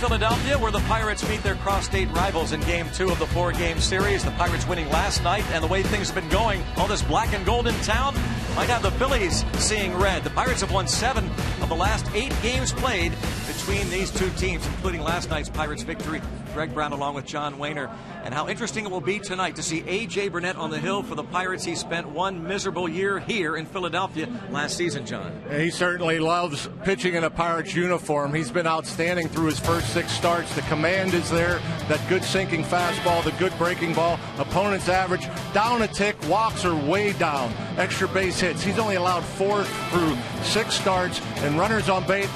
Philadelphia, where the Pirates meet their cross-state rivals in Game 2 of the 4-game series. The Pirates winning last night, and the way things have been going, all this black and gold in town might have the Phillies seeing red. The Pirates have won 7 of the last 8 games played between these two teams, including last night's Pirates victory. Greg Brown along with John Wehner. And how interesting it will be tonight to see A.J. Burnett on the hill for the Pirates. He spent one miserable year here in Philadelphia last season, John. He certainly loves pitching in a Pirates uniform. He's been outstanding through his first 6 starts. The command is there, that good sinking fastball, the good breaking ball. Opponent's average down a tick, walks are way down. Extra base hits. He's only allowed 4 through 6 starts, and runners on base,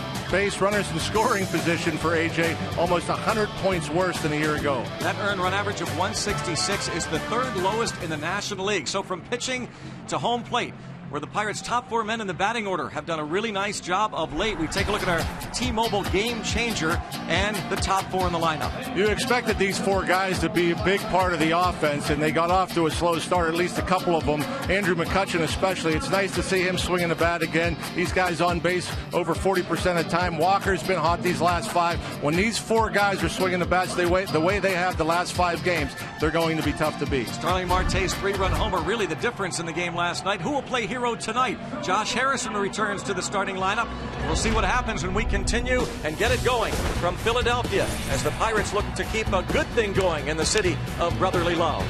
runners in scoring position for A.J. almost 100 points worse than a year ago. That earned run average of 166 is the 3rd lowest in the National League. So from pitching to home plate, where the Pirates' top 4 men in the batting order have done a really nice job of late. We take a look at our T-Mobile game changer and the top 4 in the lineup. You expected these 4 guys to be a big part of the offense, and they got off to a slow start, at least a couple of them. Andrew McCutchen especially. It's nice to see him swinging the bat again. These guys on base over 40% of the time. Walker's been hot these last 5. When these 4 guys are swinging the bats the way they have the last 5 games, they're going to be tough to beat. Starling Marte's 3-run homer really the difference in the game last night. Who will play hero tonight? Josh Harrison returns to the starting lineup. We'll see what happens when we continue and get it going from Philadelphia as the Pirates look to keep a good thing going in the city of brotherly love.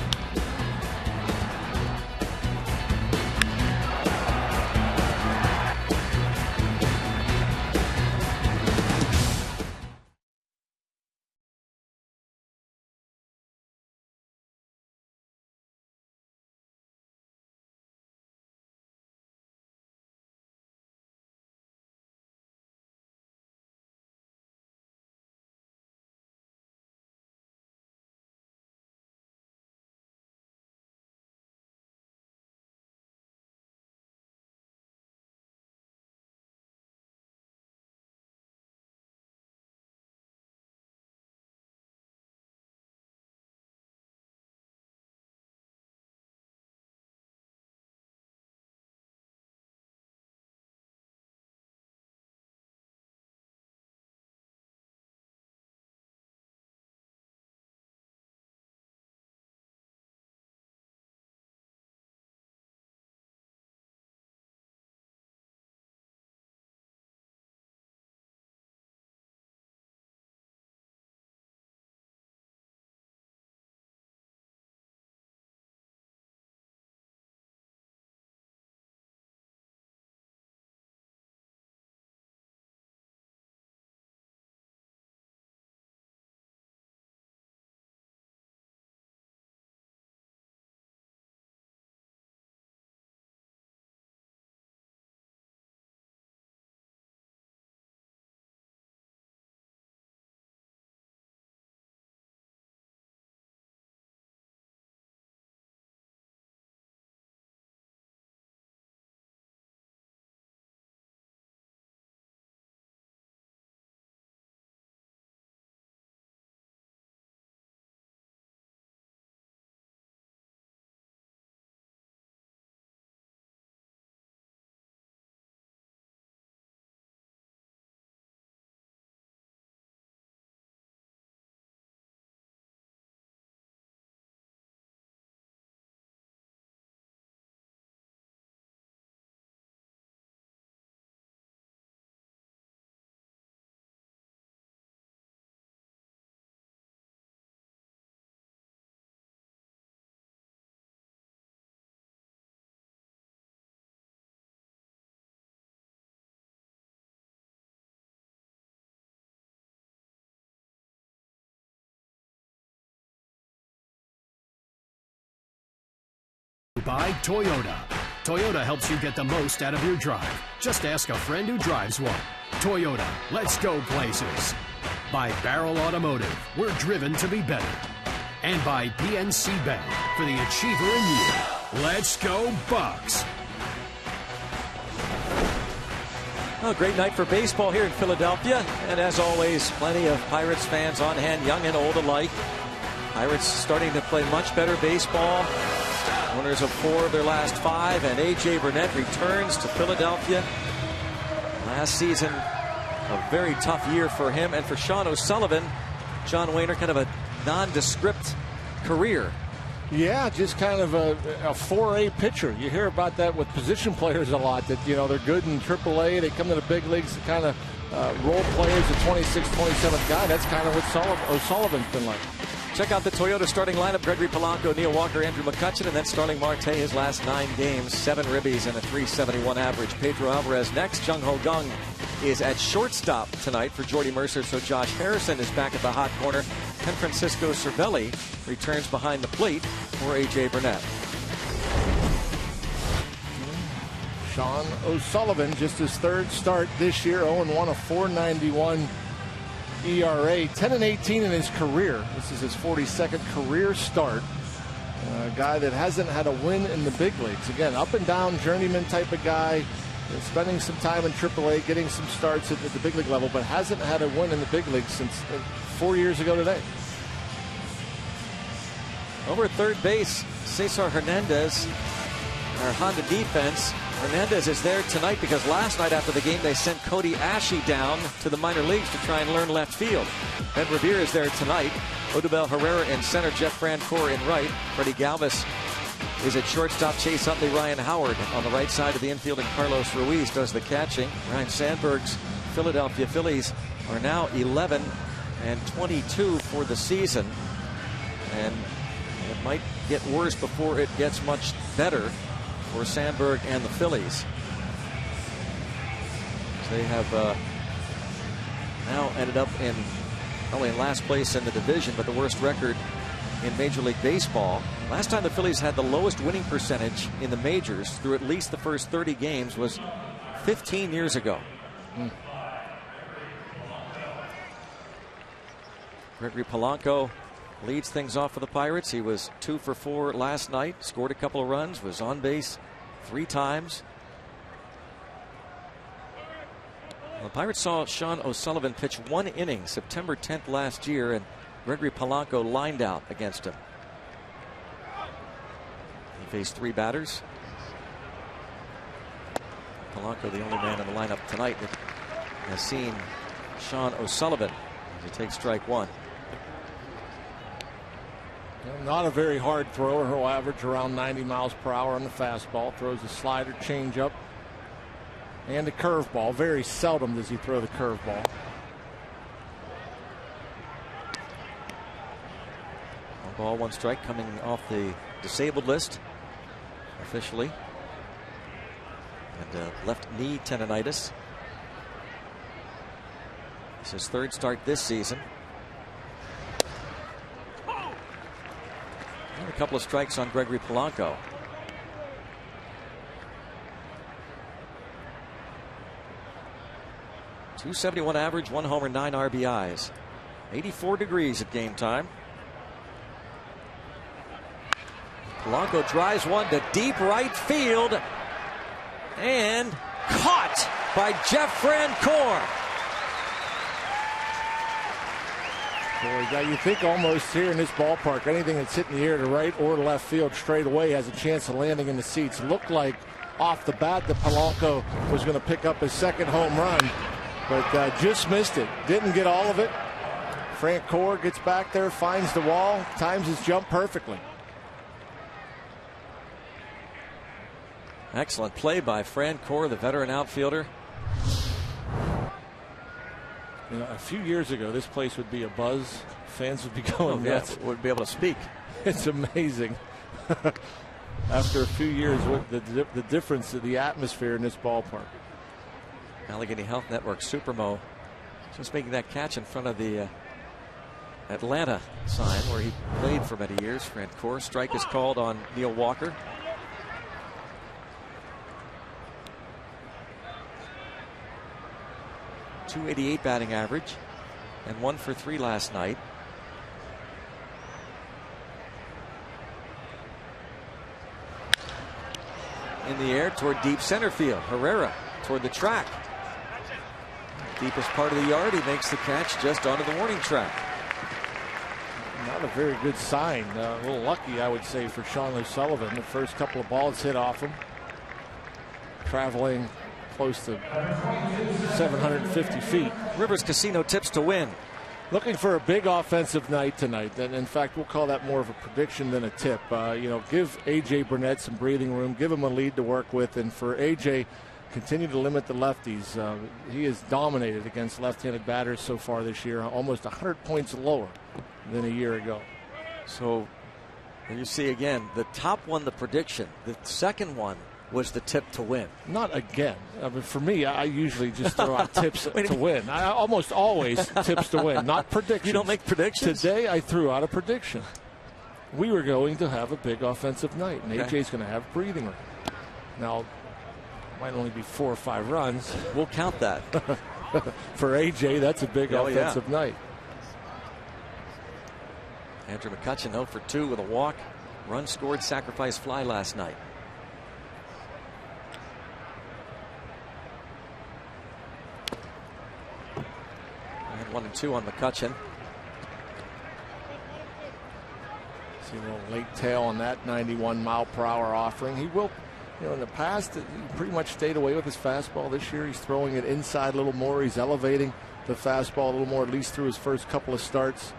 By Toyota. Toyota helps you get the most out of your drive. Just ask a friend who drives one. Toyota, let's go places. By Barrel Automotive, we're driven to be better. And by PNC Bank, for the achiever in you. Let's go Bucks. Well, great night for baseball here in Philadelphia. And as always, plenty of Pirates fans on hand, young and old alike. Pirates starting to play much better baseball. Winners of 4 of their last 5, and A.J. Burnett returns to Philadelphia. Last season, A very tough year for him and for Sean O'Sullivan. John Wayner, kind of a nondescript career. Yeah, just kind of a 4A pitcher. You hear about that with position players a lot, that, you know, they're good in AAA. They come to the big leagues, kind of role players, a 26th, 27th guy. That's kind of what O'Sullivan's been like. Check out the Toyota starting lineup. Gregory Polanco, Neil Walker, Andrew McCutchen, and then Starling Marte, his last 9 games, 7 ribbies and a .371 average. Pedro Alvarez next. Jung Ho Kang is at shortstop tonight for Jordy Mercer, so Josh Harrison is back at the hot corner. And Francisco Cervelli returns behind the plate for A.J. Burnett. Sean O'Sullivan, just his 3rd start this year, 0-1, a .491 ERA, 10-18 in his career. This is his 42nd career start. A guy that hasn't had a win in the big leagues. Again, up and down journeyman type of guy, spending some time in AAA, getting some starts at the big league level, but hasn't had a win in the big leagues since 4 years ago today. Over at third base, Cesar Hernandez, our Honda defense. Hernandez is there tonight because last night after the game they sent Cody Ashe down to the minor leagues to try and learn left field. Ben Revere is there tonight. Odubel Herrera in center, Jeff Francoeur in right. Freddie Galvis is at shortstop. Chase Utley, Ryan Howard on the right side of the infield, and Carlos Ruiz does the catching. Ryan Sandberg's Philadelphia Phillies are now 11-22 for the season, and it might get worse before it gets much better for Sandberg and the Phillies. They have now ended up in only in last place in the division, but the worst record in Major League Baseball. Last time the Phillies had the lowest winning percentage in the majors through at least the first 30 games was 15 years ago. Gregory Polanco leads things off for the Pirates. He was 2 for 4 last night, scored a couple of runs, was on base 3 times. The Pirates saw Sean O'Sullivan pitch 1 inning September 10th last year, and Gregory Polanco lined out against him. He faced 3 batters. Polanco, the only man in the lineup tonight that has seen Sean O'Sullivan as he takes strike 1. Not a very hard thrower. He'll average around 90 miles per hour on the fastball. Throws a slider, changeup, and a curveball. Very seldom does he throw the curveball. 1 ball, 1 strike, coming off the disabled list officially. And left knee tendonitis. It's his 3rd start this season. And a couple of strikes on Gregory Polanco. .271 average, 1 homer, 9 RBIs. 84 degrees at game time. Polanco drives one to deep right field and caught by Jeff Francoeur. Now you think almost here in this ballpark, anything that's hitting the air to right or left field straight away has a chance of landing in the seats. Looked like off the bat that Polanco was going to pick up his 2nd home run, but just missed it. Didn't get all of it. Francoeur gets back there, finds the wall, times his jump perfectly. Excellent play by Francoeur, the veteran outfielder. You know, a few years ago, this place would be a buzz. Fans would be going nuts. Would be able to speak. It's amazing. After a few years, what the difference of the atmosphere in this ballpark. Allegheny Health Network Supermo just making that catch in front of the Atlanta sign where he played for many years. Francoeur. Strike is called on Neil Walker. .288 batting average and 1 for 3 last night. In the air toward deep center field. Herrera toward the track. Deepest part of the yard. He makes the catch just onto the warning track. Not a very good sign. A little lucky, I would say, for Sean O'Sullivan. The first couple of balls hit off him. Traveling close to 750 feet. Rivers Casino tips to win. Looking for a big offensive night tonight. And in fact, we'll call that more of a prediction than a tip. Give A.J. Burnett some breathing room. Give him a lead to work with. And for A.J., continue to limit the lefties. He has dominated against left-handed batters so far this year, almost 100 points lower than a year ago. So you see again, the top one, the prediction. The second one was the tip to win. Not again. I mean, for me, I usually just throw out tips to win. I almost always tips to win, not predictions. You don't make predictions? Today I threw out a prediction. We were going to have a big offensive night, and AJ's going to have breathing room. Now, it might only be 4 or 5 runs. We'll count that. For AJ, that's a big offensive night. Andrew McCutchen 0 for 2 with a walk. Run scored, sacrifice fly last night. And 1-2 on McCutchen. See a little late tail on that 91-mile-per-hour offering. He will, in the past, he pretty much stayed away with his fastball. This year, he's throwing it inside a little more. He's elevating the fastball a little more, at least through his first couple of starts.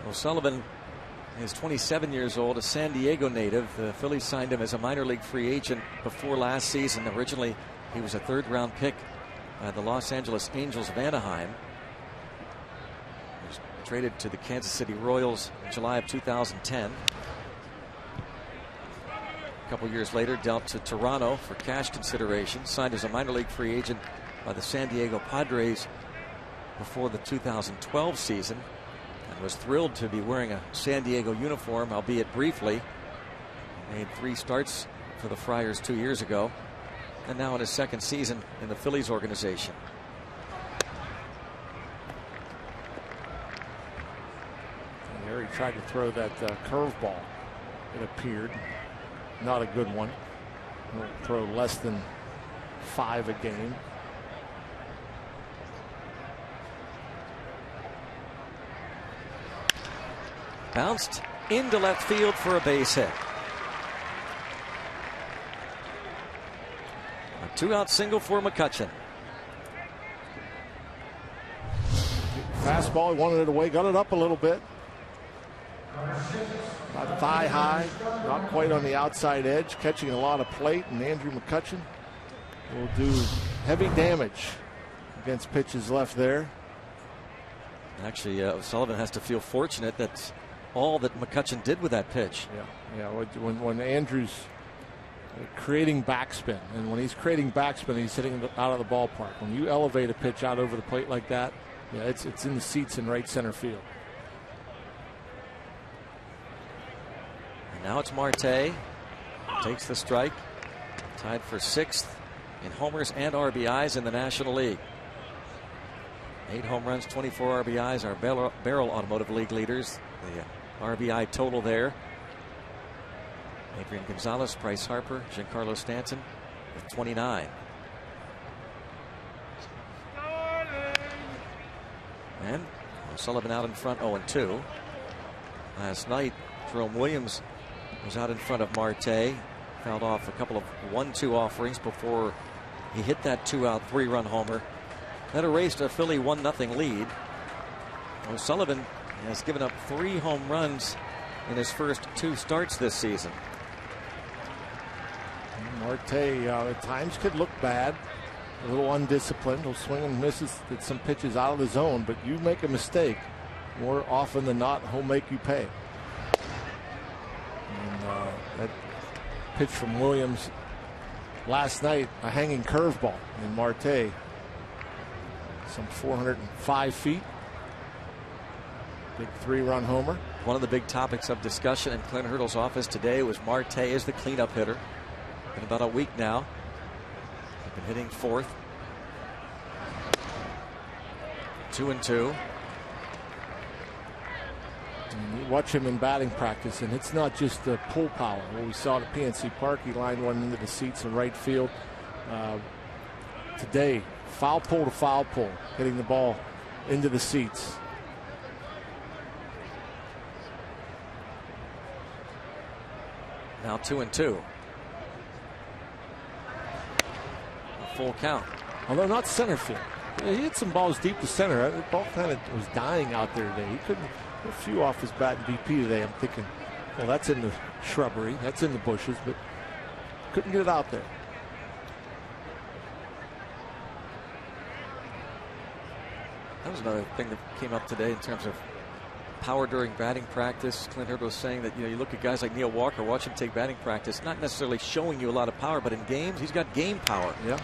O'Sullivan is 27 years old, a San Diego native. The Phillies signed him as a minor league free agent before last season. Originally, he was a 3rd-round pick by the Los Angeles Angels of Anaheim. He was traded to the Kansas City Royals in July of 2010. A couple years later, dealt to Toronto for cash consideration. Signed as a minor league free agent by the San Diego Padres before the 2012 season. And was thrilled to be wearing a San Diego uniform, albeit briefly. Made 3 starts for the Friars 2 years ago, and now in his 2nd season in the Phillies organization. And there he tried to throw that curveball. It appeared not a good one. He'll throw less than 5 a game. Bounced into left field for a base hit. A 2-out single for McCutchen. Fastball, he wanted it away, got it up a little bit. About thigh high, not quite on the outside edge, catching a lot of plate, and Andrew McCutchen will do heavy damage against pitches left there. Actually, Sullivan has to feel fortunate that all that McCutchen did with that pitch. Yeah. When Andrew's creating backspin, and when he's creating backspin, he's hitting it out of the ballpark. When you elevate a pitch out over the plate like that, it's in the seats in right center field. And now it's Marte. Takes the strike. Tied for 6th in homers and RBIs in the National League. 8 home runs, 24 RBIs, our Barrel Automotive League leaders. The RBI total there. Adrian Gonzalez, Bryce Harper, Giancarlo Stanton with 29. And Sullivan out in front, 0-2. Last night, Jerome Williams was out in front of Marte. Fouled off a couple of 1-2 offerings before he hit that 2-out 3-run homer. That erased a Philly 1-0 lead. O'Sullivan has given up 3 home runs in his first 2 starts this season. Marte at times could look bad, a little undisciplined. He'll swing and misses at some pitches out of the zone, but you make a mistake, more often than not, he'll make you pay. And that pitch from Williams last night, a hanging curveball in Marte, some 405 feet. Big 3-run homer. One of the big topics of discussion in Clint Hurdle's office today was Marte as the cleanup hitter. Been about a week now. He's been hitting 4th. 2-2. And you watch him in batting practice, and it's not just the pull power. What we saw at PNC Park, he lined one into the seats in right field. Today, foul pull to foul pull, hitting the ball into the seats. Now 2-2. A full count. Although not center field. He hit some balls deep to center. The ball kind of was dying out there today. He couldn't get a few off his bat in BP today. I'm thinking, well, that's in the shrubbery. That's in the bushes, but couldn't get it out there. That was another thing that came up today in terms of power during batting practice. Clint Hurd was saying that, you look at guys like Neil Walker, watch him take batting practice, not necessarily showing you a lot of power, but in games, he's got game power. Yeah.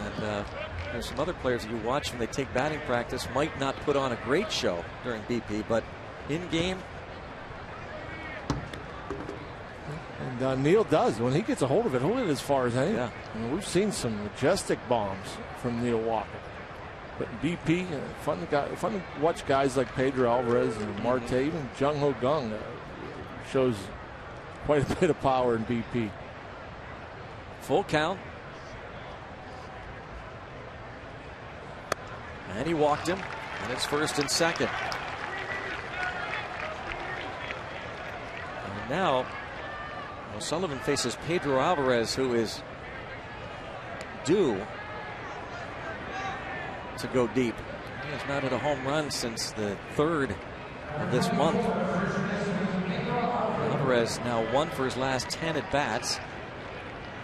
And there's some other players that you watch when they take batting practice might not put on a great show during BP, but in game. And Neil does. When he gets a hold of it, he'll hit as far as anything. Yeah. I mean, we've seen some majestic bombs from Neil Walker. But in BP, fun to watch guys like Pedro Alvarez and Marte, even Jung Ho Kang shows quite a bit of power in BP. Full count. And he walked him, and it's first and second. And now O'Sullivan faces Pedro Alvarez, who is due to go deep. He has not hit a home run since the 3rd of this month. Alvarez now 1 for his last 10 at bats.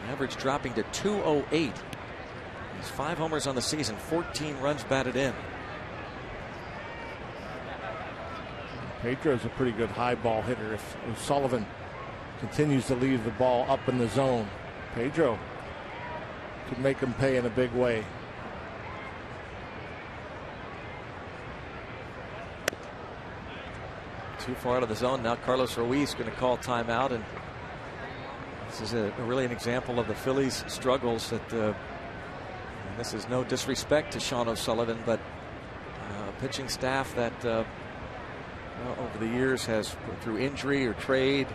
Average dropping to 208. He's 5 homers on the season, 14 runs batted in. Pedro's a pretty good high ball hitter. If O'Sullivan continues to leave the ball up in the zone, Pedro could make him pay in a big way. Too far out of the zone. Now Carlos Ruiz going to call timeout, and this is really an example of the Phillies' struggles. That this is no disrespect to Sean O'Sullivan, but a pitching staff that over the years has, through injury or trade,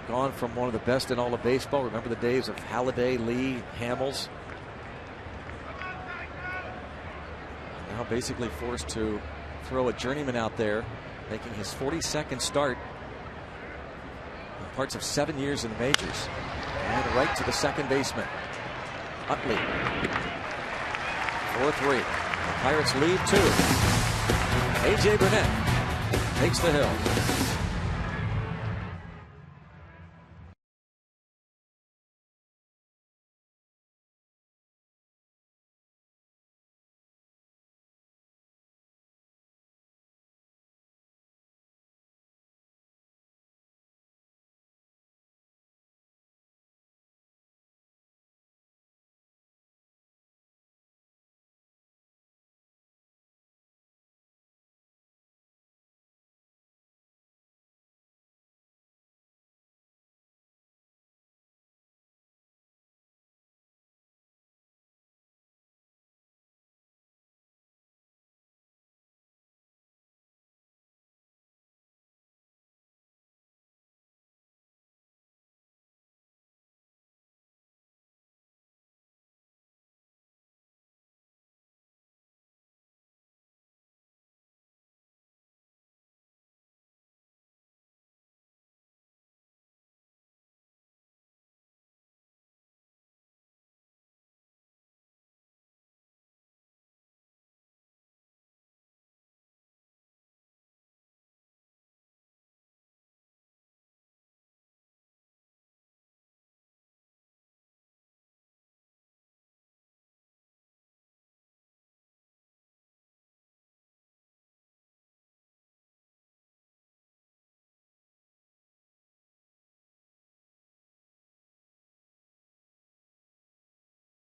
gone from one of the best in all of baseball. Remember the days of Halladay, Lee, Hamels. Now basically forced to throw a journeyman out there, making his 42nd start in parts of 7 years in the majors. And right to the second baseman, Utley. 4-3. The Pirates lead 2. A.J. Burnett takes the hill.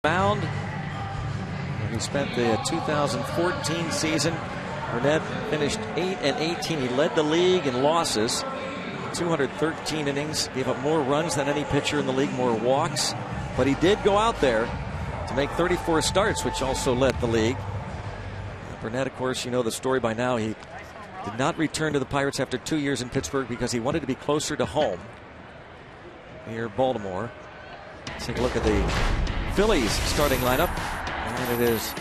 Mound, where he spent the 2014 season. Burnett finished 8-18. He led the league in losses, 213 innings, gave up more runs than any pitcher in the league, more walks, but he did go out there to make 34 starts, which also led the league. Burnett, of course, you know the story by now. He did not return to the Pirates after 2 years in Pittsburgh because he wanted to be closer to home near Baltimore. Let's take a look at the Phillies starting lineup, and it is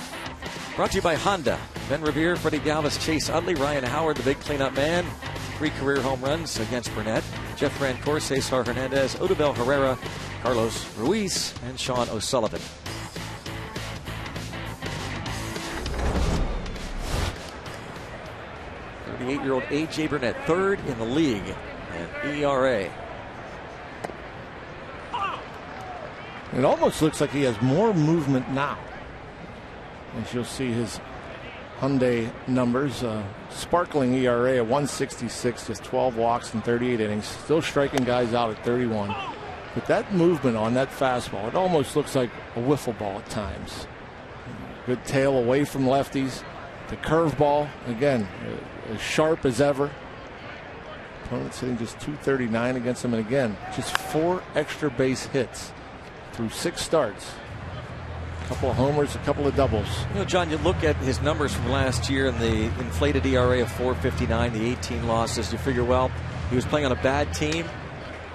brought to you by Honda. Ben Revere, Freddie Galvis, Chase Utley, Ryan Howard, the big cleanup man. 3 career home runs against Burnett. Jeff Francoeur, Cesar Hernandez, Odubel Herrera, Carlos Ruiz, and Sean O'Sullivan. The 38-year-old A.J. Burnett, third in the league in ERA. It almost looks like he has more movement now. As you'll see his Hyundai numbers, sparkling ERA of 1.66, just 12 walks in 38 innings, still striking guys out at 31. But that movement on that fastball, it almost looks like a wiffle ball at times. Good tail away from lefties. The curveball, again, as sharp as ever. Opponent's hitting just 239 against him, and again, just 4 extra base hits through 6 starts. A couple of homers, a couple of doubles. You know, John, you look at his numbers from last year and the inflated ERA of 4.59, the 18 losses. You figure, well, he was playing on a bad team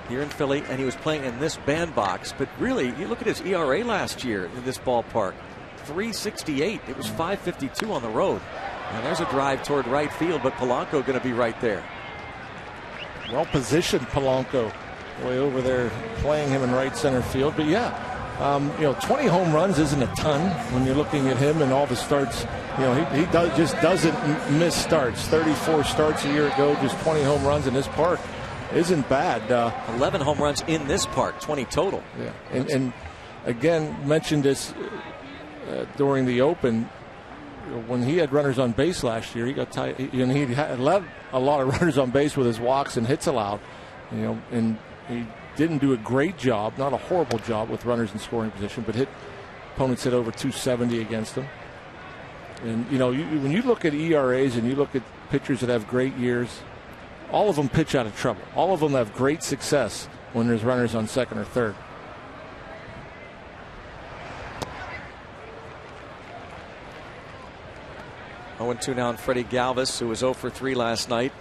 here in Philly, and he was playing in this bandbox. But really, you look at his ERA last year in this ballpark, 3.68. It was 5.52 on the road. And there's a drive toward right field, but Polanco going to be right there. Well positioned Polanco, way over there, playing him in right center field. But yeah, 20 home runs isn't a ton when you're looking at him and all the starts. You know, he doesn't miss starts. 34 starts a year ago, just 20 home runs in this park isn't bad. 11 home runs in this park, 20 total. Yeah, and again, mentioned this during the Open. When he had runners on base last year, he got tight. He had a lot of runners on base with his walks and hits allowed. And he didn't do a great job, not a horrible job with runners in scoring position, but opponents hit over 270 against him. And when you look at ERAs and you look at pitchers that have great years, all of them pitch out of trouble. All of them have great success when there's runners on second or third. Oh, 0-2 now on Freddie Galvis, who was 0 for 3 last night.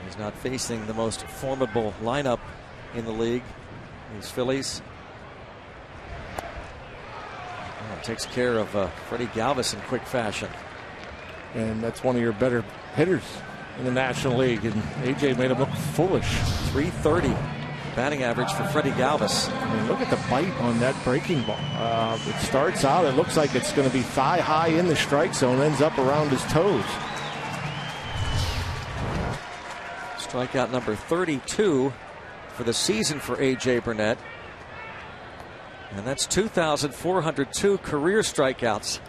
He's not facing the most formidable lineup in the league, these Phillies. Takes care of Freddie Galvis in quick fashion. And that's one of your better hitters in the National League. And A.J. made him look foolish. 330 batting average for Freddie Galvis. I mean, look at the bite on that breaking ball. It starts out, it looks like it's going to be thigh high in the strike zone, ends up around his toes. Strikeout number 32 for the season for A.J. Burnett. And that's 2,402 career strikeouts.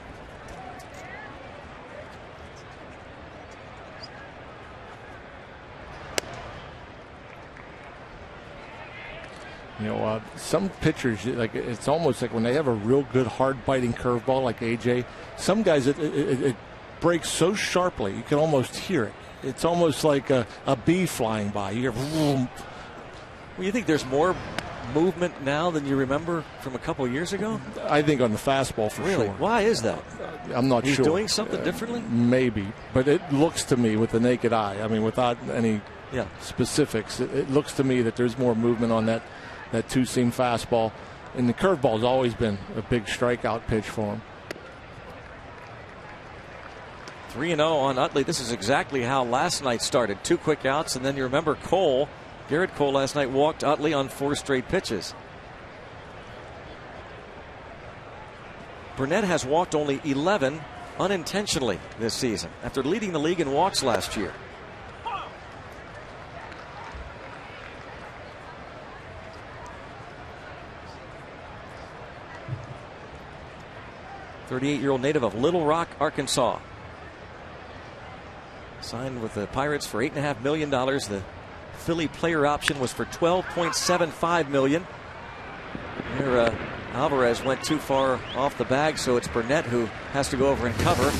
Some pitchers, like it's almost like when they have a real good hard biting curveball like AJ, some guys it breaks so sharply you can almost hear it. It's almost like a bee flying by. You hear boom. Well, you think there's more movement now than you remember from a couple years ago? I think on the fastball for really? Sure. Why is that? I'm not He's sure. He's doing something differently? Maybe, but it looks to me with the naked eye, I mean without any specifics, it looks to me that there's more movement on that two-seam fastball. And the curveball has always been a big strikeout pitch for him. 3-0 on Utley. This is exactly how last night started. 2 quick outs, and then you remember Garrett Cole last night walked Utley on 4 straight pitches. Burnett has walked only 11 unintentionally this season after leading the league in walks last year. .38-year-old native of Little Rock, Arkansas. Signed with the Pirates for $8.5 million. The Philly player option was for $12.75 million. Here, Alvarez went too far off the bag, so it's Burnett who has to go over and cover.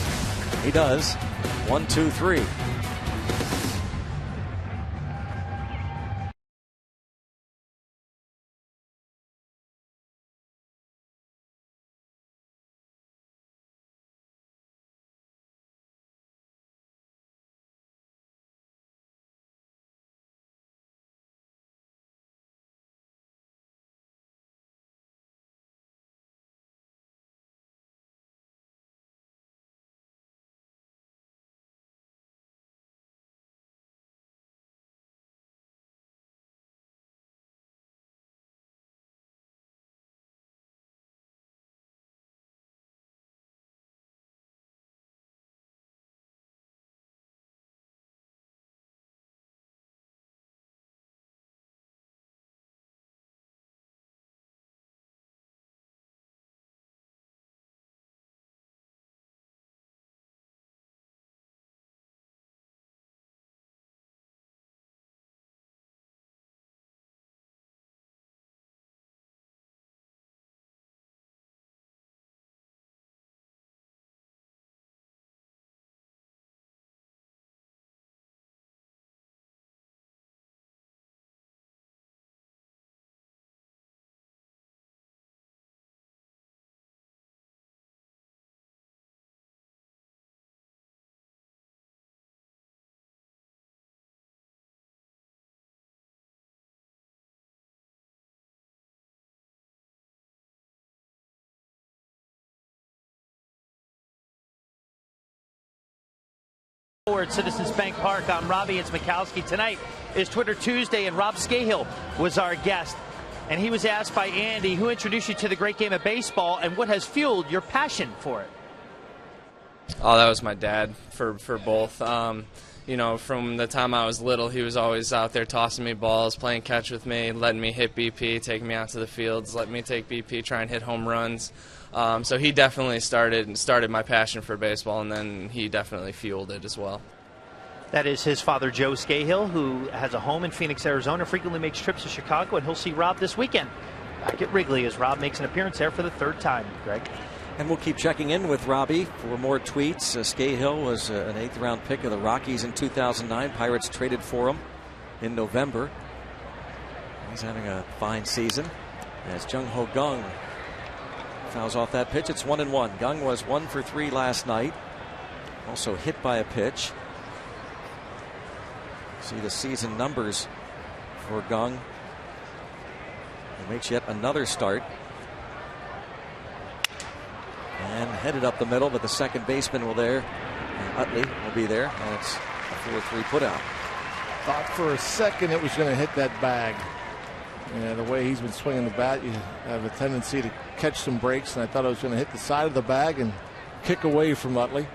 He does. 1-2-3. At Citizens Bank Park, I'm Robbie. It's Mikowski. Tonight is Twitter Tuesday, and Rob Scahill was our guest. And he was asked by Andy, who introduced you to the great game of baseball and what has fueled your passion for it? Oh, that was my dad for both. You know, from the time I was little, he was always out there tossing me balls, playing catch with me, letting me hit BP, taking me out to the fields, letting me take BP, try and hit home runs. So he definitely started my passion for baseball, and then he definitely fueled it as well. That is his father, Joe Scahill, who has a home in Phoenix, Arizona, frequently makes trips to Chicago, and he'll see Rob this weekend back at Wrigley as Rob makes an appearance there for the third time. Greg? And we'll keep checking in with Robbie for more tweets. Scahill was an 8th-round pick of the Rockies in 2009. Pirates traded for him in November. He's having a fine season as Jung-Ho Kang fouls off that pitch. It's 1-1. Kang was 1 for 3 last night. Also hit by a pitch. See the season numbers for Kang. He makes yet another start. And headed up the middle, but the second baseman will there. And Utley will be there. And it's a 4-3 putout. Thought for a second it was going to hit that bag. And the way he's been swinging the bat, you have a tendency to catch some breaks. And I thought I was going to hit the side of the bag and kick away from Utley.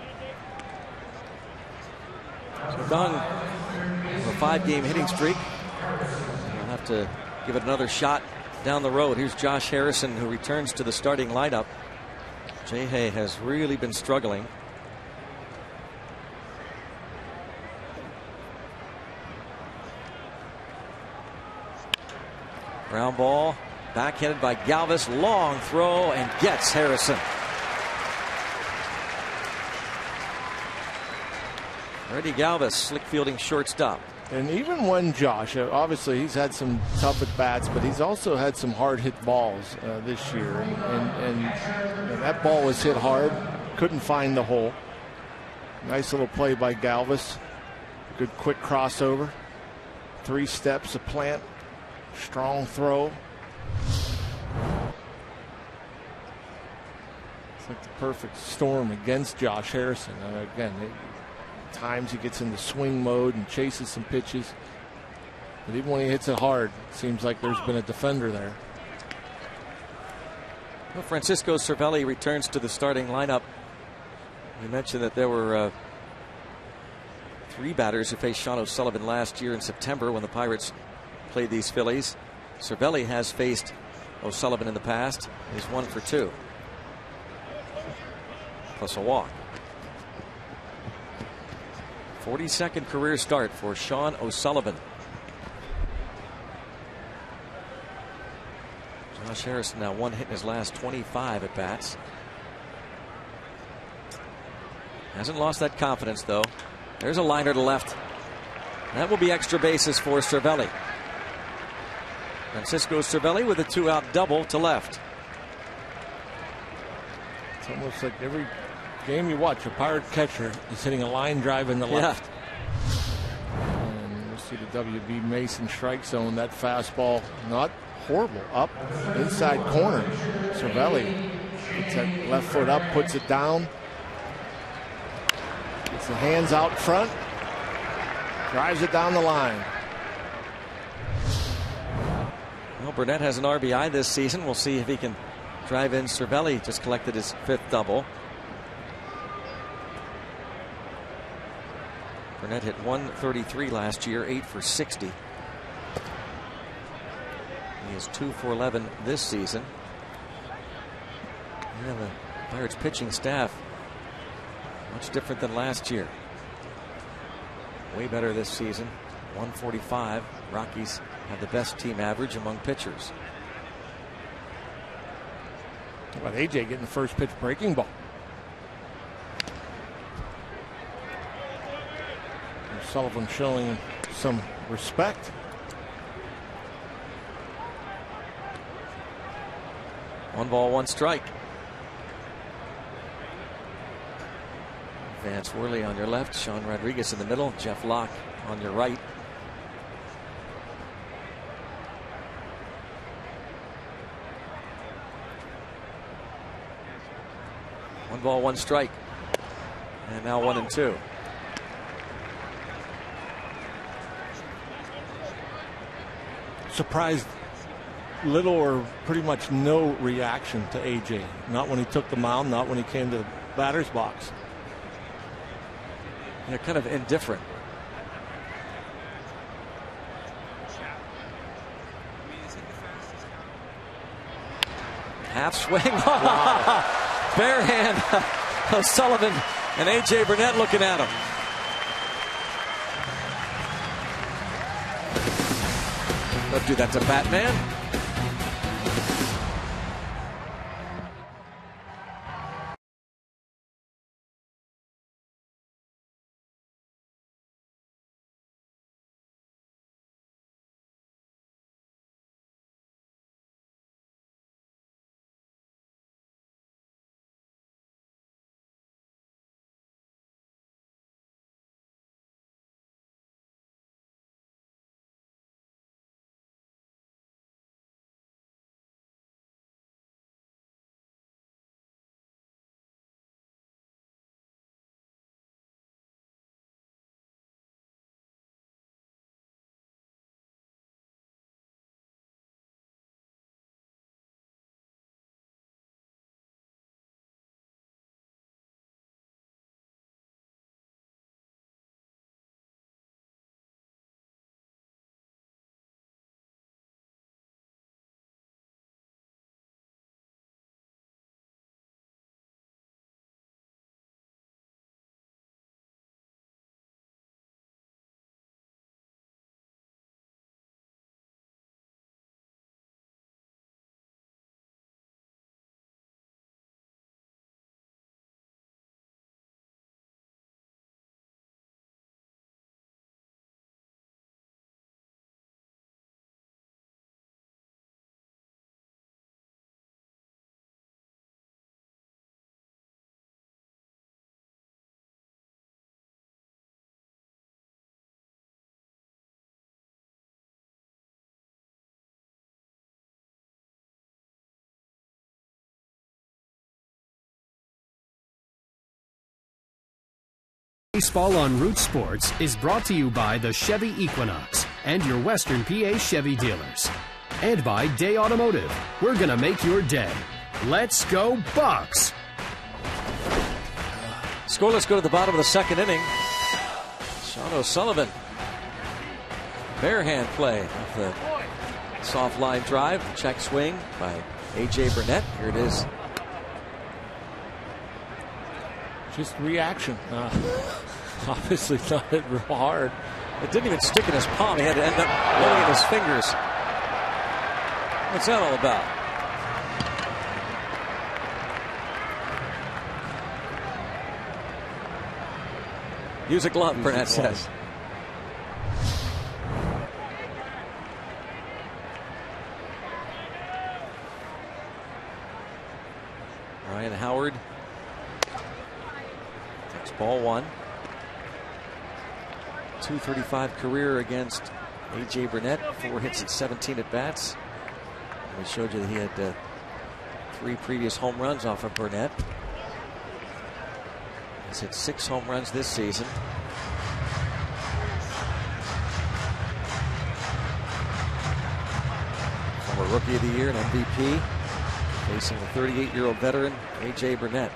So Kang, a 5-game hitting streak. He'll have to give it another shot down the road. Here's Josh Harrison, who returns to the starting lineup. Jay has really been struggling. Ground ball, backhanded by Galvis, long throw, and gets Harrison. Freddie Galvis, slick fielding shortstop. And even when Josh, obviously he's had some tough at bats, but he's also had some hard hit balls this year. And that ball was hit hard, couldn't find the hole. Nice little play by Galvis. Good quick crossover. 3 steps, a plant, strong throw. It's like the perfect storm against Josh Harrison. Again, times he gets into swing mode and chases some pitches, but even when he hits it hard, it seems like there's been a defender there. Well, Francisco Cervelli returns to the starting lineup. We mentioned that there were 3 batters who faced Sean O'Sullivan last year in September when the Pirates played these Phillies. Cervelli has faced O'Sullivan in the past. He's 1 for 2, plus a walk. 42nd career start for Sean O'Sullivan. Josh Harrison now 1 hit in his last 25 at bats. Hasn't lost that confidence though. There's a liner to left. That will be extra bases for Cervelli. Francisco Cervelli with a 2-out double to left. It's almost like every game you watch, a Pirate catcher is hitting a line drive in the left. And we'll see the WB Mason strike zone. That fastball, not horrible, up inside corner. Cervelli gets that left foot up, puts it down. Gets the hands out front, drives it down the line. Well, Burnett has an RBI this season. We'll see if he can drive in Cervelli. Just collected his 5th double. Burnett hit 133 last year, 8 for 60. He is 2 for 11 this season. Yeah, the Pirates pitching staff much different than last year. Way better this season. 145. Rockies have the best team average among pitchers. How about AJ getting the first pitch breaking ball? Sullivan showing some respect. One ball, one strike. Vance Worley on your left, Sean Rodriguez in the middle, Jeff Locke on your right. One ball, one strike. And now 1-2. surprised. Little or pretty much no reaction to AJ. Not when he took the mound, not when he came to the batter's box. They're kind of indifferent. Half swing. Wow. Bare hand. O'Sullivan and AJ Burnett looking at him. Don't do that to Batman. Baseball on Root Sports is brought to you by the Chevy Equinox and your Western PA Chevy dealers. And by Day Automotive. We're going to make your day. Let's go Bucks! Scoreless go to the bottom of the second inning. Sean O'Sullivan. Bare hand play of the soft line drive. Check swing by AJ Burnett. Here it is. Just reaction. Obviously not hit real hard. It didn't even stick in his palm. He had to end up blowing in his fingers. What's that all about? Use a glove, Burnett says. Ryan Howard takes ball one. .235 career against AJ Burnett. 4 hits at 17 at bats. We showed you that he had 3 previous home runs off of Burnett. He's hit 6 home runs this season. Former Rookie of the Year and MVP. Facing the 38-year-old veteran, AJ Burnett.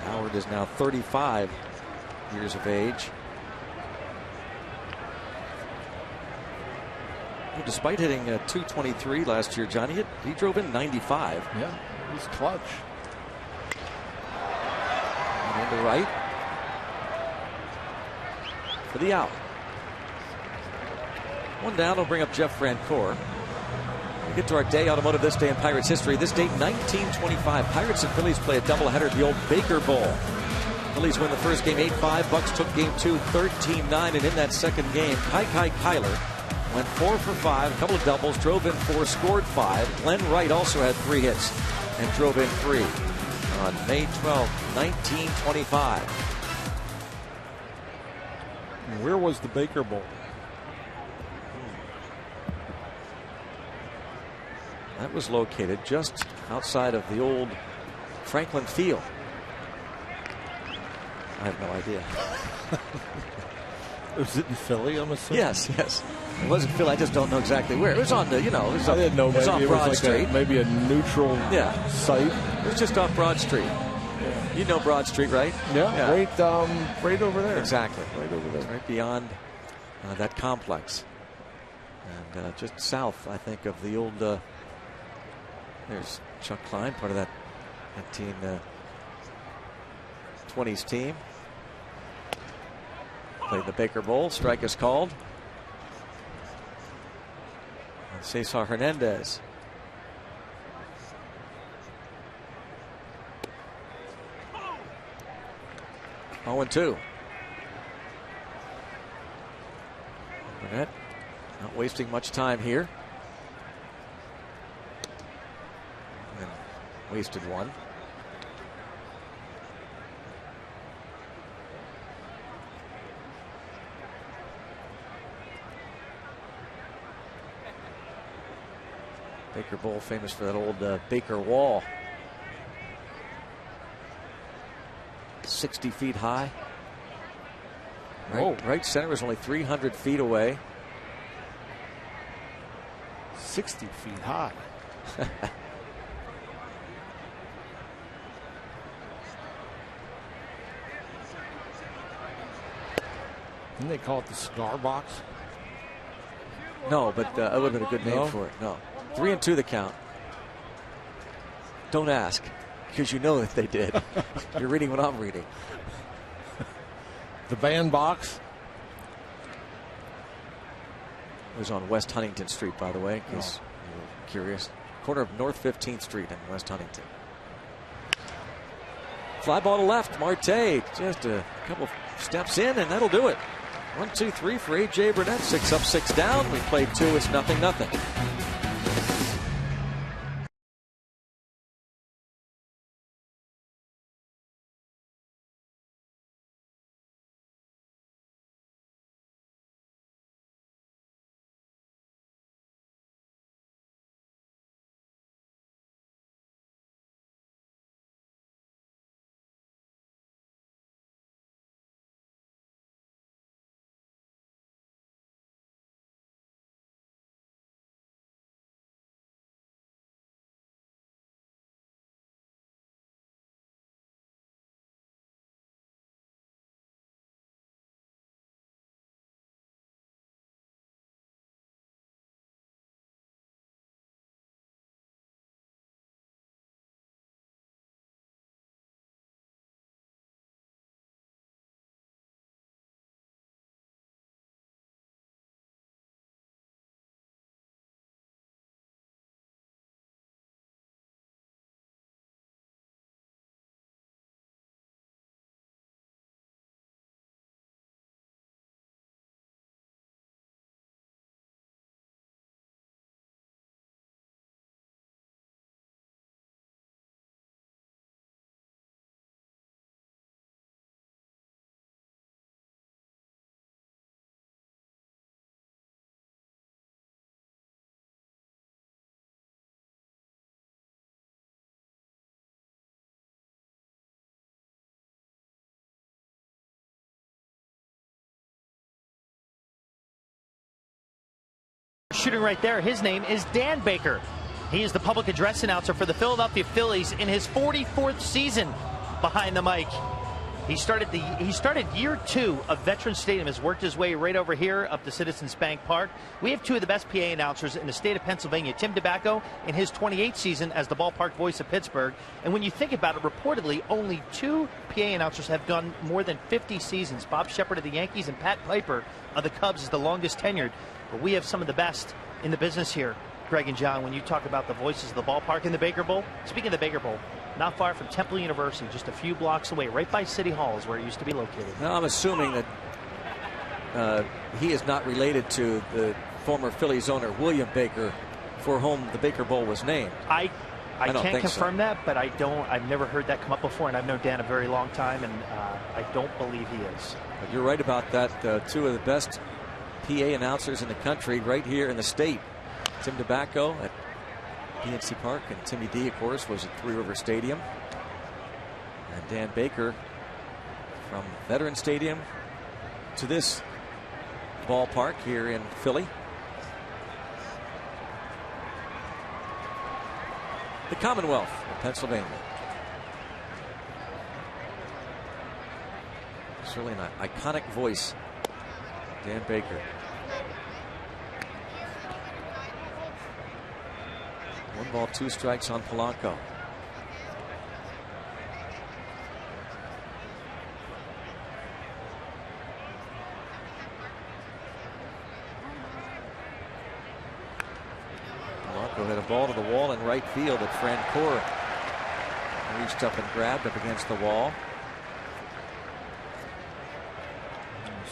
Howard is now 35 years of age. Well, despite hitting 223 last year, Johnny, he drove in 95. Yeah, he's clutch. And into right for the out. One down will bring up Jeff Francoeur. We get to our day automotive this day in Pirates history. This date, 1925. Pirates and Phillies play a doubleheader at the old Baker Bowl. Phillies win the first game 8-5. Bucks took game 2 13-9. And in that second game, Kai Kyler went 4 for 5, a couple of doubles, drove in 4, scored 5. Glenn Wright also had 3 hits and drove in 3 on May 12, 1925. And where was the Baker Bowl? That was located just outside of the old Franklin Field. I have no idea. Was it in Philly, I'm assuming? Yes. It wasn't Philly. I just don't know exactly where. It was on the, it was I didn't know. it was on Broad like Street. maybe a neutral site. It was just off Broad Street. You know Broad Street, right? Yeah. Right over there. Exactly. Right over there. Right beyond that complex. And just south, I think, of the old, there's Chuck Klein, part of that 1920s team. Played the Baker Bowl. Strike is called. And Cesar Hernandez. Oh, 0-2. Burnett not wasting much time here. And wasted one. Baker Bowl, famous for that old Baker Wall. 60 feet high. Right center was only 300 feet away. 60 feet high. Didn't they call it the cigar box? No, but that would have been a good name for it. No. 3-2 the count. Don't ask, because you know that they did. You're reading what I'm reading. The bandbox. It was on West Huntington Street, by the way, in case you were curious. Corner of North 15th Street in West Huntington. Fly ball to left. Marte just a couple steps in, and that'll do it. 1-2-3 for A.J. Burnett. 6 up, 6 down. We played 2. It's 0-0. Shooting right there, his name is Dan Baker. He is the public address announcer for the Philadelphia Phillies in his 44th season behind the mic. He started year 2 of Veterans Stadium, has worked his way right over here up to Citizens Bank Park. We have 2 of the best PA announcers in the state of Pennsylvania. Tim DeBacco in his 28th season as the ballpark voice of Pittsburgh. And when you think about it, reportedly only 2 PA announcers have done more than 50 seasons. Bob Shepard of the Yankees and Pat Piper of the Cubs is the longest tenured. But we have some of the best in the business here, Greg and John, when you talk about the voices of the ballpark in the Baker Bowl. Speaking of the Baker Bowl, not far from Temple University, just a few blocks away, right by City Hall is where it used to be located. Now, I'm assuming that he is not related to the former Phillies owner, William Baker, for whom the Baker Bowl was named. I can't confirm that, but I've never heard that come up before, and I've known Dan a very long time, and I don't believe he is. But you're right about that. 2 of the best PA announcers in the country right here in the state. Tim DeBacco at PNC Park, and Timmy D, of course, was at Three River Stadium. And Dan Baker from Veterans Stadium to this ballpark here in Philly. The Commonwealth of Pennsylvania. Certainly an iconic voice, Dan Baker. 1 ball, 2 strikes on Polanco. Polanco hit a ball to the wall in right field that Francoeur reached up and grabbed up against the wall.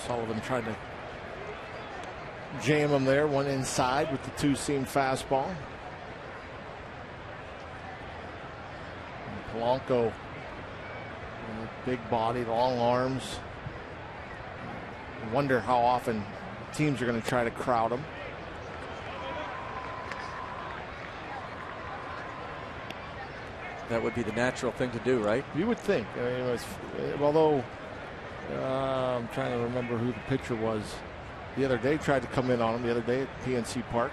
Sullivan tried to jam him there, one inside with the 2-seam fastball. And Polanco, big body, long arms. I wonder how often teams are going to try to crowd him. That would be the natural thing to do, right? You would think. I mean, although I'm trying to remember who the pitcher was the other day. Tried to come in on him the other day at PNC Park.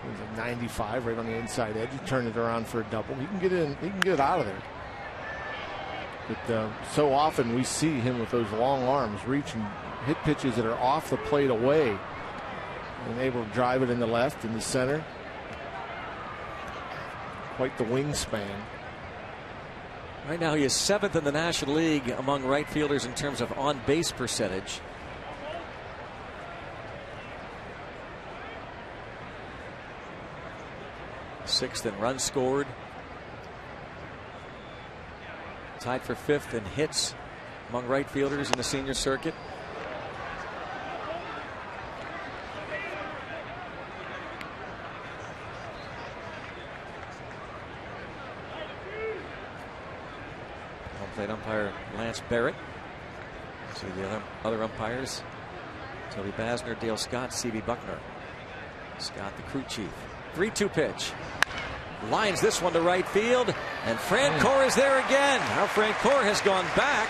It was a 95 right on the inside edge. He turned it around for a double. He can get in. He can get out of there. But so often we see him with those long arms reach and hit pitches that are off the plate away, and able to drive it in the left, in the center. Quite the wingspan. Right now he is 7th in the National League among right fielders in terms of on-base percentage. Sixth in runs scored. Tied for 5th in hits among right fielders in the senior circuit. Plate umpire Lance Barrett. See the other umpires: Toby Basner, Dale Scott, C.B. Buckner. Scott, the crew chief. 3-2 pitch. Lines this one to right field, and Francoeur is there again. Now Francoeur has gone back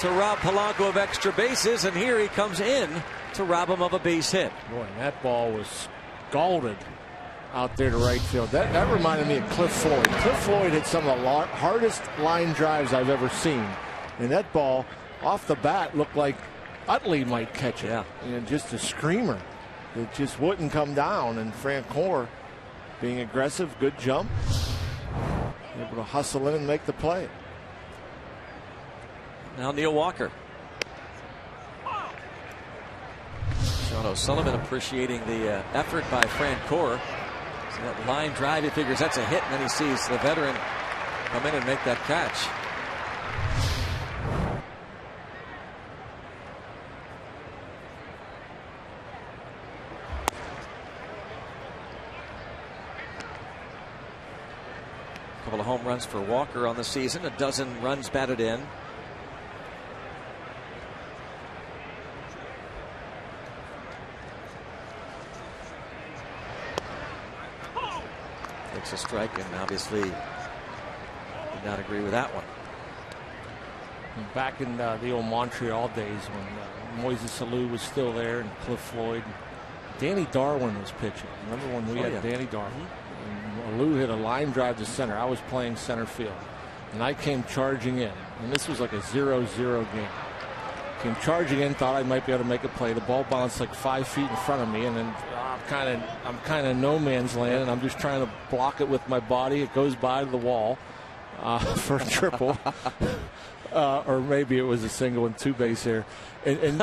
to rob Polanco of extra bases, and here he comes in to rob him of a base hit. Boy, that ball was scalded out there to right field. That reminded me of Cliff Floyd. Cliff Floyd hit some of the hardest line drives I've ever seen. And that ball off the bat looked like Utley might catch it. Yeah. And just a screamer. It just wouldn't come down. And Francoeur being aggressive, good jump. Able to hustle in and make the play. Now Neil Walker. Sean O'Sullivan appreciating the effort by Francoeur. So that line drive, he figures that's a hit, and then he sees the veteran come in and make that catch. A couple of home runs for Walker on the season, a dozen runs batted in. Takes a strike, and obviously did not agree with that one. Back in the old Montreal days when Moises Alou was still there and Cliff Floyd, Danny Darwin was pitching. Remember when we had Danny Darwin? And Alou hit a line drive to center. I was playing center field, and I came charging in, and this was like a 0-0 game. Came charging in, thought I might be able to make a play. The ball bounced like 5 feet in front of me, and then I'm kind of no man's land, and I'm just trying to block it with my body. It goes by to the wall for a triple, or maybe it was a single and 2 base here. And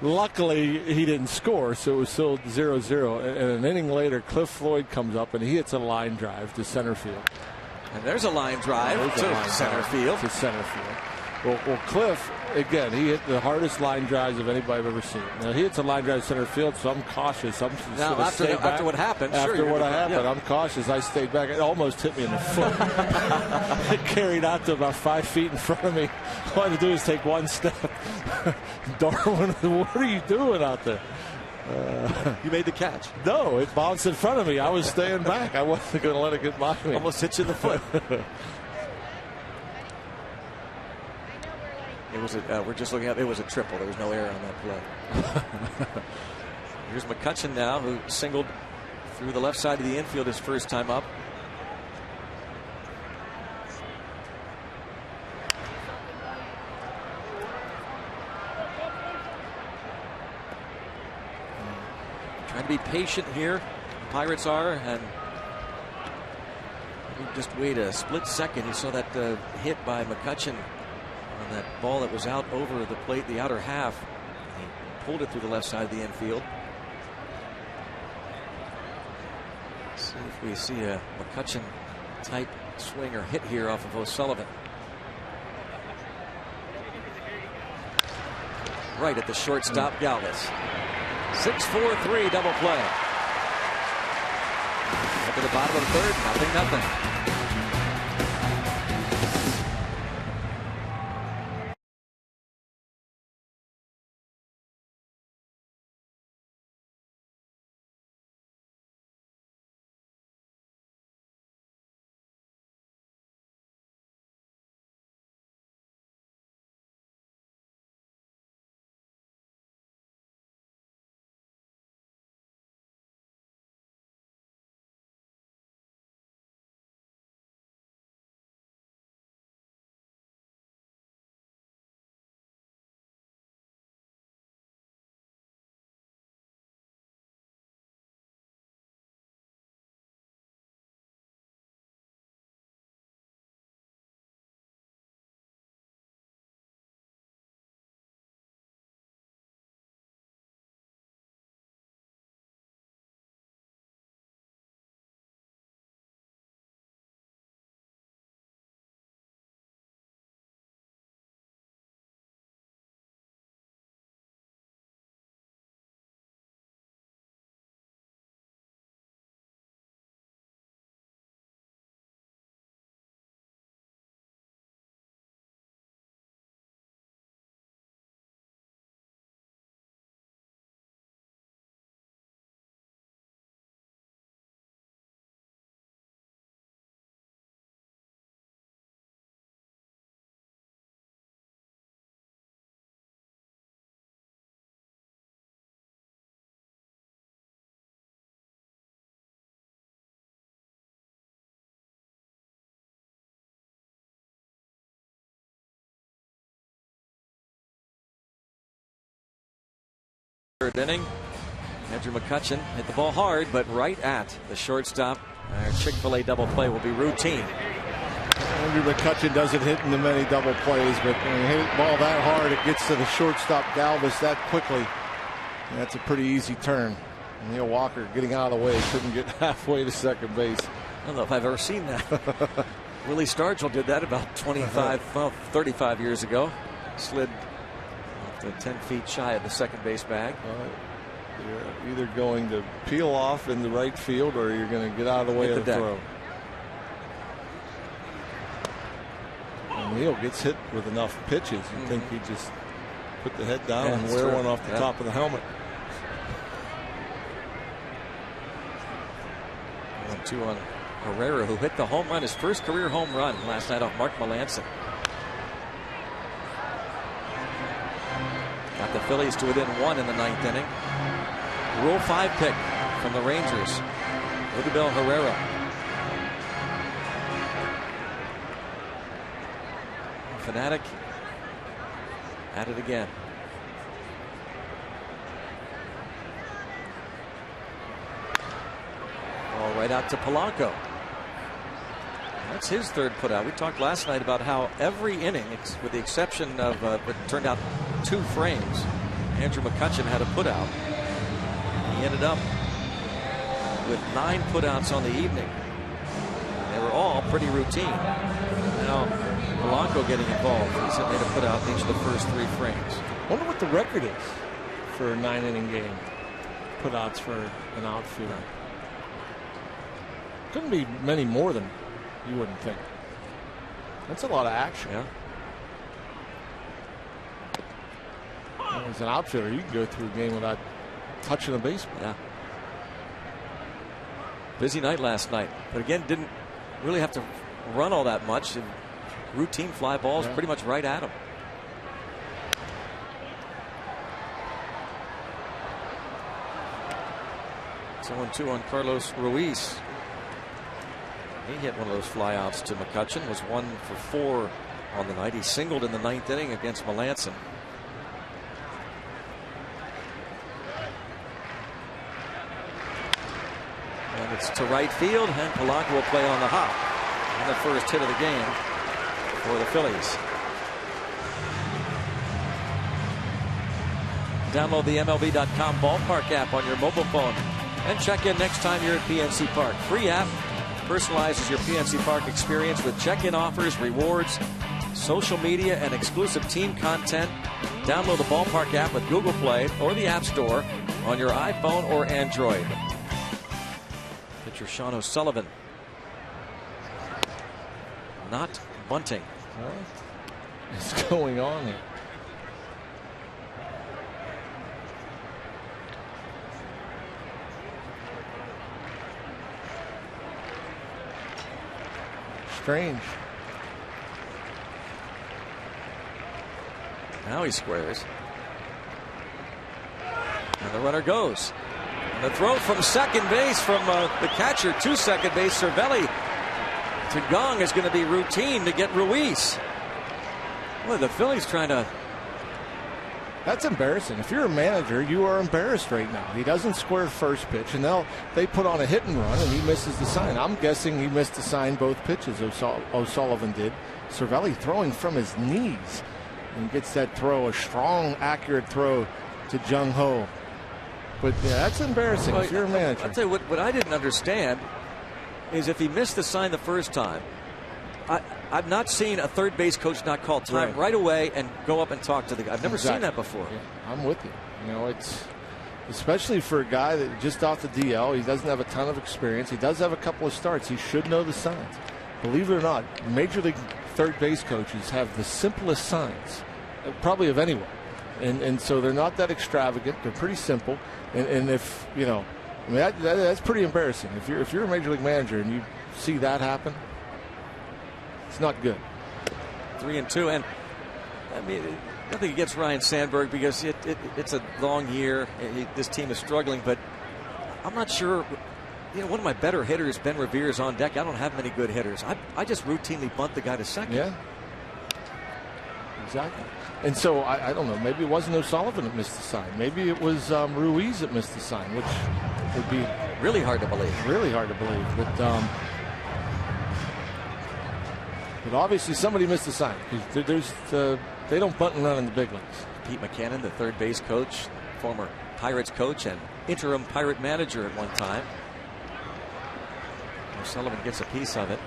luckily he didn't score, so it was still 0-0. And an inning later, Cliff Floyd comes up and he hits a line drive to center field. And there's a line drive to center field. To center field. Well, Cliff, again, he hit the hardest line drives of anybody I've ever seen. Now, he hits a line drive to center field, so I'm cautious. Now, after what happened, I'm cautious. I stayed back. It almost hit me in the foot. It carried out to about 5 feet in front of me. All I had to do is take one step. Darwin, what are you doing out there? You made the catch. No, it bounced in front of me. I was staying back. I wasn't going to let it get by me. Almost hit you in the foot. It was we're just looking at it was a triple. There was no error on that play. Here's McCutchen now, who singled through the left side of the infield his first time up. Trying to be patient here, the Pirates are, and just wait a split second. You saw that hit by McCutchen on that ball that was out over the plate, the outer half. He pulled it through the left side of the infield. Let's see if we see a McCutchen type swing or hit here off of O'Sullivan. Right at the shortstop, Galvis. 6-4-3 double play. Up to the bottom of the third, nothing. Third inning. Andrew McCutchen hit the ball hard, but right at the shortstop. Our Chick-fil-A double play will be routine. Andrew McCutchen doesn't hit into many double plays, but when you hit the ball that hard, it gets to the shortstop Galvis that quickly. And that's a pretty easy turn. And Neil Walker getting out of the way, couldn't get halfway to second base. I don't know if I've ever seen that. Willie Stargell did that about 35 years ago. Slid to 10 feet shy of the second base bag. You're either going to peel off in the right field or you're going to get out of the way of the throw. And Neil gets hit with enough pitches. You think he just put the head down and wear one off the top of the helmet. 1-2 on Herrera, who hit the home run, his first career home run last night off Mark Melanson. Got the Phillies to within 1 in the 9th inning. Rule 5 pick from the Rangers, Odubel Herrera. Fanatic at it again. All right out to Polanco. That's his third putout. We talked last night about how every inning, with the exception of what turned out 2 frames, Andrew McCutchen had a putout. He ended up with 9 putouts on the evening. They were all pretty routine. Now Polanco getting involved. He's made a putout in each of the first 3 frames. I wonder what the record is for a 9-inning game. Putouts for an outfielder. Couldn't be many more than you wouldn't think. That's a lot of action. Yeah. As an outfielder, you can go through a game without touching a baseball. Yeah. Busy night last night, but again, didn't really have to run all that much. And routine fly balls pretty much right at him. 0-2 on Carlos Ruiz. He hit one of those flyouts to McCutchen, was 1 for 4 on the night. He singled in the 9th inning against Melanson. And it's to right field, and Polanco will play on the hop. And the first hit of the game for the Phillies. Download the MLB.com ballpark app on your mobile phone and check in next time you're at PNC Park. Free app personalizes your PNC Park experience with check-in offers, rewards, social media, and exclusive team content. Download the ballpark app with Google Play or the App Store on your iPhone or Android. Pitcher Sean O'Sullivan not bunting. What's going on here? Strange. Now he squares. And the runner goes. And the throw from second base from the catcher to second base, Cervelli to Gong, is going to be routine to get Ruiz. Boy, the Phillies trying to. That's embarrassing. If you're a manager, you are embarrassed right now. He doesn't square first pitch, and they put on a hit and run, and he misses the sign. I'm guessing he missed the sign both pitches. O'Sullivan did. Cervelli throwing from his knees, and gets that throw, a strong, accurate throw to Jung Ho. But yeah, that's embarrassing. Well, if you're a manager. I'll tell you what I didn't understand is if he missed the sign the first time. I've not seen a third base coach not call time right away and go up and talk to the guy. I've never seen that before. Yeah, I'm with you. You know, it's especially for a guy that just off the DL. He doesn't have a ton of experience. He does have a couple of starts. He should know the signs. Believe it or not, Major League third base coaches have the simplest signs, probably of anyone. And so they're not that extravagant. They're pretty simple. And if, you know, I mean, that's pretty embarrassing. If you're a Major League manager and you see that happen, it's not good. 3-2, and I mean, nothing against Ryan Sandberg because it's a long year. This team is struggling, but I'm not sure. You know, one of my better hitters, Ben Revere, is on deck. I don't have many good hitters. I just routinely bunt the guy to second. Yeah, exactly. And so I don't know. Maybe it wasn't O'Sullivan that missed the sign. Maybe it was Ruiz that missed the sign, which would be really hard to believe. Really hard to believe, but obviously somebody missed the sign. They don't bunt and run in the big leagues. Pete McCannon, the third base coach, former Pirates coach and interim Pirate manager at one time. O'Sullivan gets a piece of it.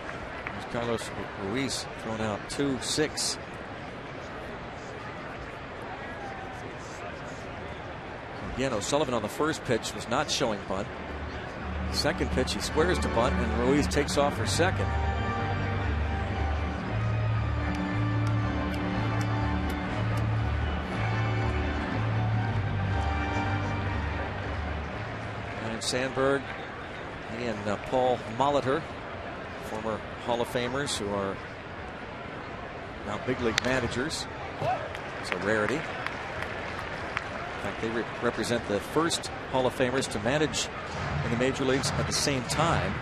There's Carlos Ruiz thrown out 2-6. Again, O'Sullivan on the first pitch was not showing bunt. The second pitch he squares to bunt, and Ruiz takes off for second. Sandberg, he and Paul Molitor, former Hall of Famers who are now big league managers. It's a rarity. In fact, they represent the first Hall of Famers to manage in the major leagues at the same time.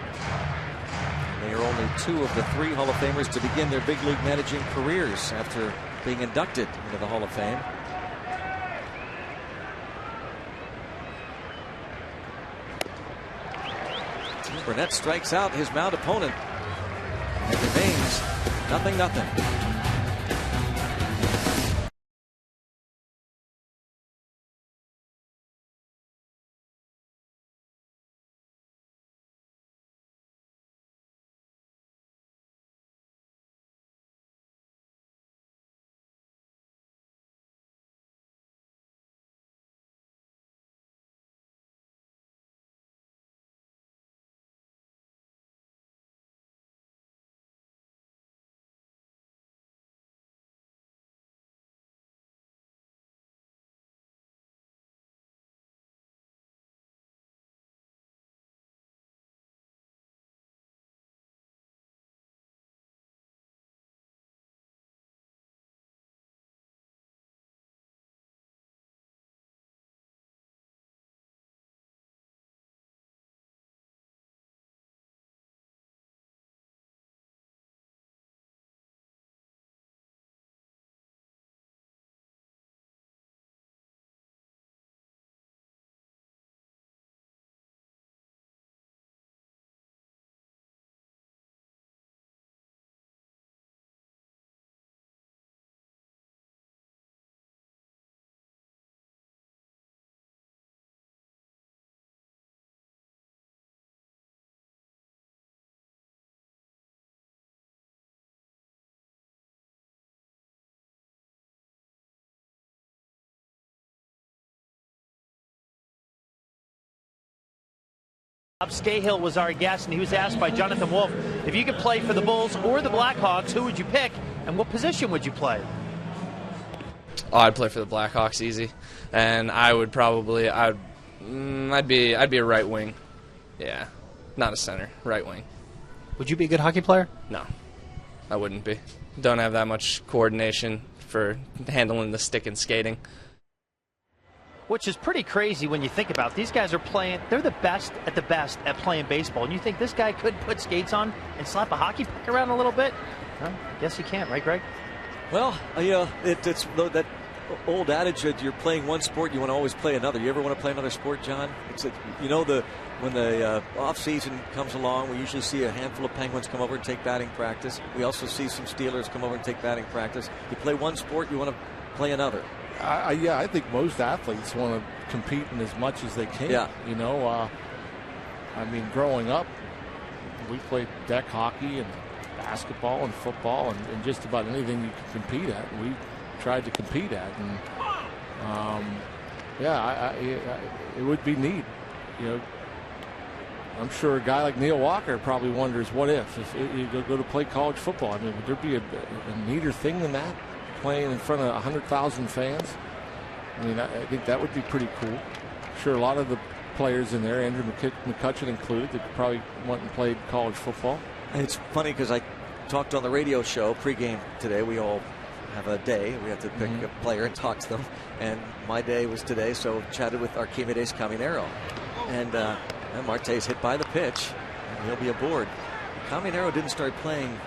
And they are only 2 of the 3 Hall of Famers to begin their big league managing careers after being inducted into the Hall of Fame. Burnett strikes out his mound opponent. It remains 0-0. Rob Scahill was our guest, and he was asked by Jonathan Wolf, if you could play for the Bulls or the Blackhawks, who would you pick, and what position would you play? Oh, I'd play for the Blackhawks easy, and I would probably I'd be a right wing. Yeah, not a center, right wing. Would you be a good hockey player? No, I wouldn't be. Don't have that much coordination for handling the stick and skating. Which is pretty crazy when you think about it. These guys are playing, they're the best at playing baseball. And you think this guy could put skates on and slap a hockey puck around a little bit? Well, guess he can't, right, Greg? Well, it's that old adage that you're playing one sport, you want to always play another. You ever want to play another sport, John? When the off season comes along, we usually see a handful of Penguins come over and take batting practice. We also see some Steelers come over and take batting practice. You play one sport, you want to play another. I think most athletes want to compete in as much as they can. Yeah. Growing up, we played deck hockey and basketball and football and just about anything you could compete at. We tried to compete at, and it would be neat. I'm sure a guy like Neil Walker probably wonders, what if you go to play college football? I mean, would there be a neater thing than that? Playing in front of 100,000 fans. I mean, I think that would be pretty cool. I'm sure a lot of the players in there, Andrew McCutcheon included, that probably went and played college football. It's funny because I talked on the radio show pregame today. We all have a day. We have to pick a player and talk to them. And my day was today, so chatted with Archimedes Caminero. And Marte's hit by the pitch, and he'll be aboard. Caminero didn't start playing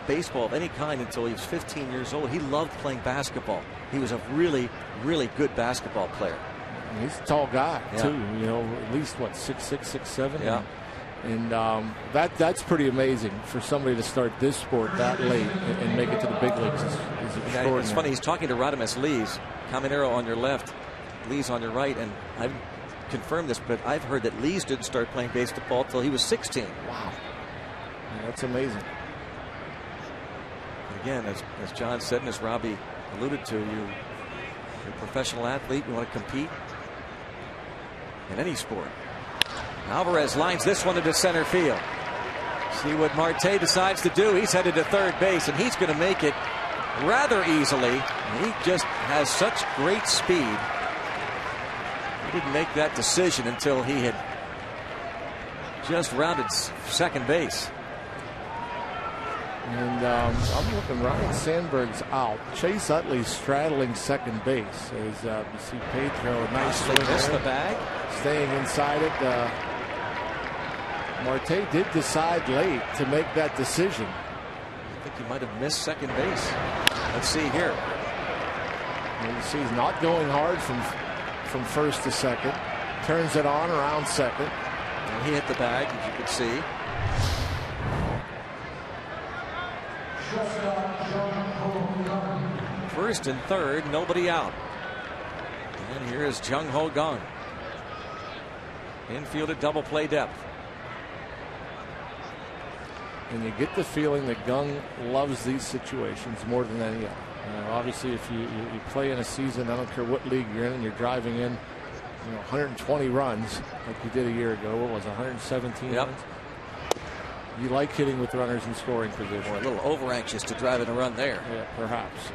baseball of any kind until he was 15 years old. He loved playing basketball. He was a really, really good basketball player. He's a tall guy, too. At least, 6'6", 6'7"? Yeah. And that's pretty amazing for somebody to start this sport that late and make it to the big leagues. It's funny, he's talking to Rodimus Lees. Caminero on your left, Lees on your right, and I've confirmed this, but I've heard that Lees didn't start playing baseball until he was 16. Wow. Yeah, that's amazing. Again, as John said and as Robbie alluded to, you're a professional athlete. You want to compete in any sport. Alvarez lines this one into center field. See what Marte decides to do. He's headed to third base, and he's going to make it rather easily. He just has such great speed. He didn't make that decision until he had just rounded second base. And I'm looking, Ryan Sandberg's out. Chase Utley's straddling second base. As you see Pedro, nice swing missed the bag. Staying inside it. Marte did decide late to make that decision. I think he might have missed second base. Let's see here. And you see he's not going hard from first to second. Turns it on around second. And he hit the bag, as you can see. First and third, nobody out. And here is Jung Ho Gung. Infield at double play depth. And you get the feeling that Gung loves these situations more than any other. Obviously, if you play in a season, I don't care what league you're in, and you're driving in 120 runs like you did a year ago. What was it, 117 runs? You like hitting with runners in scoring position. Or a little over anxious to drive in a run there. Yeah, perhaps.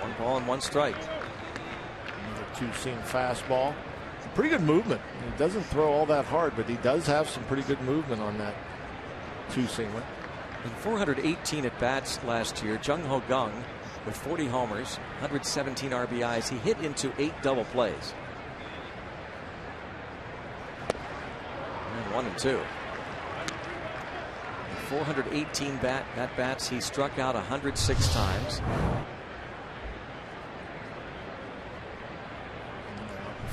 One ball and one strike. Another two-seam fastball. Pretty good movement. He doesn't throw all that hard, but he does have some pretty good movement on that two-seamer. In 418 at-bats last year, Jung Ho Gung with 40 homers, 117 RBIs. He hit into 8 double plays. And 1 and 2. In 418 at-bats, he struck out 106 times.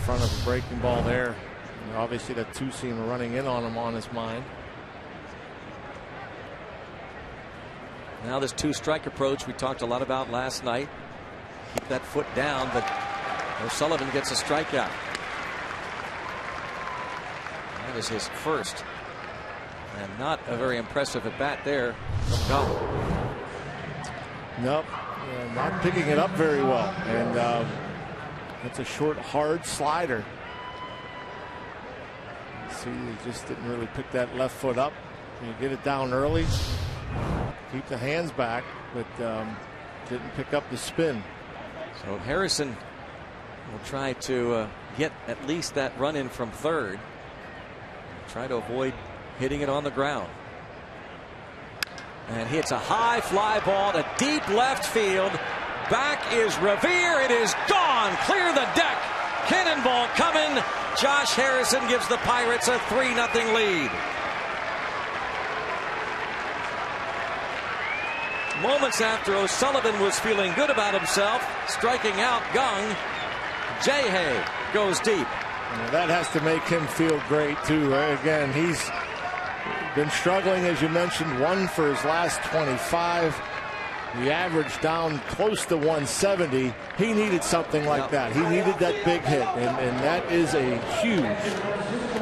Front of a breaking ball there. And obviously that two-seamer running in on him on his mind. Now this two-strike approach we talked a lot about last night. Keep that foot down, but O'Sullivan gets a strikeout. That is his first. And not a very impressive at bat there from Gum. Nope. Not picking it up very well. And that's a short, hard slider. See, he just didn't really pick that left foot up. You get it down early, keep the hands back, but didn't pick up the spin. So Harrison will try to get at least that run in from third. Try to avoid hitting it on the ground. And hits a high fly ball to deep left field. Back is Revere. It is gone. Clear the deck. Cannonball coming. Josh Harrison gives the Pirates a 3-0 lead. Moments after O'Sullivan was feeling good about himself, striking out Gung, Jay goes deep. Well, that has to make him feel great too. Again, he's been struggling, as you mentioned, 1 for his last 25. The average down close to 170. He needed something like that. He needed that big hit, and that is a huge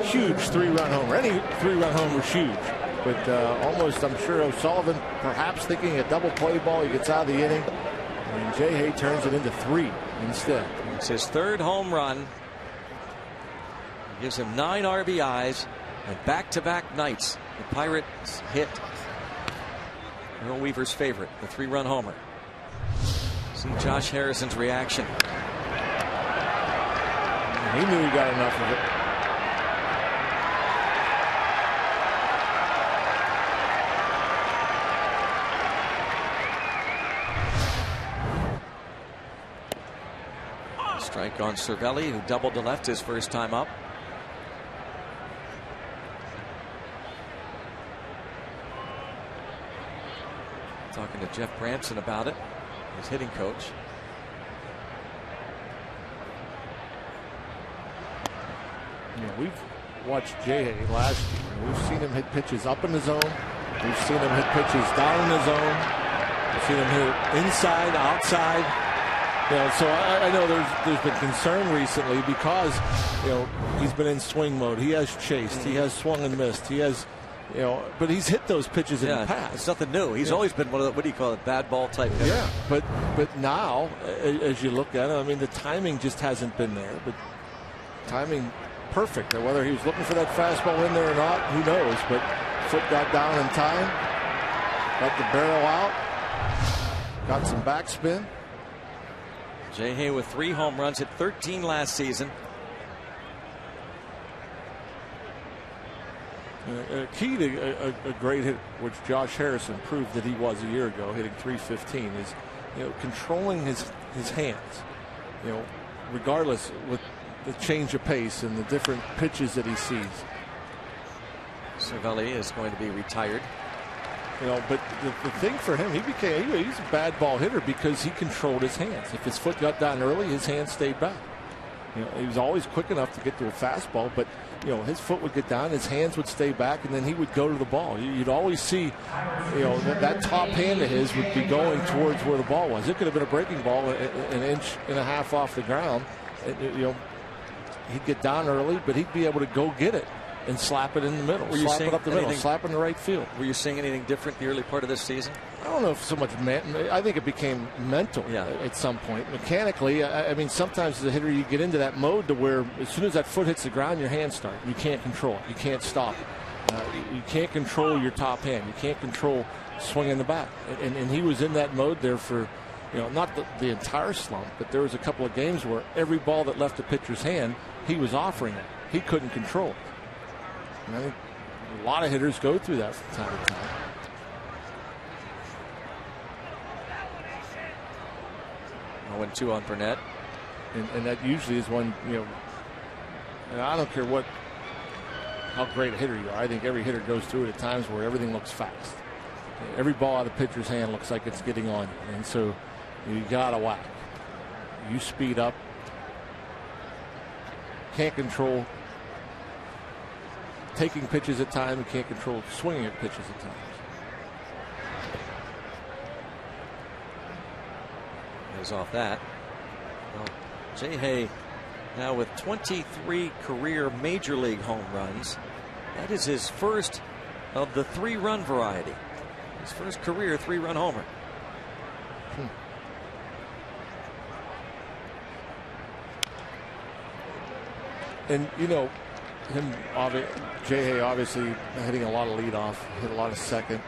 3-run homer. Any 3-run homer is huge. But almost, I'm sure O'Sullivan perhaps thinking a double play ball. He gets out of the inning, and Jay turns it into 3 instead. It's his 3rd home run. Gives him 9 RBIs, and back-to-back nights the Pirates hit Earl Weaver's favorite, the 3-run homer. See Josh Harrison's reaction. He knew he got enough of it. Strike on Cervelli, who doubled to left his first time up. Talking to Jeff Branson about it, his hitting coach. We've watched Jay last year. We've seen him hit pitches up in the zone. We've seen him hit pitches down in the zone. We've seen him hit inside, outside. So I know there's been concern recently because he's been in swing mode. He has chased. He has swung and missed. He has. But he's hit those pitches in the past. It's nothing new. He's always been one of the, what do you call it, bad ball type hitter. Yeah, but now, as you look at it, I mean, the timing just hasn't been there. But timing perfect. Whether he was looking for that fastball in there or not, who knows? But foot got down in time, got the barrel out, got some backspin. Jay with 3 home runs, hit 13 last season. Key to a great hit, which Josh Harrison proved that he was a year ago, hitting .315, is controlling his hands. Regardless with the change of pace and the different pitches that he sees. Cervelli is going to be retired. But the thing for him, he's a bad ball hitter because he controlled his hands. If his foot got down early, his hands stayed back. He was always quick enough to get to a fastball, but his foot would get down, his hands would stay back, and then he would go to the ball. You'd always see, that top hand of his would be going towards where the ball was. It could have been a breaking ball an inch and a half off the ground. He'd get down early, but he'd be able to go get it and slap it in the middle. Slap it up the middle, slap in the right field. Were you seeing anything different the early part of this season? I don't know if so much I think it became mental at some point. Mechanically, I mean, sometimes as a hitter, you get into that mode to where as soon as that foot hits the ground, your hands start. You can't control it. You can't stop it. You can't control your top hand. You can't control swinging the bat. And he was in that mode there for, not the entire slump, but there was a couple of games where every ball that left the pitcher's hand, he was offering it. He couldn't control it. And I think a lot of hitters go through that from time to time. Went 2 on Burnett. And that usually is when, and I don't care how great a hitter you are. I think every hitter goes through it at times where everything looks fast. Every ball out of the pitcher's hand looks like it's getting on you. And so you got to whack. You speed up. Can't control taking pitches at times. You can't control swinging at pitches at times. Off that. Well, Jay now with 23 career major league home runs. That is his first of the 3-run variety. His first career 3-run homer. And you know, J.A. obviously hitting a lot of leadoff, hit a lot of second.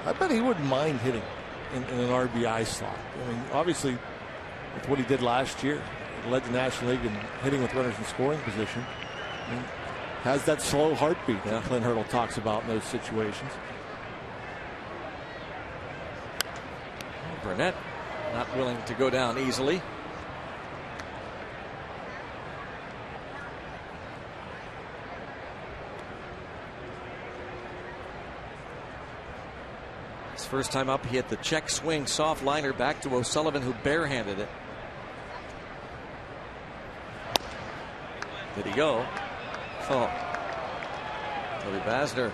I bet he wouldn't mind hitting in an RBI slot. I mean, obviously, with what he did last year, he led the National League in hitting with runners in scoring position. And has that slow heartbeat that Clint Hurdle talks about in those situations. Burnett not willing to go down easily. His first time up, he hit the check swing soft liner back to O'Sullivan, who barehanded it. Did he go? Oh. Billy Basner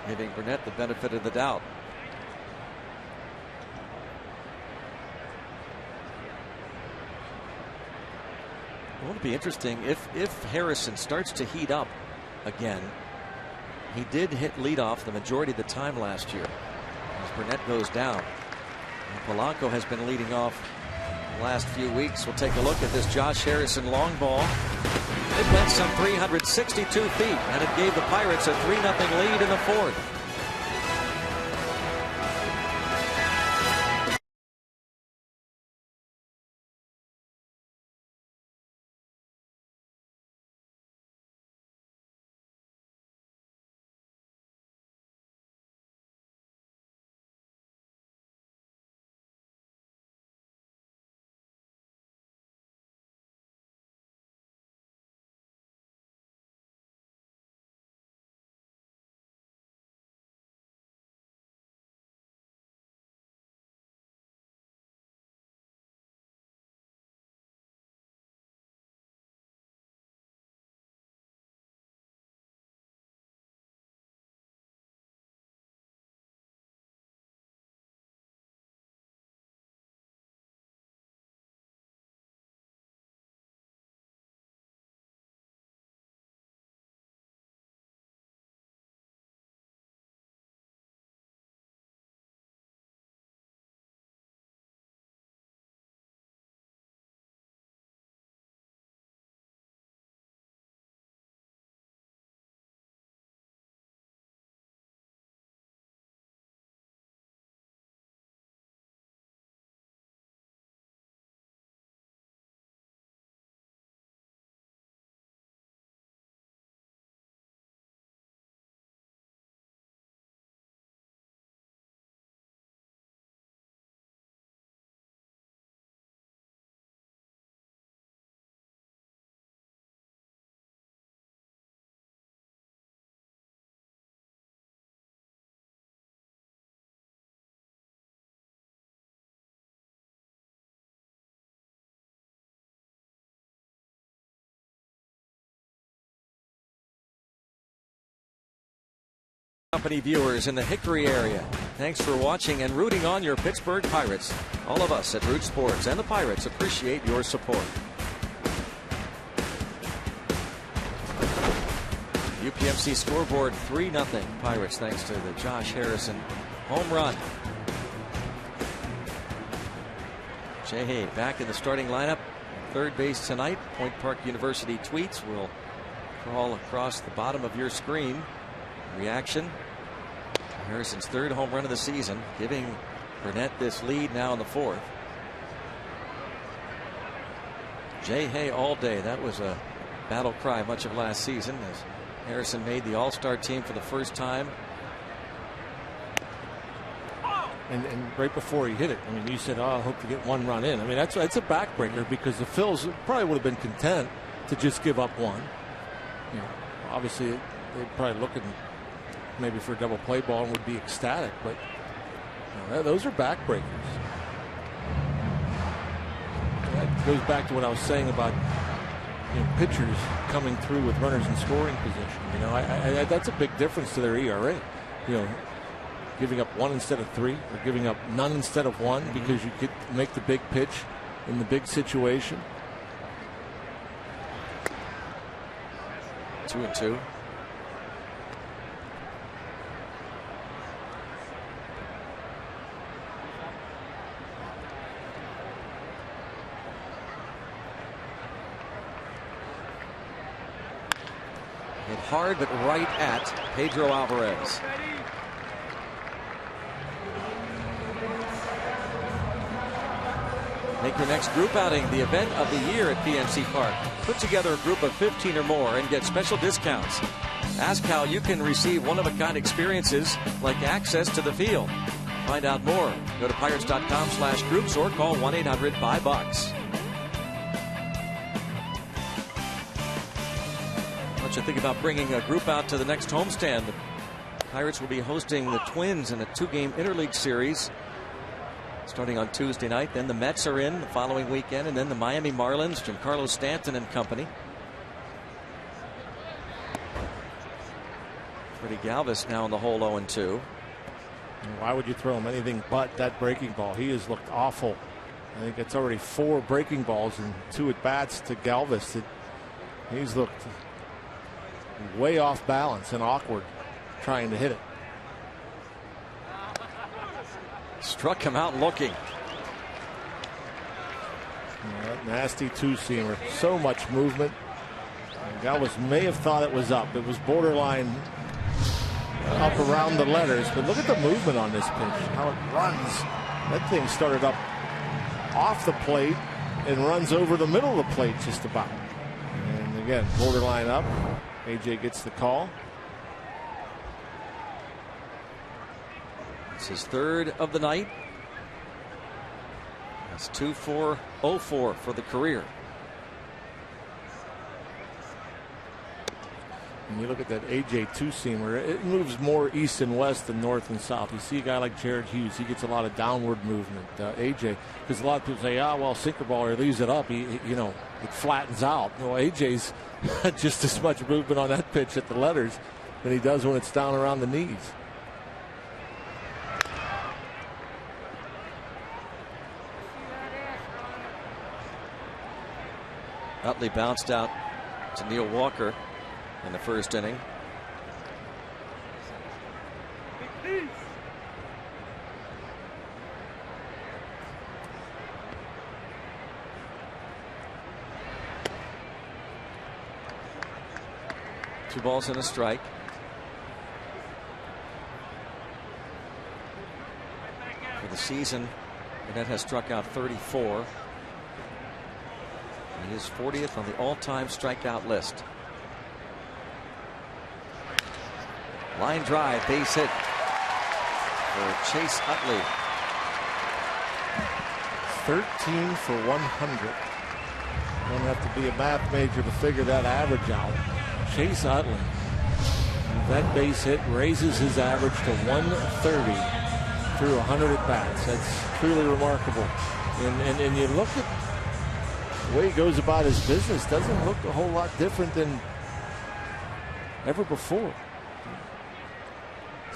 giving Burnett the benefit of the doubt. It would be interesting if Harrison starts to heat up again. He did hit leadoff the majority of the time last year as Burnett goes down. And Polanco has been leading off the last few weeks. We'll take a look at this Josh Harrison long ball. It went some 362 feet, and it gave the Pirates a 3-0 lead in the fourth. Company viewers in the Hickory area, thanks for watching and rooting on your Pittsburgh Pirates. All of us at Root Sports and the Pirates appreciate your support. UPMC scoreboard 3-0 Pirates thanks to the Josh Harrison home run. Jay back in the starting lineup. Third base tonight. Point Park University tweets will crawl across the bottom of your screen. Reaction. Harrison's third home run of the season, giving Burnett this lead now in the fourth. Jay Hay all day. That was a battle cry much of last season as Harrison made the All-Star team for the first time. And right before he hit it, I mean, you said, "Oh, I hope to get one run in." I mean, that's a backbreaker because the Phils probably would have been content to just give up one. You know, obviously, they'd probably looking maybe for a double play ball and would be ecstatic, but you know, those are backbreakers. That goes back to what I was saying about pitchers coming through with runners in scoring position. You know, that's a big difference to their ERA. You know, giving up one instead of three, or giving up none instead of one because you could make the big pitch in the big situation. 2-2. Hit hard, but right at Pedro Alvarez. Make your next group outing the event of the year at PNC Park. Put together a group of 15 or more and get special discounts. Ask how you can receive one-of-a-kind experiences like access to the field. Find out more. Go to pirates.com/groups or call 1-800-BUY-BUCKS. What you think about bringing a group out to the next homestand? The Pirates will be hosting the Twins in a 2-game interleague series starting on Tuesday night. Then the Mets are in the following weekend, and then the Miami Marlins, Giancarlo Stanton and company. Freddie Galvis now in the hole 0-2. Why would you throw him anything but that breaking ball? He has looked awful. I think it's already 4 breaking balls and 2 at-bats to Galvis. He's looked way off balance and awkward trying to hit it. Struck him out looking. That nasty 2-seamer. So much movement. Galvis may have thought it was up. It was borderline up around the letters, but look at the movement on this pitch, how it runs. That thing started up off the plate and runs over the middle of the plate just about. And again, borderline up. AJ gets the call. It's his 3rd of the night. That's 2-4-0-4 for the career. And you look at that AJ 2-seamer, it moves more east and west than north and south. You see a guy like Jared Hughes, he gets a lot of downward movement. AJ, because a lot of people say, well, sinker ball, he leaves it up, it flattens out. Well, AJ's just as much movement on that pitch at the letters than he does when it's down around the knees. Utley bounced out to Neil Walker in the first inning. Two balls and a strike. For the season, Burnett has struck out 34. He is 40th on the all-time strikeout list. Line drive, base hit for Chase Utley. 13 for 100. Don't have to be a math major to figure that average out. Chase Utley, that base hit raises his average to 130 through 100 at bats. That's truly remarkable. And you look at the way he goes about his business, doesn't look a whole lot different than ever before.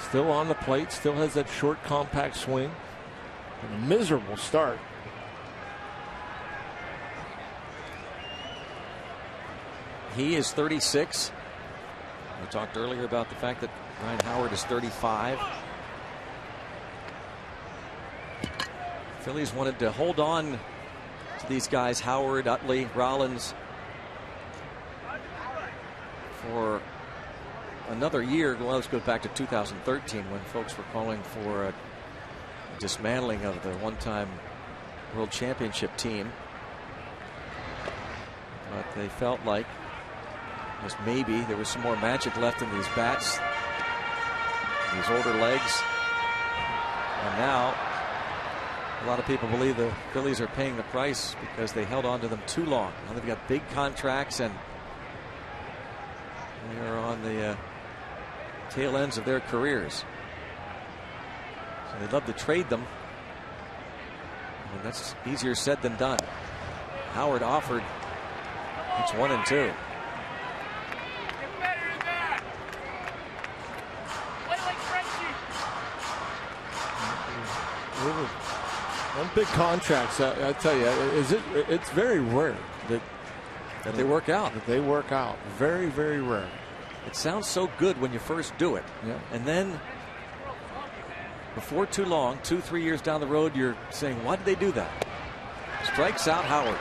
Still on the plate, still has that short, compact swing. And a miserable start. He is 36. We talked earlier about the fact that Ryan Howard is 35. Phillies wanted to hold on to these guys, Howard, Utley, Rollins, for another year. Well, let's go back to 2013 when folks were calling for a dismantling of the one-time World Championship team. But they felt like just maybe there was some more magic left in these bats, these older legs. And now a lot of people believe the Phillies are paying the price because they held on to them too long. Now they've got big contracts and they are on the tail ends of their careers. So they'd love to trade them. And that's easier said than done. Howard offered. It's 1-2. On big contracts, I tell you, it's very rare that they work out. That they work out. Very, very rare. It sounds so good when you first do it. Yeah. And then before too long, 2-3 years down the road, you're saying, why did they do that? Strikes out Howard.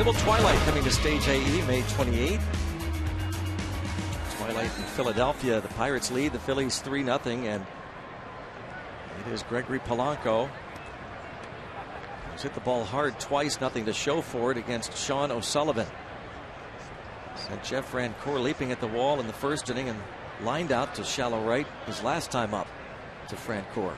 Civil Twilight coming to Stage AE May 28th. Twilight in Philadelphia. The Pirates lead the Phillies 3-0, and it is Gregory Polanco. He's hit the ball hard twice, nothing to show for it against Sean O'Sullivan. Sent Jeff Rancourt leaping at the wall in the first inning and lined out to shallow right his last time up to Rancourt.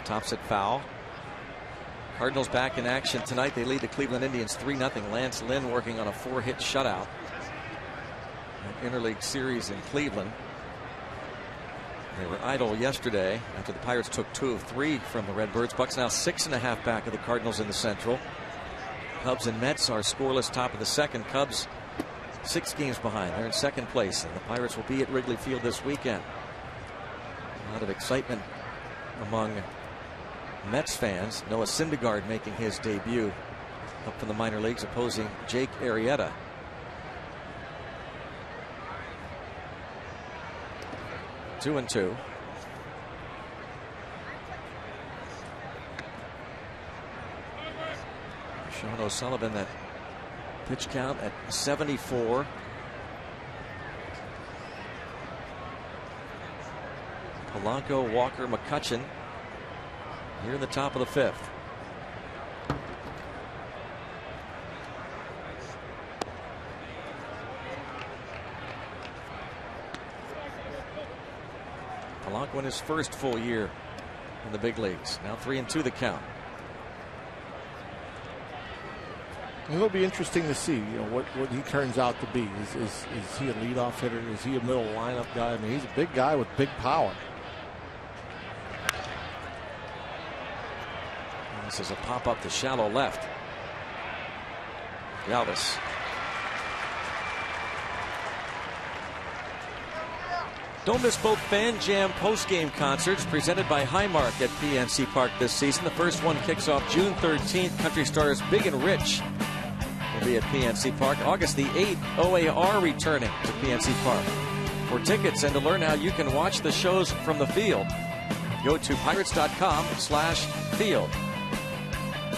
Tops it foul. Cardinals back in action tonight. They lead the Cleveland Indians 3-0. Lance Lynn working on a 4-hit shutout. An interleague series in Cleveland. They were idle yesterday after the Pirates took 2 of 3 from the Redbirds. Bucks now 6.5 back of the Cardinals in the Central. Cubs and Mets are scoreless top of the second. Cubs 6 games behind. They're in second place, and the Pirates will be at Wrigley Field this weekend. A lot of excitement among Mets fans. Noah Syndergaard making his debut up from the minor leagues, opposing Jake Arrieta. 2-2. Sean O'Sullivan, that pitch count at 74. Polanco, Walker, McCutchen here in the top of the 5th. Polanco in his first full year in the big leagues. Now 3-2 the count. It'll be interesting to see, what he turns out to be. Is he a leadoff hitter? Is he a middle lineup guy? I mean, he's a big guy with big power. This is a pop up to shallow left. Galvis. Don't miss both Fan Jam post-game concerts presented by Highmark at PNC Park this season. The first one kicks off June 13th. Country stars Big and Rich will be at PNC Park. August the 8th, OAR returning to PNC Park. For tickets and to learn how you can watch the shows from the field, go to pirates.com/field.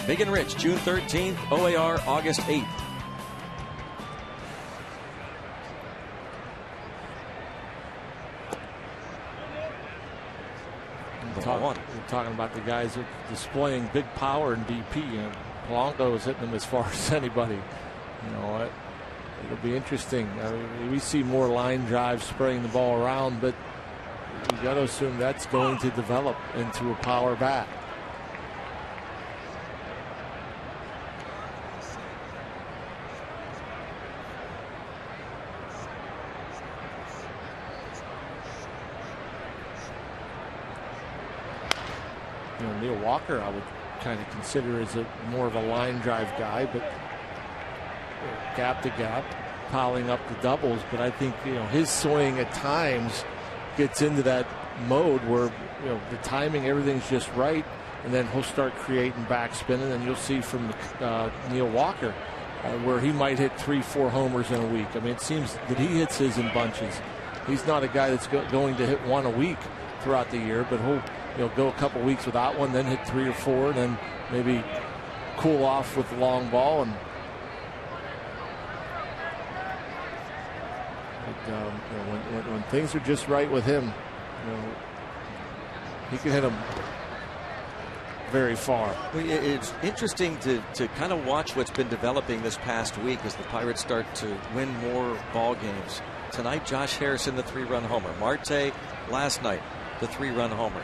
Big and Rich, June 13th, OAR, August 8th. We're talking about the guys that are displaying big power in BP. Polanco is hitting them as far as anybody. It'll be interesting. We see more line drives spraying the ball around, but you got to assume that's going to develop into a power bat. Neil Walker, I would kind of consider as more of a line drive guy, but gap to gap, piling up the doubles. But I think his swing at times gets into that mode where the timing, everything's just right, and then he'll start creating backspin, and you'll see from Neil Walker where he might hit 3-4 homers in a week. I mean, it seems that he hits his in bunches. He's not a guy that's going to hit one a week throughout the year, but he'll go a couple weeks without one, then hit 3 or 4, and then maybe cool off with the long ball. And when things are just right with him, he can hit them very far. It's interesting to kind of watch what's been developing this past week as the Pirates start to win more ball games. Tonight, Josh Harrison, the 3-run homer. Marte last night, the 3-run homer.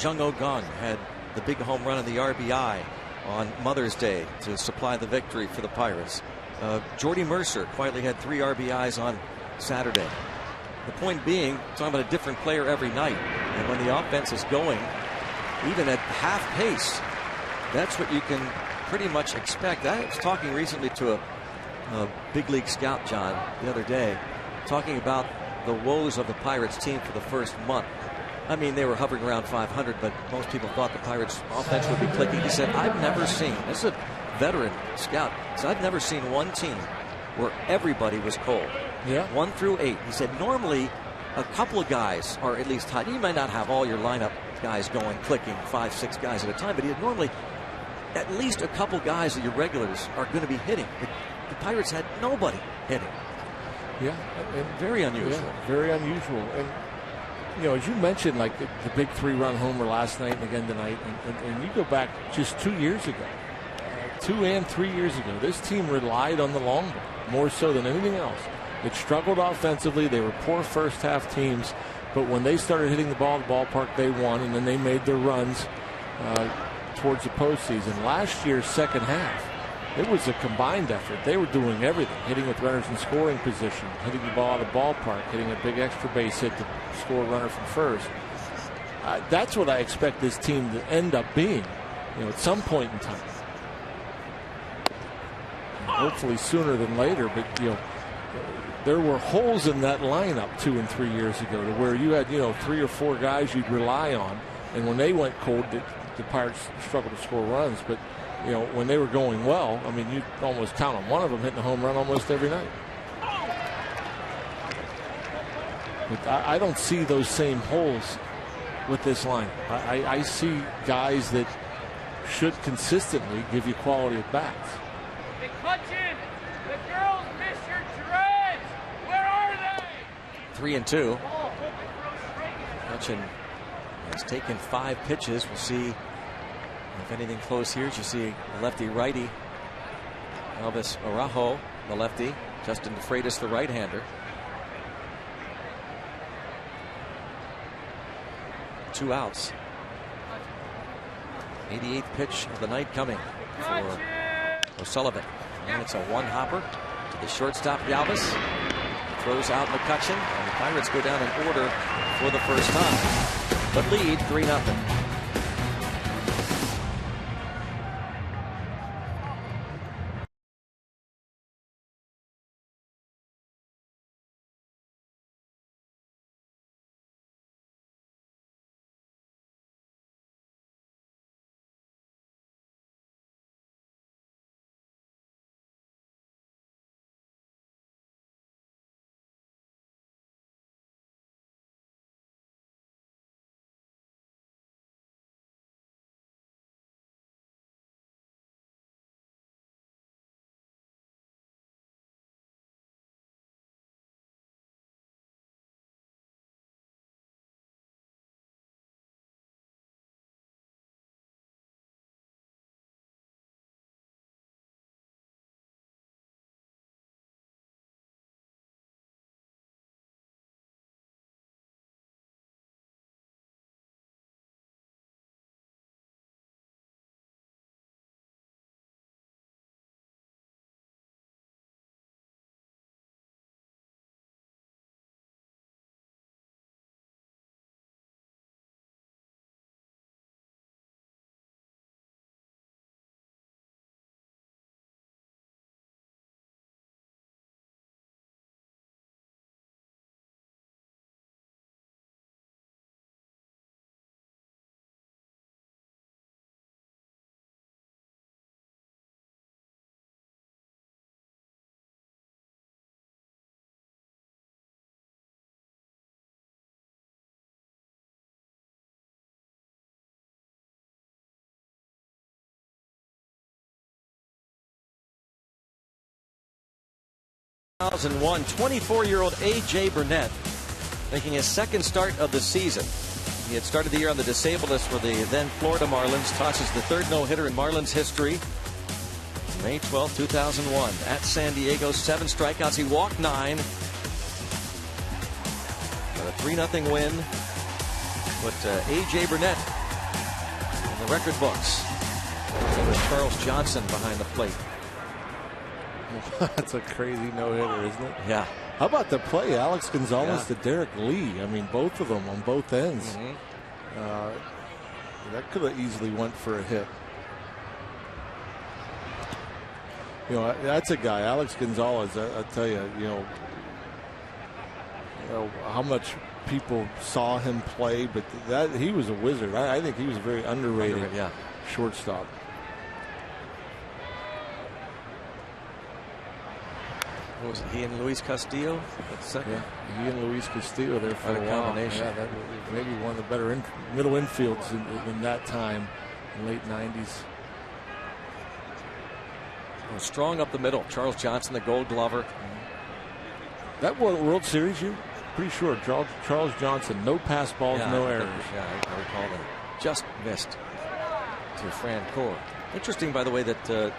Jung Oh Gong had the big home run and the RBI on Mother's Day to supply the victory for the Pirates. Jordy Mercer quietly had 3 RBIs on Saturday. The point being, talking about a different player every night. And when the offense is going, even at half pace, that's what you can pretty much expect. I was talking recently to a big league scout, John, the other day, talking about the woes of the Pirates team for the first month. I mean, they were hovering around 500, but most people thought the Pirates' offense would be clicking. He said, I've never seen, this is a veteran scout, so I've never seen one team where everybody was cold. Yeah. 1 through 8. He said, normally a couple of guys are at least hot. You might not have all your lineup guys going, clicking 5, 6 guys at a time, but normally at least a couple guys of your regulars are going to be hitting. The Pirates had nobody hitting. Yeah. And very unusual. Yeah, very unusual. And, you know, as you mentioned, like the big 3-run homer last night and again tonight, and you go back just 2 years ago, 2 and 3 years ago, this team relied on the long ball more so than anything else. It struggled offensively. They were poor first half teams, but when they started hitting the ball at the ballpark, they won, and then they made their runs towards the postseason. Last year's second half, it was a combined effort. They were doing everything, hitting with runners in scoring position, hitting the ball out of the ballpark, hitting a big extra base hit to score a runner from first. That's what I expect this team to end up being, you know, at some point in time. Hopefully sooner than later, but, you know, there were holes in that lineup 2 and 3 years ago to where you had, you know, 3 or 4 guys you'd rely on, and when they went cold, the Pirates struggled to score runs. But, you know, when they were going well, I mean, you'd almost count on one of them hitting a home run almost every night. But I don't see those same holes with this line. I see guys that should consistently give you quality at bats. McCutcheon, the girls miss your dreads. Where are they? 3 and 2. McCutcheon has taken 5 pitches. We'll see if anything close here. As you see, lefty righty. Elvis Araujo, the lefty. Justin DeFreitas, the right-hander. 2 outs. 88th pitch of the night coming for O'Sullivan. And it's a one-hopper to the shortstop Galvis. Throws out McCutcheon, and the Pirates go down in order for the first time, but lead 3-0. In 2001, 24-year-old A.J. Burnett making his second start of the season. He had started the year on the disabled list for the then Florida Marlins. Tosses the third no-hitter in Marlins history. May 12, 2001 at San Diego. 7 strikeouts. He walked 9. Got a 3-0 win. Put A.J. Burnett in the record books. With Charles Johnson behind the plate. That's a crazy no-hitter, isn't it? Yeah. How about the play, Alex Gonzalez to Derek Lee? I mean, both of them on both ends. That could have easily went for a hit. You know, that's a guy, Alex Gonzalez. I tell you, you know how much people saw him play, but he was a wizard. I think he was a very underrated shortstop. What was it, he and Luis Castillo at second? Yeah, he and Luis Castillo there for a while. Combination. Yeah, that was maybe one of the better middle infields in that time, in the late 90s. Oh, strong up the middle. Charles Johnson, the Gold Glover. That World Series, you pretty sure Charles Johnson, no pass balls, no errors. I recall that. Just missed to Francoeur. Interesting, by the way, that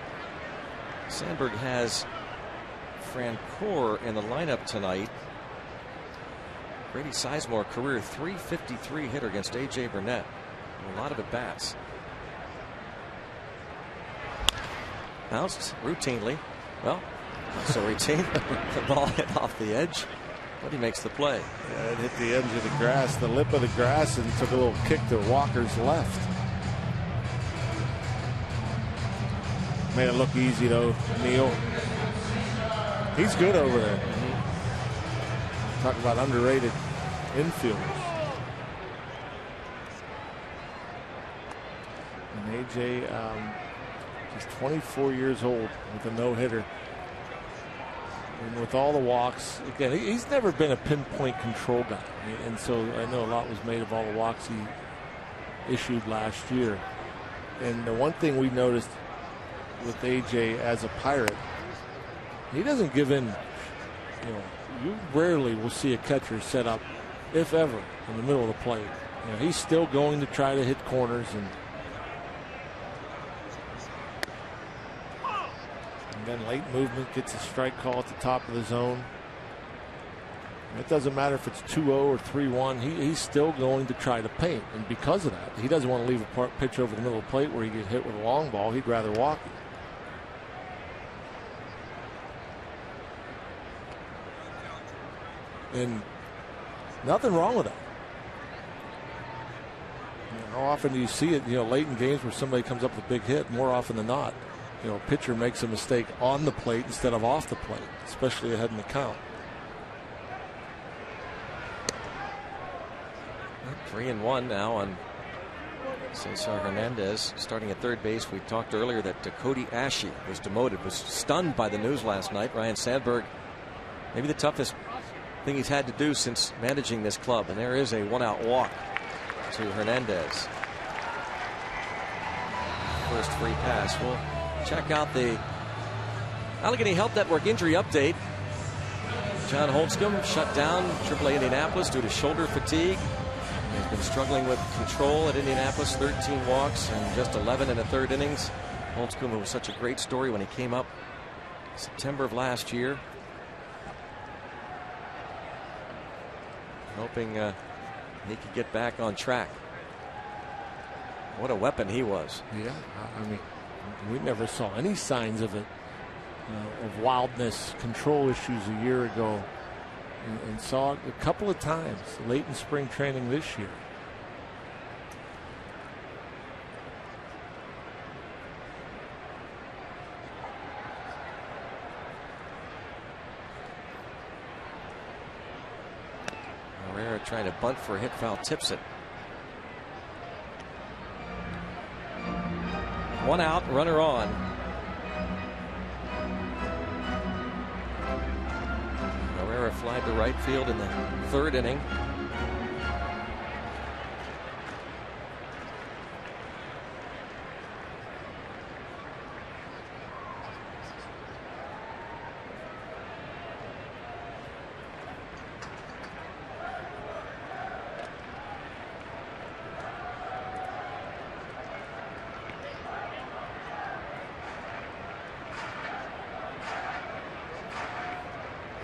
Sandberg has Francoeur in the lineup tonight. Grady Sizemore, career .353 hitter against A.J. Burnett. A lot of at-bats. Bounced routinely. Well, so routine. The ball hit off the edge, but he makes the play. Yeah, it hit the edge of the grass, the lip of the grass, and took a little kick to Walker's left. Made it look easy, though, Neil. He's good over there. Talk about underrated infielders. And AJ, he's 24 years old with a no-hitter. And with all the walks, again, he's never been a pinpoint control guy. And so I know a lot was made of all the walks he issued last year. And the one thing we noticed with AJ as a Pirate, he doesn't give in. You rarely will see a catcher set up, if ever, in the middle of the plate. He's still going to try to hit corners, and then late movement, gets a strike call at the top of the zone. It doesn't matter if it's 2-0 or 3-1. He's still going to try to paint, and because of that, he doesn't want to leave a pitch over the middle of the plate where he gets hit with a long ball. He'd rather walk it. And nothing wrong with that. How often do you see it, late in games where somebody comes up with a big hit? More often than not, a pitcher makes a mistake on the plate instead of off the plate, especially ahead in the count. 3-1 now on Cesar Hernandez, starting at third base. We talked earlier that Cody Ashe was demoted, was stunned by the news last night. Ryan Sandberg, maybe the toughest thing he's had to do since managing this club, and there is a one-out walk to Hernandez. First free pass. We'll check out the Allegheny Health Network injury update. John Holtzcomb shut down AAA Indianapolis due to shoulder fatigue. He's been struggling with control at Indianapolis. 13 walks and just 11 in the third innings. Holtzcomb was such a great story when he came up September of last year. Hoping he could get back on track. What a weapon he was. Yeah, I mean, we never saw any signs of it, of wildness, control issues a year ago, and saw it a couple of times late in spring training this year. Trying to bunt for a hit, foul, tips it. One out, runner on. Herrera flied to right field in the third inning.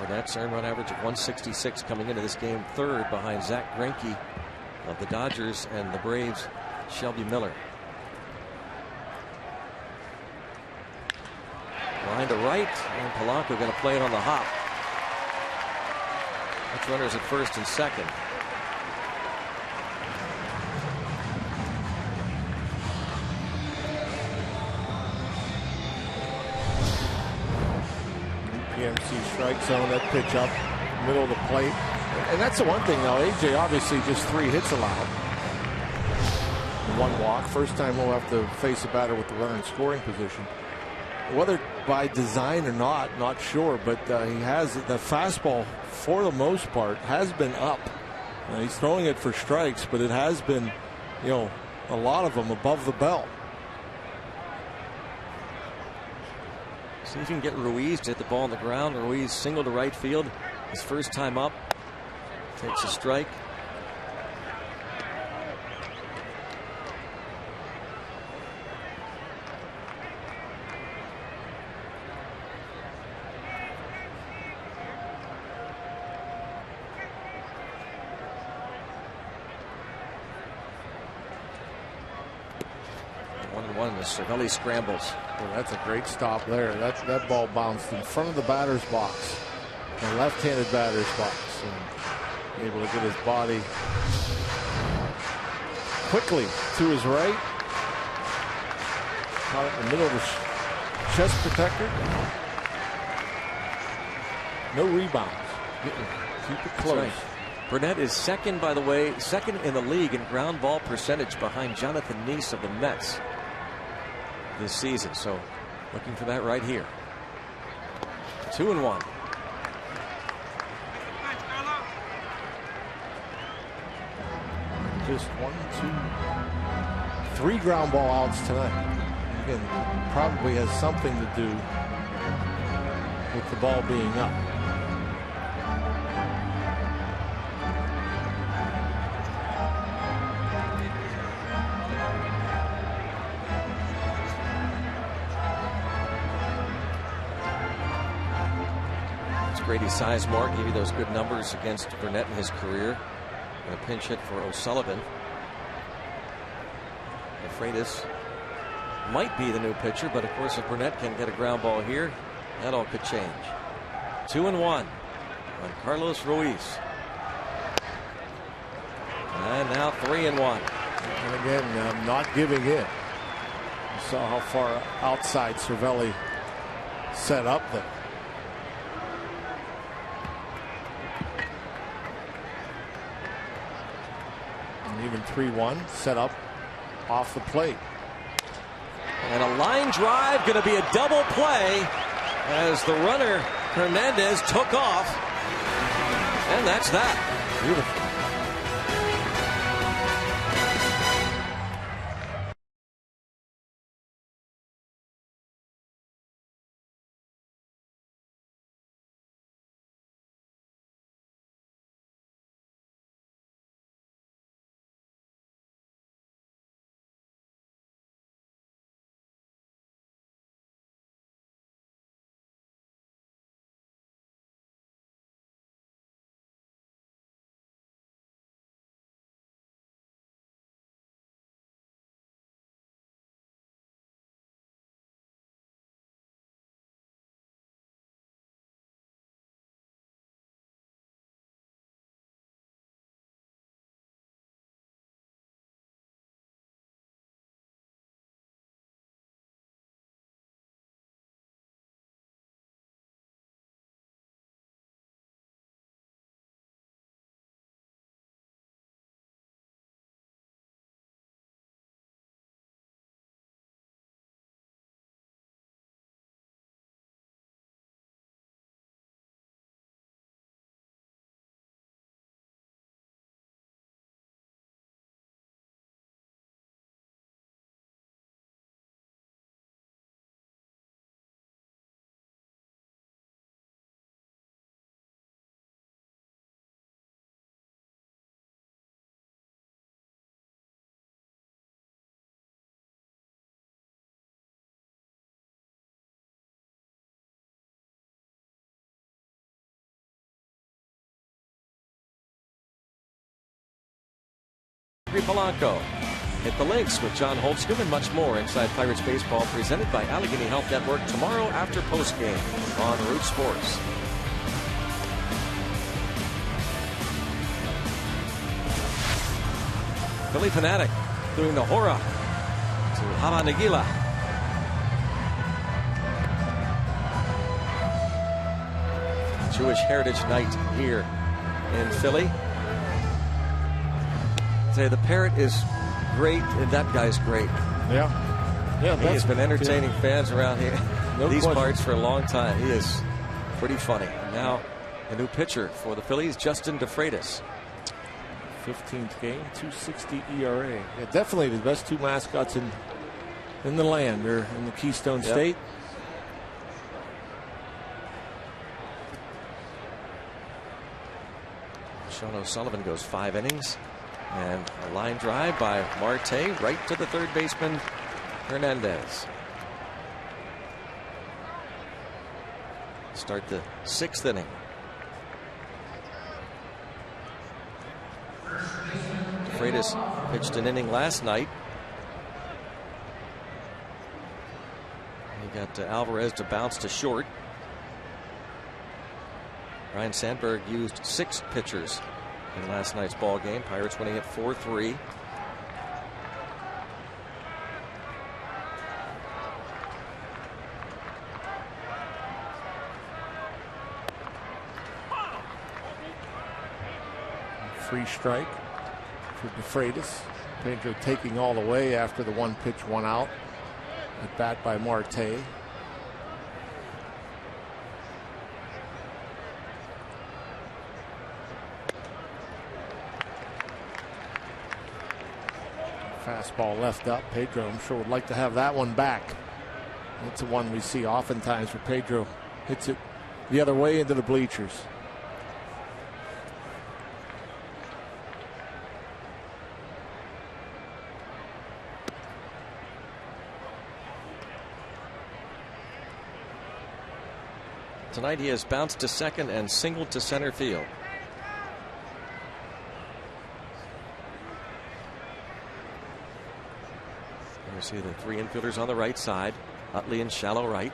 That's earned run average of 166 coming into this game, third behind Zach Greinke of the Dodgers and the Braves' Shelby Miller. Line to right, and Polanco going to play it on the hop. That's runners at first and second. PMC strike zone, that pitch up middle of the plate. And that's the one thing now. AJ obviously just 3 hits allowed. 1 walk. First time we'll have to face a batter with the runner in scoring position. Whether by design or not sure, but he has the fastball for the most part has been up. He's throwing it for strikes, but it has been, a lot of them above the belt. See if you can get Ruiz to hit the ball on the ground. Ruiz single to right field. His first time up. Takes a strike. Cervelli scrambles. Well, that's a great stop there. That ball bounced in front of the batter's box, the left-handed batter's box, and able to get his body quickly to his right. Caught it in the middle of the chest protector. No rebounds. Keep it close. Right. Burnett is second, by the way, second in the league in ground ball percentage behind Jonathan Neese of the Mets this season. So looking for that right here. 2-1. Just 1, 2, 3 ground ball outs tonight. Again, probably has something to do with the ball being up. Grady Sizemore gave you those good numbers against Burnett in his career. And a pinch hit for O'Sullivan. Freitas might be the new pitcher, but of course if Burnett can get a ground ball here, that all could change. 2-1 on Carlos Ruiz. And now 3-1. And again, not giving in. You saw how far outside Cervelli set up there. Even 3-1 set up off the plate. And a line drive, going to be a double play as the runner Hernandez took off. And that's that. Beautiful. Polanco hit the links with John Holtzcomb and much more inside Pirates Baseball, presented by Allegheny Health Network, tomorrow after postgame on Root Sports. Philly Fanatic doing the hora to Haba Nagila. Jewish Heritage Night here in Philly. Say the Parrot is great, and that guy's great. Yeah, he has been entertaining fans around here, these question. parts for a long time. He is pretty funny. Now, a new pitcher for the Phillies, Justin DeFreitas. 15th game, 2.60 ERA. Yeah, definitely the best two mascots in the land. They're in the Keystone State. Sean O'Sullivan goes 5 innings. And a line drive by Marte right to the third baseman, Hernandez. Start the 6th inning. DeFreitas pitched an inning last night. He got Alvarez to bounce to short. Ryan Sandberg used 6 pitchers in last night's ball game. Pirates winning it 4-3. Free strike for DeFreitas. Pedro taking all the way after the 1 pitch, 1 out. At bat by Marte. Fastball left up. Pedro, I'm sure, would like to have that one back. That's the one we see oftentimes where Pedro hits it the other way into the bleachers. Tonight he has bounced to second and singled to center field. You see the 3 infielders on the right side. Utley in shallow right.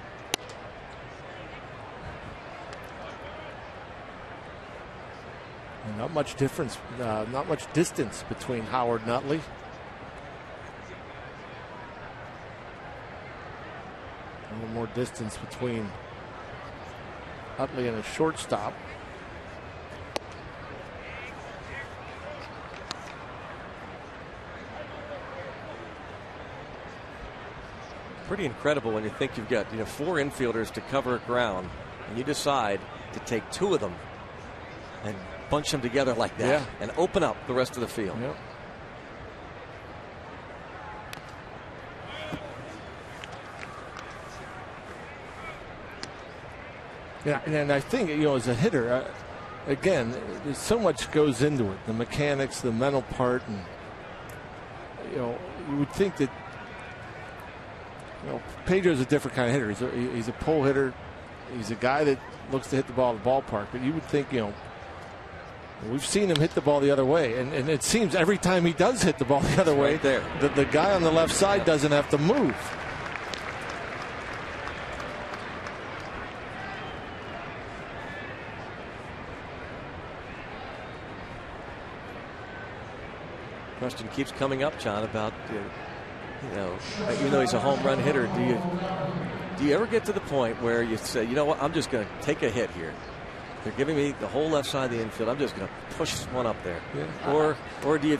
Not much difference, not much distance between Howard and Utley. A little more distance between Utley and a shortstop. Pretty incredible when you think you've got 4 infielders to cover ground, and you decide to take 2 of them and bunch them together like that and open up the rest of the field. Yep. Yeah, and I think as a hitter, again, there's so much goes into it, the mechanics, the mental part, and you would think that Pedro's a different kind of hitter. He's a pull hitter. He's a guy that looks to hit the ball at the ballpark. But you would think, we've seen him hit the ball the other way, and it seems every time he does hit the ball the other way, there, the guy on the left side doesn't have to move. Question keeps coming up, John, about even though he's a home run hitter, do you ever get to the point where you say, you know what, I'm just going to take a hit here? They're giving me the whole left side of the infield. I'm just going to push one up there. Yeah. Or do you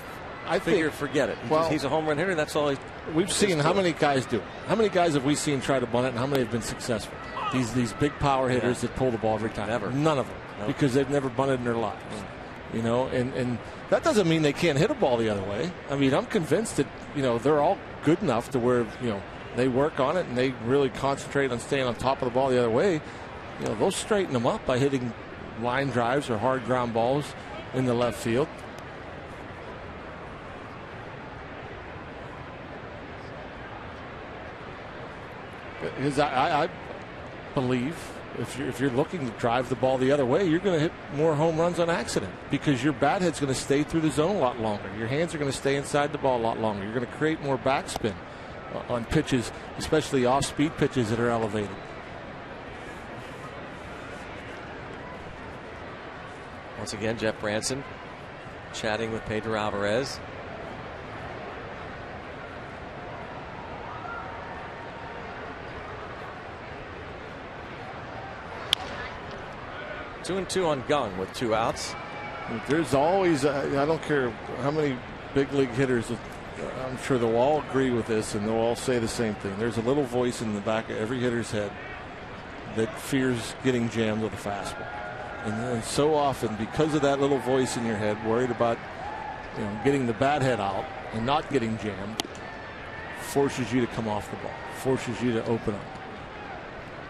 forget it? He's a home run hitter. That's all. We've seen how many guys do it. How many guys have we seen try to bunt it, and how many have been successful? These big power hitters that pull the ball every time. Never. None of them. Nope. Because they've never bunted in their lives. And that doesn't mean they can't hit a ball the other way. I mean, I'm convinced that they're all good enough to where they work on it and they really concentrate on staying on top of the ball the other way. They'll straighten them up by hitting line drives or hard ground balls in the left field. Because I believe if you're looking to drive the ball the other way, you're going to hit more home runs on accident because your bat head's going to stay through the zone a lot longer. Your hands are going to stay inside the ball a lot longer. You're going to create more backspin on pitches, especially off-speed pitches that are elevated. Once again, Jeff Branson chatting with Pedro Alvarez. Two and two on Gung with 2 outs. There's always, I don't care how many big league hitters, I'm sure they'll all agree with this and they'll all say the same thing. There's a little voice in the back of every hitter's head that fears getting jammed with a fastball. And so often, because of that little voice in your head, worried about getting the bad head out and not getting jammed, forces you to come off the ball, forces you to open up,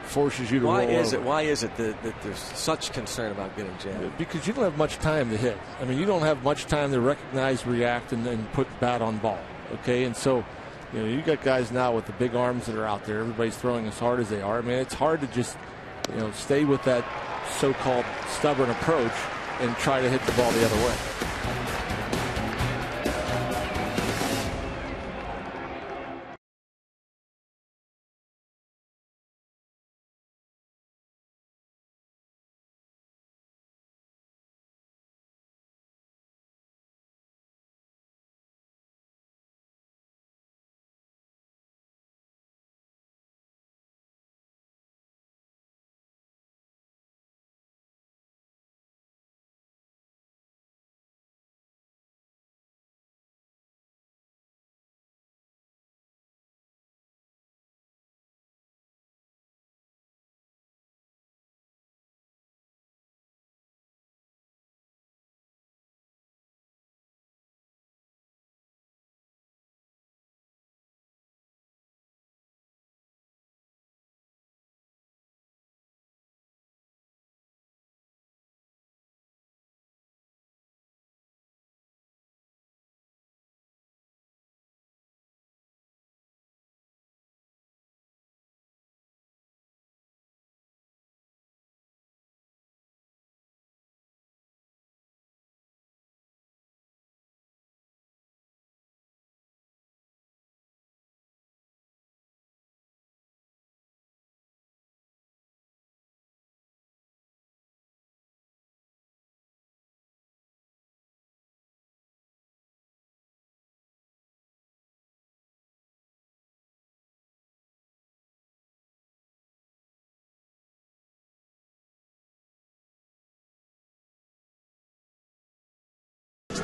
forces you to roll over. Why is it that there's such concern about getting jammed? Because you don't have much time to hit. I mean, you don't have much time to recognize, react, and then put bat on ball. Okay, and so you got guys now with the big arms that are out there. Everybody's throwing as hard as they are. I mean, it's hard to just stay with that so-called stubborn approach and try to hit the ball the other way.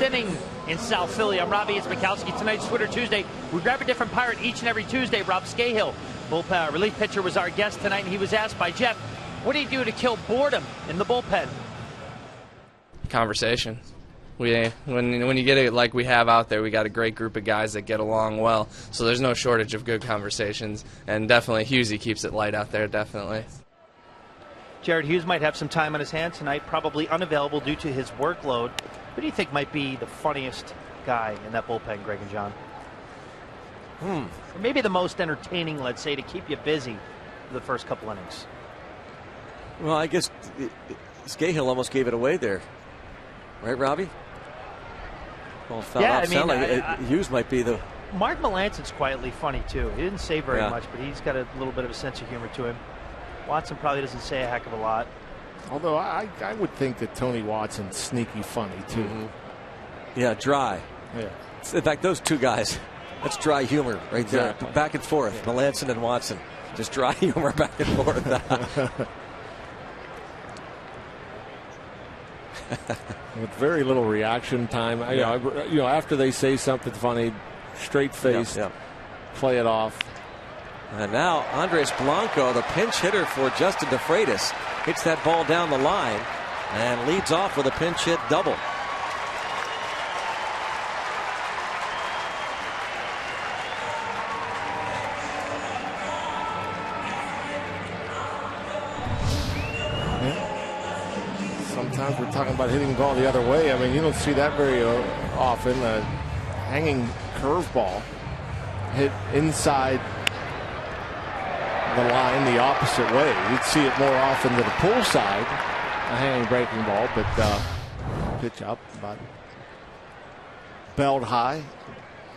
Inning in South Philly. I'm Robbie. It's Mikowski. Tonight's Twitter Tuesday. We grab a different Pirate each and every Tuesday. Rob Scahill, bullpen relief pitcher, was our guest tonight, and he was asked by Jeff, what do you do to kill boredom in the bullpen? Conversation. When you get it like we have out there, we got a great group of guys that get along well, so there's no shortage of good conversations, and definitely Husey keeps it light out there, definitely. Jared Hughes might have some time on his hands tonight, probably unavailable due to his workload. Who do you think might be the funniest guy in that bullpen, Greg and John? Or maybe the most entertaining, let's say, to keep you busy for the first couple innings. Well, I guess Scahill almost gave it away there. Right, Robbie? Well, Hughes might be the... Mark Melanson's quietly funny, too. He didn't say very much, but he's got a little bit of a sense of humor to him. Watson probably doesn't say a heck of a lot. Although I would think that Tony Watson's sneaky funny, too. Mm-hmm. Yeah, dry. Yeah. In fact, those two guys, that's dry humor right there. Exactly. Back and forth, Melanson and Watson. Just dry humor back and forth. With very little reaction time. After they say something funny, straight-faced, play it off. And now Andres Blanco, the pinch hitter for Justin DeFreitas, hits that ball down the line and leads off with a pinch hit double. Sometimes we're talking about hitting the ball the other way. I mean, you don't see that very often. A hanging curveball hit inside the line the opposite way. You'd see it more often to the pull side, a hanging breaking ball, but pitch up, about belled high,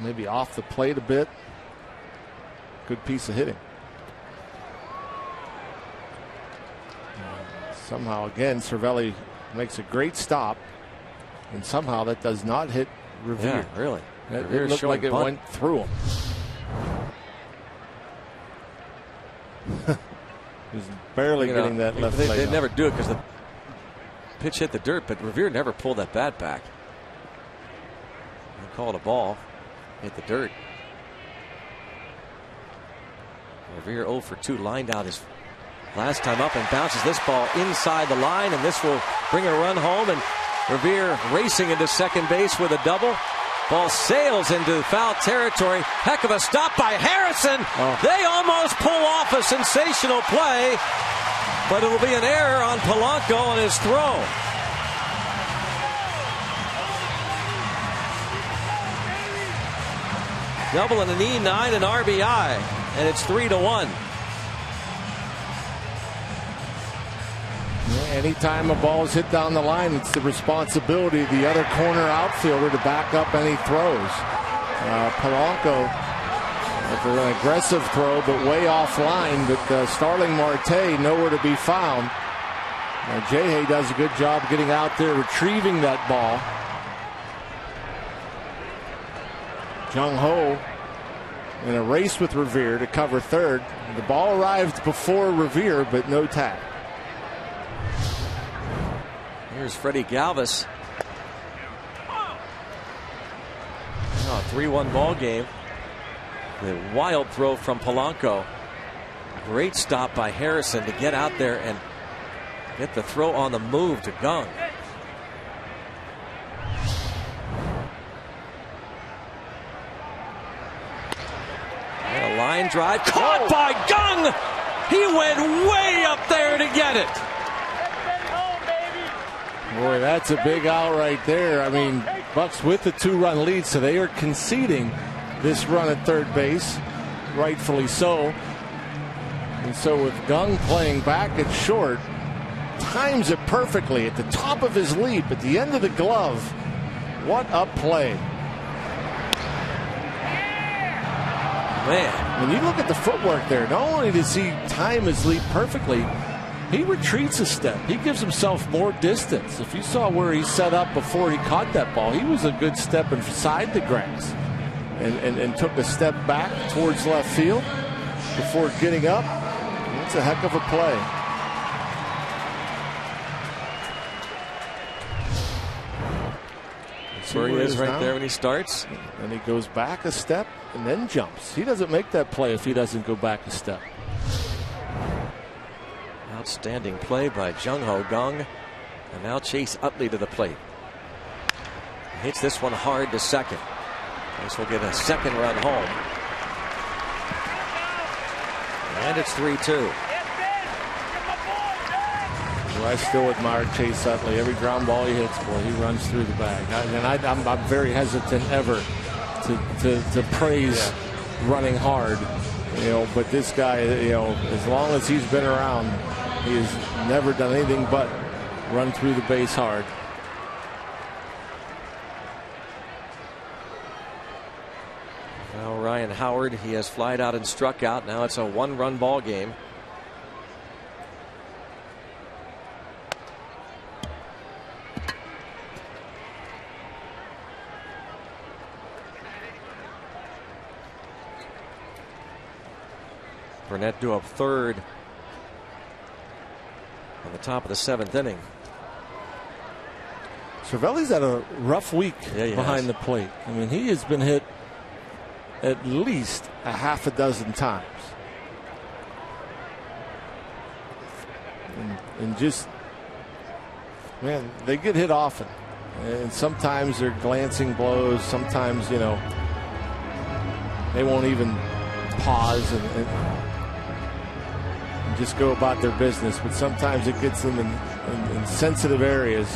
maybe off the plate a bit. Good piece of hitting. Somehow again Cervelli makes a great stop, and somehow that does not hit Revere. Yeah, really. It looked like it went through him. He's barely getting that left leg. They never do it because pitch hit the dirt, but Revere never pulled that bat back. They called a ball, hit the dirt. Revere 0 for 2, lined out his last time up and bounces this ball inside the line, and this will bring a run home. And Revere racing into second base with a double. Ball sails into foul territory. Heck of a stop by Harrison. They almost pull off a sensational play, but it'll be an error on Polanco on his throw. Double and an E9 and RBI, and it's 3-1. Anytime a ball is hit down the line, it's the responsibility of the other corner outfielder to back up any throws. Polanco with an aggressive throw, but way offline. But Starling Marte nowhere to be found. Jay does a good job getting out there, retrieving that ball. Jung Ho in a race with Revere to cover third. The ball arrived before Revere, but no tag. Here's Freddie Galvis. 3-1 ball game. The wild throw from Polanco. Great stop by Harrison to get out there and get the throw on the move to Gung. And a line drive caught by Gung. He went way up there to get it. Boy, that's a big out right there. I mean, Bucks with the 2-run lead, so they are conceding this run at third base, rightfully so. And so with Gung playing back at short, times it perfectly at the top of his leap, at the end of the glove. What a play. Man, when you look at the footwork there, not only does he time his leap perfectly, he retreats a step. He gives himself more distance. If you saw where he set up before he caught that ball, he was a good step inside the grass and took a step back towards left field before getting up. It's a heck of a play. That's where he is right there when he starts. And he goes back a step and then jumps. He doesn't make that play if he doesn't go back a step. Outstanding play by Jung Ho Gung. And now Chase Utley to the plate. He hits this one hard to second. This will get a second run home. And it's 3-2. Well, I still admire Chase Utley. Every ground ball he hits, boy, he runs through the bag. I'm very hesitant ever to praise running hard. But this guy, as long as he's been around, he has never done anything but run through the base hard. Now Ryan Howard, he has flied out and struck out. Now it's a 1-run ball game. Burnett due up third on the top of the 7th inning. Cervelli's had a rough week behind the plate. I mean, he has been hit at least a half a dozen times. And just, man, they get hit often. And sometimes they're glancing blows. Sometimes, they won't even pause and just go about their business, but sometimes it gets them in sensitive areas.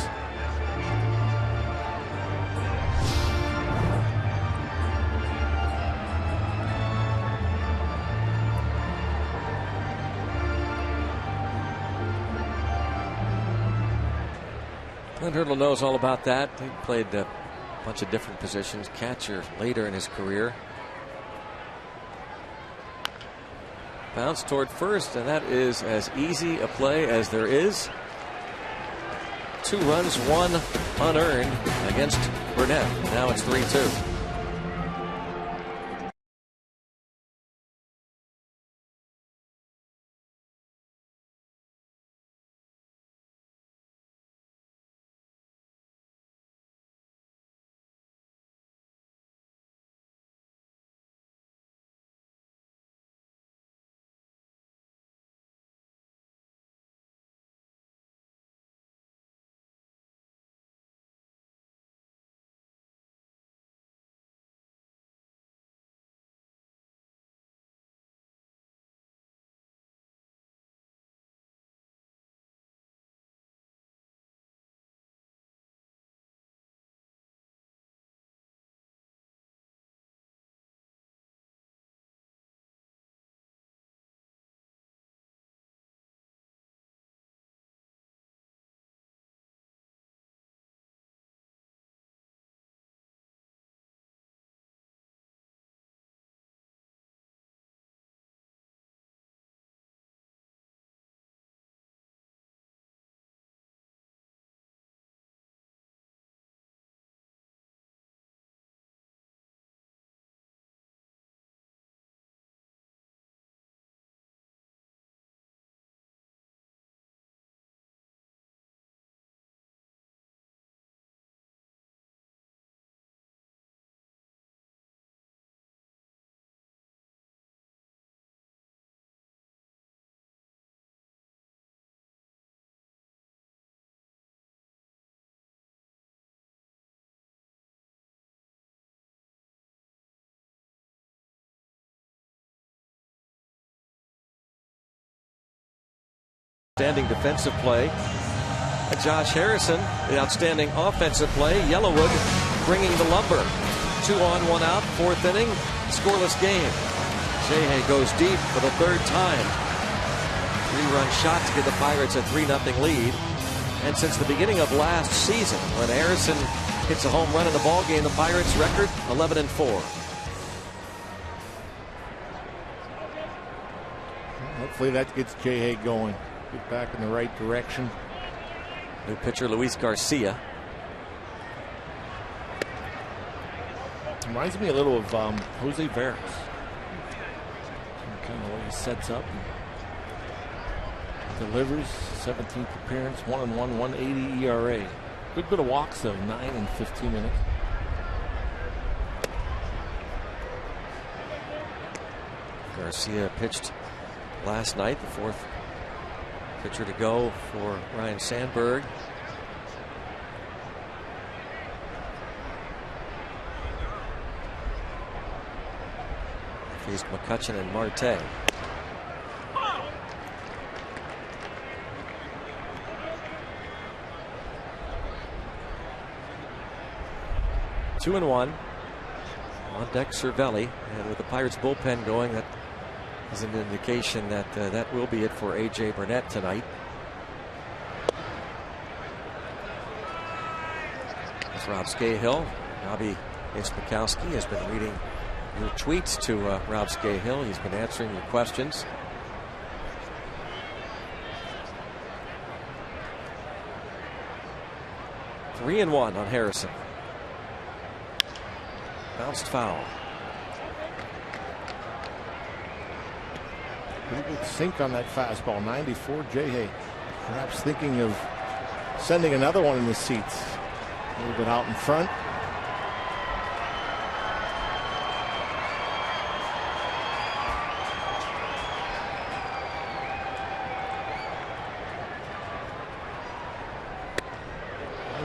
Clint Hurdle knows all about that. He played a bunch of different positions, catcher later in his career. Bounce toward first, and that is as easy a play as there is. 2 runs, 1 unearned against Burnett. Now it's 3-2. outstanding defensive play. And Josh Harrison, the outstanding offensive play. Yellowwood bringing the lumber. 2 on, 1 out, 4th inning, scoreless game. Jay goes deep for the 3rd time. 3-run shot to give the Pirates a 3-0 lead. And since the beginning of last season, when Harrison hits a home run in the ball game, the Pirates record 11-4. Hopefully that gets Jay going. Get back in the right direction. New pitcher Luis Garcia. Reminds me a little of Jose Veras. Kind of the way he sets up and delivers. 17th appearance, 1-1, 1.80 ERA. Good bit of walks though, 9 in 15 minutes. Garcia pitched last night, the 4th pitcher to go for Ryan Sandberg. Faced McCutchen and Marte. Two and one. On deck Cervelli, and with the Pirates bullpen going, that is an indication that that will be it for A.J. Burnett tonight. It's Rob Scahill. Robbie Mikowski has been reading your tweets to Rob Scahill. He's been answering your questions. Three and one on Harrison. Bounced foul. Pretty good sink on that fastball. 94 Jay. Perhaps thinking of sending another one in the seats. A little bit out in front.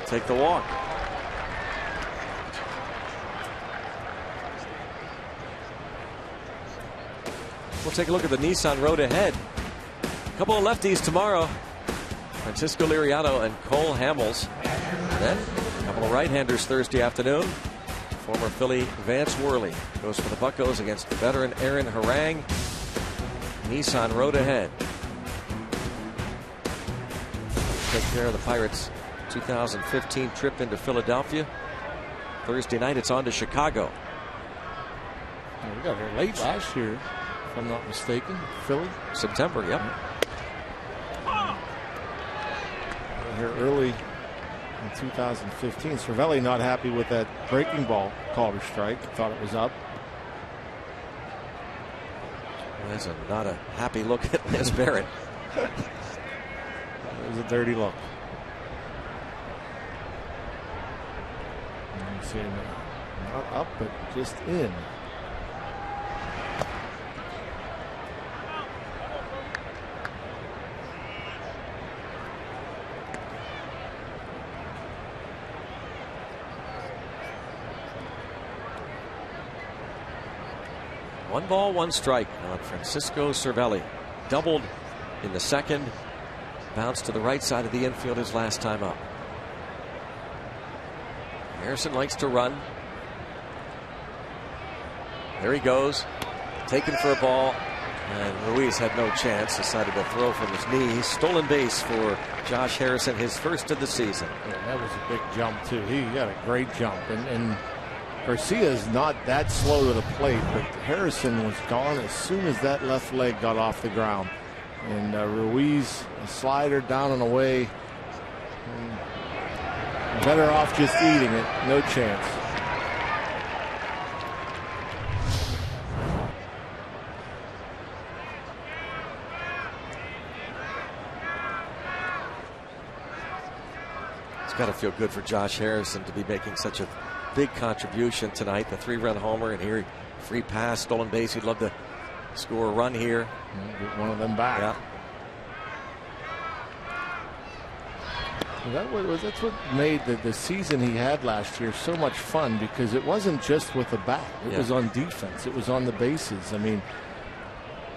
Take the walk. We'll take a look at the Nissan road ahead. A couple of lefties tomorrow. Francisco Liriano and Cole Hamels. And then a couple of right-handers Thursday afternoon. Former Philly Vance Worley goes for the Buccos against the veteran Aaron Harang. Nissan road ahead. Take care of the Pirates' 2015 trip into Philadelphia. Thursday night it's on to Chicago. We got here late last year, if I'm not mistaken. Philly. September, yep. Here early in 2015. Cervelli not happy with that breaking ball called a strike. Thought it was up. Well, that's not a happy look at Liz Barrett. It was a dirty look. Not up, but just in. One ball, one strike on Francisco Cervelli. Doubled in the second. Bounced to the right side of the infield his last time up. Harrison likes to run. There he goes. Taken for a ball. And Ruiz had no chance. Decided to throw from his knee. Stolen base for Josh Harrison, his first of the season. Yeah, that was a big jump, too. He got a great jump. And Garcia is not that slow to the plate, but Harrison was gone as soon as that left leg got off the ground. And Ruiz, a slider down and away. Better off just eating it. No chance. It's got to feel good for Josh Harrison to be making such a big contribution tonight. The 3-run homer, and here free pass, stolen base. He'd love to score a run here. Get one of them back. Yeah. That's what made the season he had last year so much fun, because it wasn't just with the bat. It was on defense. It was on the bases. I mean,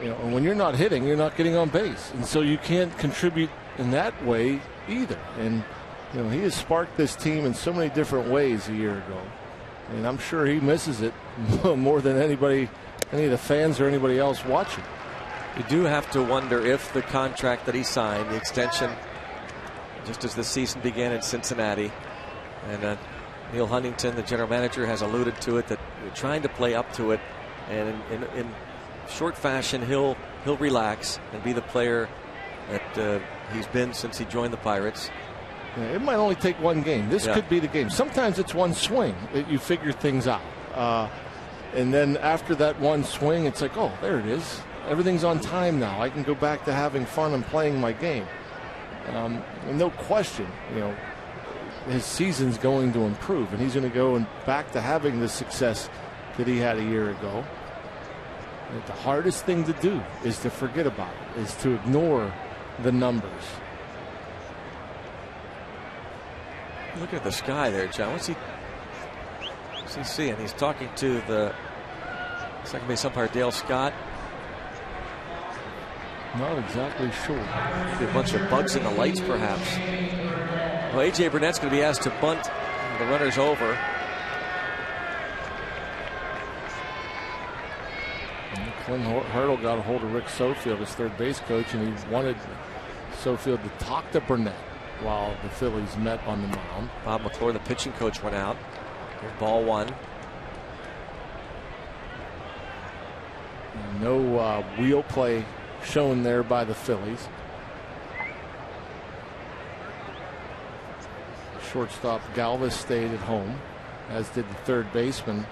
And when you're not hitting, you're not getting on base, and so you can't contribute in that way either. And he has sparked this team in so many different ways a year ago, and I'm sure he misses it more than anybody, any of the fans or anybody else watching. You do have to wonder if the contract that he signed, the extension, just as the season began in Cincinnati, and Neil Huntington, the general manager, has alluded to it, that you're trying to play up to it, and in short fashion he'll relax and be the player that he's been since he joined the Pirates. Yeah, it might only take one game. This could be the game. Sometimes it's one swing that you figure things out, and then after that one swing, it's like, oh, there it is. Everything's on time now. I can go back to having fun and playing my game. And no question, his season's going to improve, and he's going to go back to having the success that he had a year ago. And the hardest thing to do is to forget about it, is to ignore the numbers. Look at the sky there, John. What's he seeing? He's talking to the second base umpire, Dale Scott. Not exactly sure. Maybe a bunch of bugs in the lights, perhaps. Well, A.J. Burnett's going to be asked to bunt. The runner's over. And Clint Hurdle got a hold of Rick Sofield, his third base coach, and he wanted Sofield to talk to Burnett while the Phillies met on the mound. Bob McClure, the pitching coach, went out. Here's ball one. And no wheel play shown there by the Phillies. Shortstop Galvis stayed at home, as did the third baseman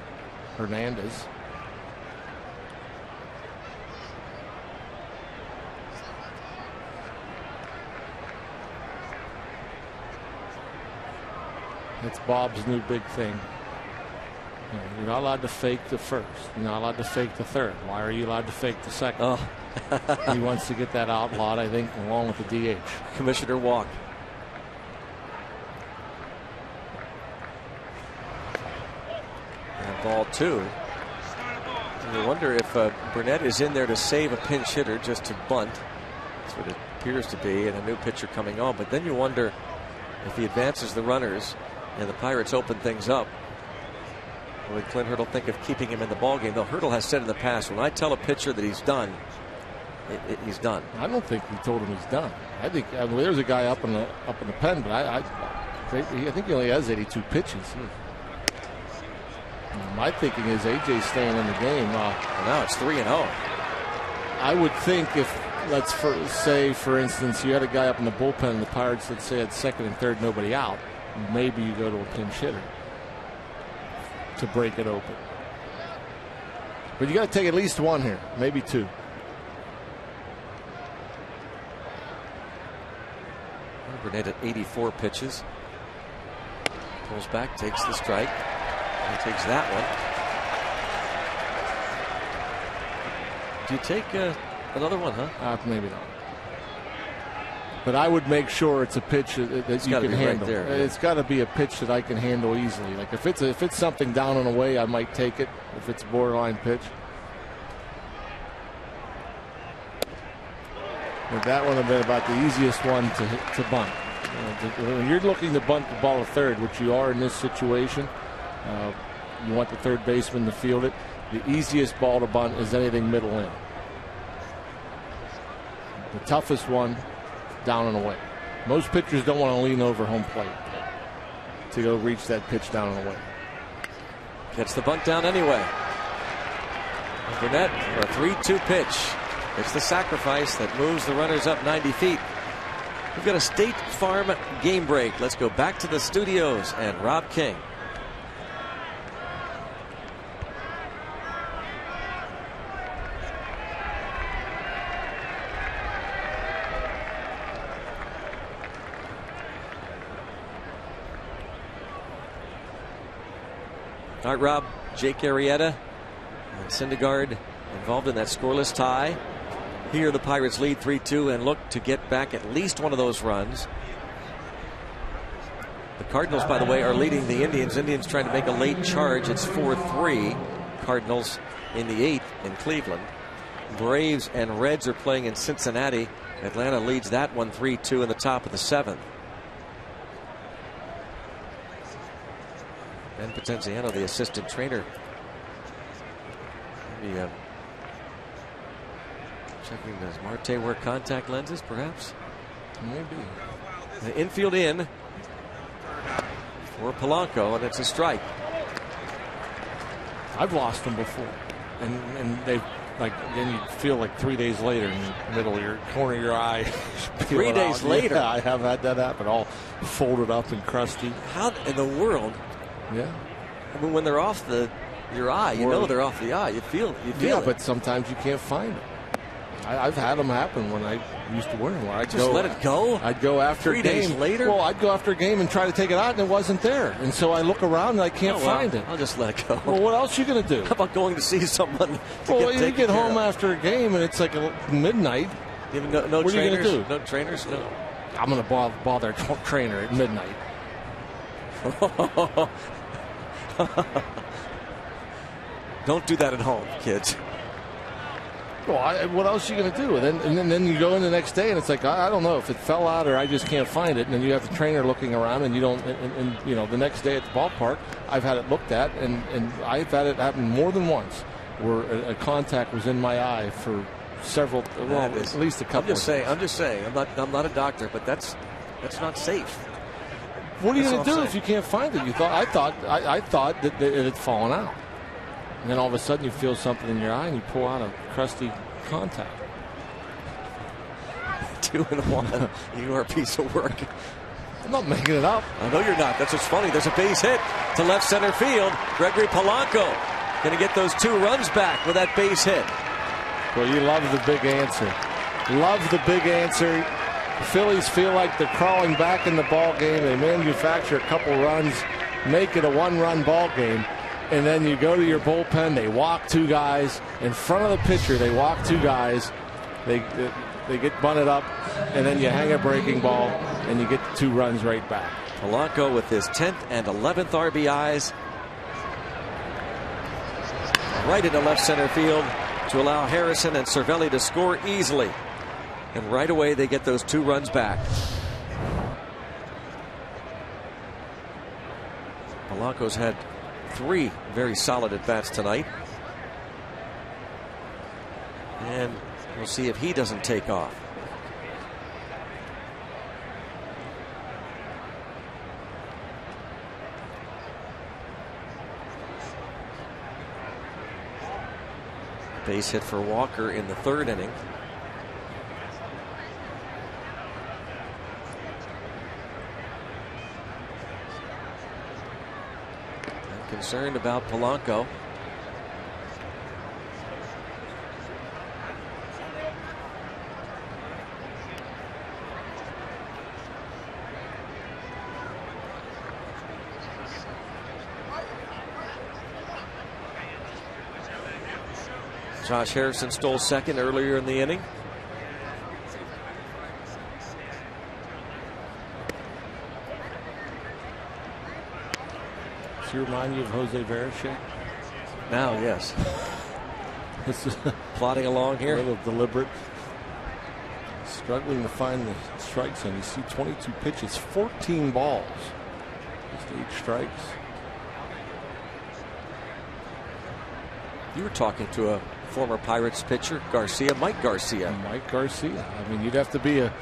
Hernandez. It's Bob's new big thing. You're not allowed to fake the first. You're not allowed to fake the third. Why are you allowed to fake the second? Oh. He wants to get that outlawed, I think, along with the DH. Commissioner walk. And ball two. And you wonder if Burnett is in there to save a pinch hitter, just to bunt. That's what it appears to be, and a new pitcher coming on. But then you wonder if he advances the runners and the Pirates open things up. Would Clint Hurdle think of keeping him in the ballgame? Though Hurdle has said in the past, when I tell a pitcher that he's done, he's done. I don't think he told him he's done. I think there's a guy up in the pen, but I think he only has 82 pitches. My thinking is AJ's staying in the game. Now it's 3-0. I would think if, let's say, for instance, you had a guy up in the bullpen and the Pirates, let's say, at second and third, nobody out, maybe you go to a pinch hitter to break it open. But you got to take at least one here, maybe two. Burnett at 84 pitches. Pulls back, takes the strike. And he takes that one. Do you take another one, huh? Maybe not. But I would make sure it's a pitch that you can handle. Right there, It's got to be a pitch that I can handle easily. Like if it's something down and away, I might take it. If it's a borderline pitch. But that one would have been about the easiest one to bunt. When you're looking to bunt the ball to third, which you are in this situation, you want the third baseman to field it. The easiest ball to bunt is anything middle in. The toughest one, down and away. Most pitchers don't want to lean over home plate to go reach that pitch down and away. Gets the bunt down anyway. Burnett for a 3-2 pitch. It's the sacrifice that moves the runners up 90 feet. We've got a State Farm game break. Let's go back to the studios and Rob King. All right, Rob, Jake Arrieta and Syndergaard involved in that scoreless tie. Here the Pirates lead 3-2 and look to get back at least one of those runs. The Cardinals, by the way, are leading the Indians. Indians trying to make a late charge. It's 4-3. Cardinals in the 8th in Cleveland. Braves and Reds are playing in Cincinnati. Atlanta leads that one 3-2 in the top of the 7th. Ben Potenziano, the assistant trainer. Maybe checking, does Marte wear contact lenses, perhaps? Maybe. The infield in for Polanco, and it's a strike. I've lost them before, and they've then you feel like 3 days later in the middle of your corner of your eye. 3 days later, yeah, I have had that happen, all folded up and crusty. How in the world? Yeah, I mean, when they're off your eye, you know they're off the eye. You feel yeah, it. but sometimes you can't find it. I've had them happen when I used to wear them. Where I'd just let it go. I'd go after 3 a game. days later. Well, I'd go after a game and try to take it out, and it wasn't there. And so I look around and I can't find it. I'll just let it go. Well, what else are you going to do? How about going to see someone? You get home after a game and it's like midnight. Even no what trainers. Are you going to do? No trainers. No. I'm going to bother a trainer at midnight. Don't do that at home, kids. Well, what else are you going to do? And then you go in the next day, and it's like, I don't know if it fell out or I just can't find it. And then you have the trainer looking around, and you don't. And you know, the next day at the ballpark, I've had it looked at, and I've had it happen more than once, where a contact was in my eye for several, at least a couple. I'm just saying. I'm not a doctor, but that's not safe. What are you going to do if you can't find it? I thought that it had fallen out. And then all of a sudden you feel something in your eye and you pull out a crusty contact. 2-1. You are a piece of work. I'm not making it up. I know you're not. That's what's funny. There's a base hit to left center field. Gregory Polanco going to get those 2 runs back with that base hit. Well, you love the big answer. Love the big answer. The Phillies feel like they're crawling back in the ball game. They manufacture a couple runs, make it a 1-run ball game. And then you go to your bullpen, they walk 2 guys. In front of the pitcher, they walk 2 guys. They get bunted up, and then you hang a breaking ball, and you get 2 runs right back. Polanco with his 10th and 11th RBIs. Right into left center field to allow Harrison and Cervelli to score easily. And right away, they get those 2 runs back. Polanco's had 3 very solid at-bats tonight. And we'll see if he doesn't take off. Base hit for Walker in the 3rd inning. Concerned about Polanco. Josh Harrison stole second earlier in the inning. Does he remind you of Jose Varichek? Now, yes. Plodding along here. A little deliberate. Struggling to find the strike zone. You see 22 pitches, 14 balls. Just 8 strikes. You were talking to a former Pirates pitcher, Mike Garcia. Mike Garcia. I mean, you'd have to be a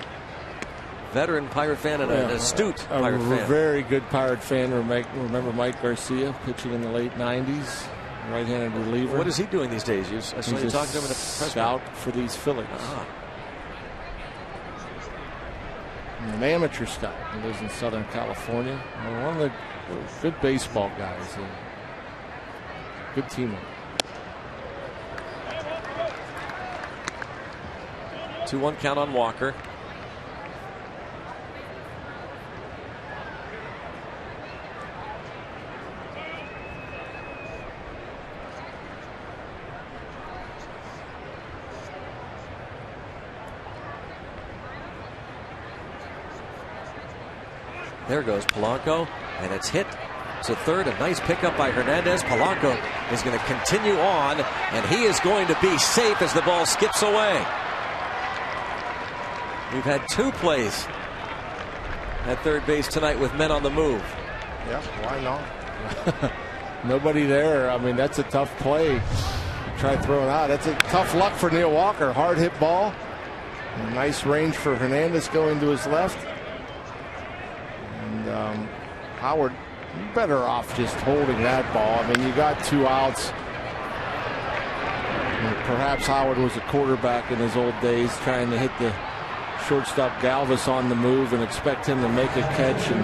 veteran Pirate fan and an astute Pirate fan. A very good Pirate fan. Remember Mike Garcia pitching in the late 90s, right-handed reliever. What is he doing these days? I saw you talking to him in a press scout for these Phillies. An amateur scout. He lives in Southern California. One of the good baseball guys. Good teammate. 2-1 count on Walker. There goes Polanco, and it's hit to third. A nice pickup by Hernandez. Polanco is going to continue on, and he is going to be safe as the ball skips away. We've had 2 plays at third base tonight with men on the move. Yeah, why not? Nobody there. I mean, that's a tough play. Try throwing out. That's a tough luck for Neil Walker. Hard hit ball. A nice range for Hernandez going to his left. And Howard, better off just holding that ball. I mean, you got 2 outs. And perhaps Howard was a quarterback in his old days, trying to hit the shortstop Galvis on the move and expect him to make a catch. And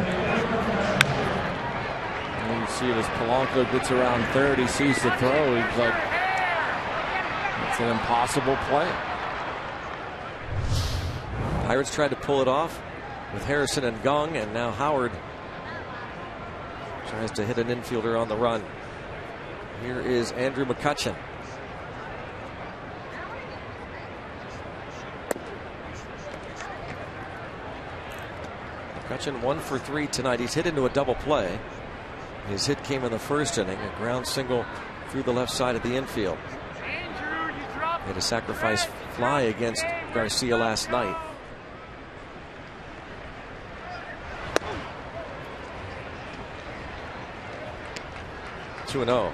you see it as Polanco gets around third. He sees the throw. He's like, it's an impossible play. Pirates tried to pull it off with Harrison and Gong, and now Howard tries to hit an infielder on the run. Here is Andrew McCutchen. McCutchen 1 for 3 tonight. He's hit into a double play. His hit came in the first inning, a ground single through the left side of the infield. He had a sacrifice fly against Garcia last night. 2-0.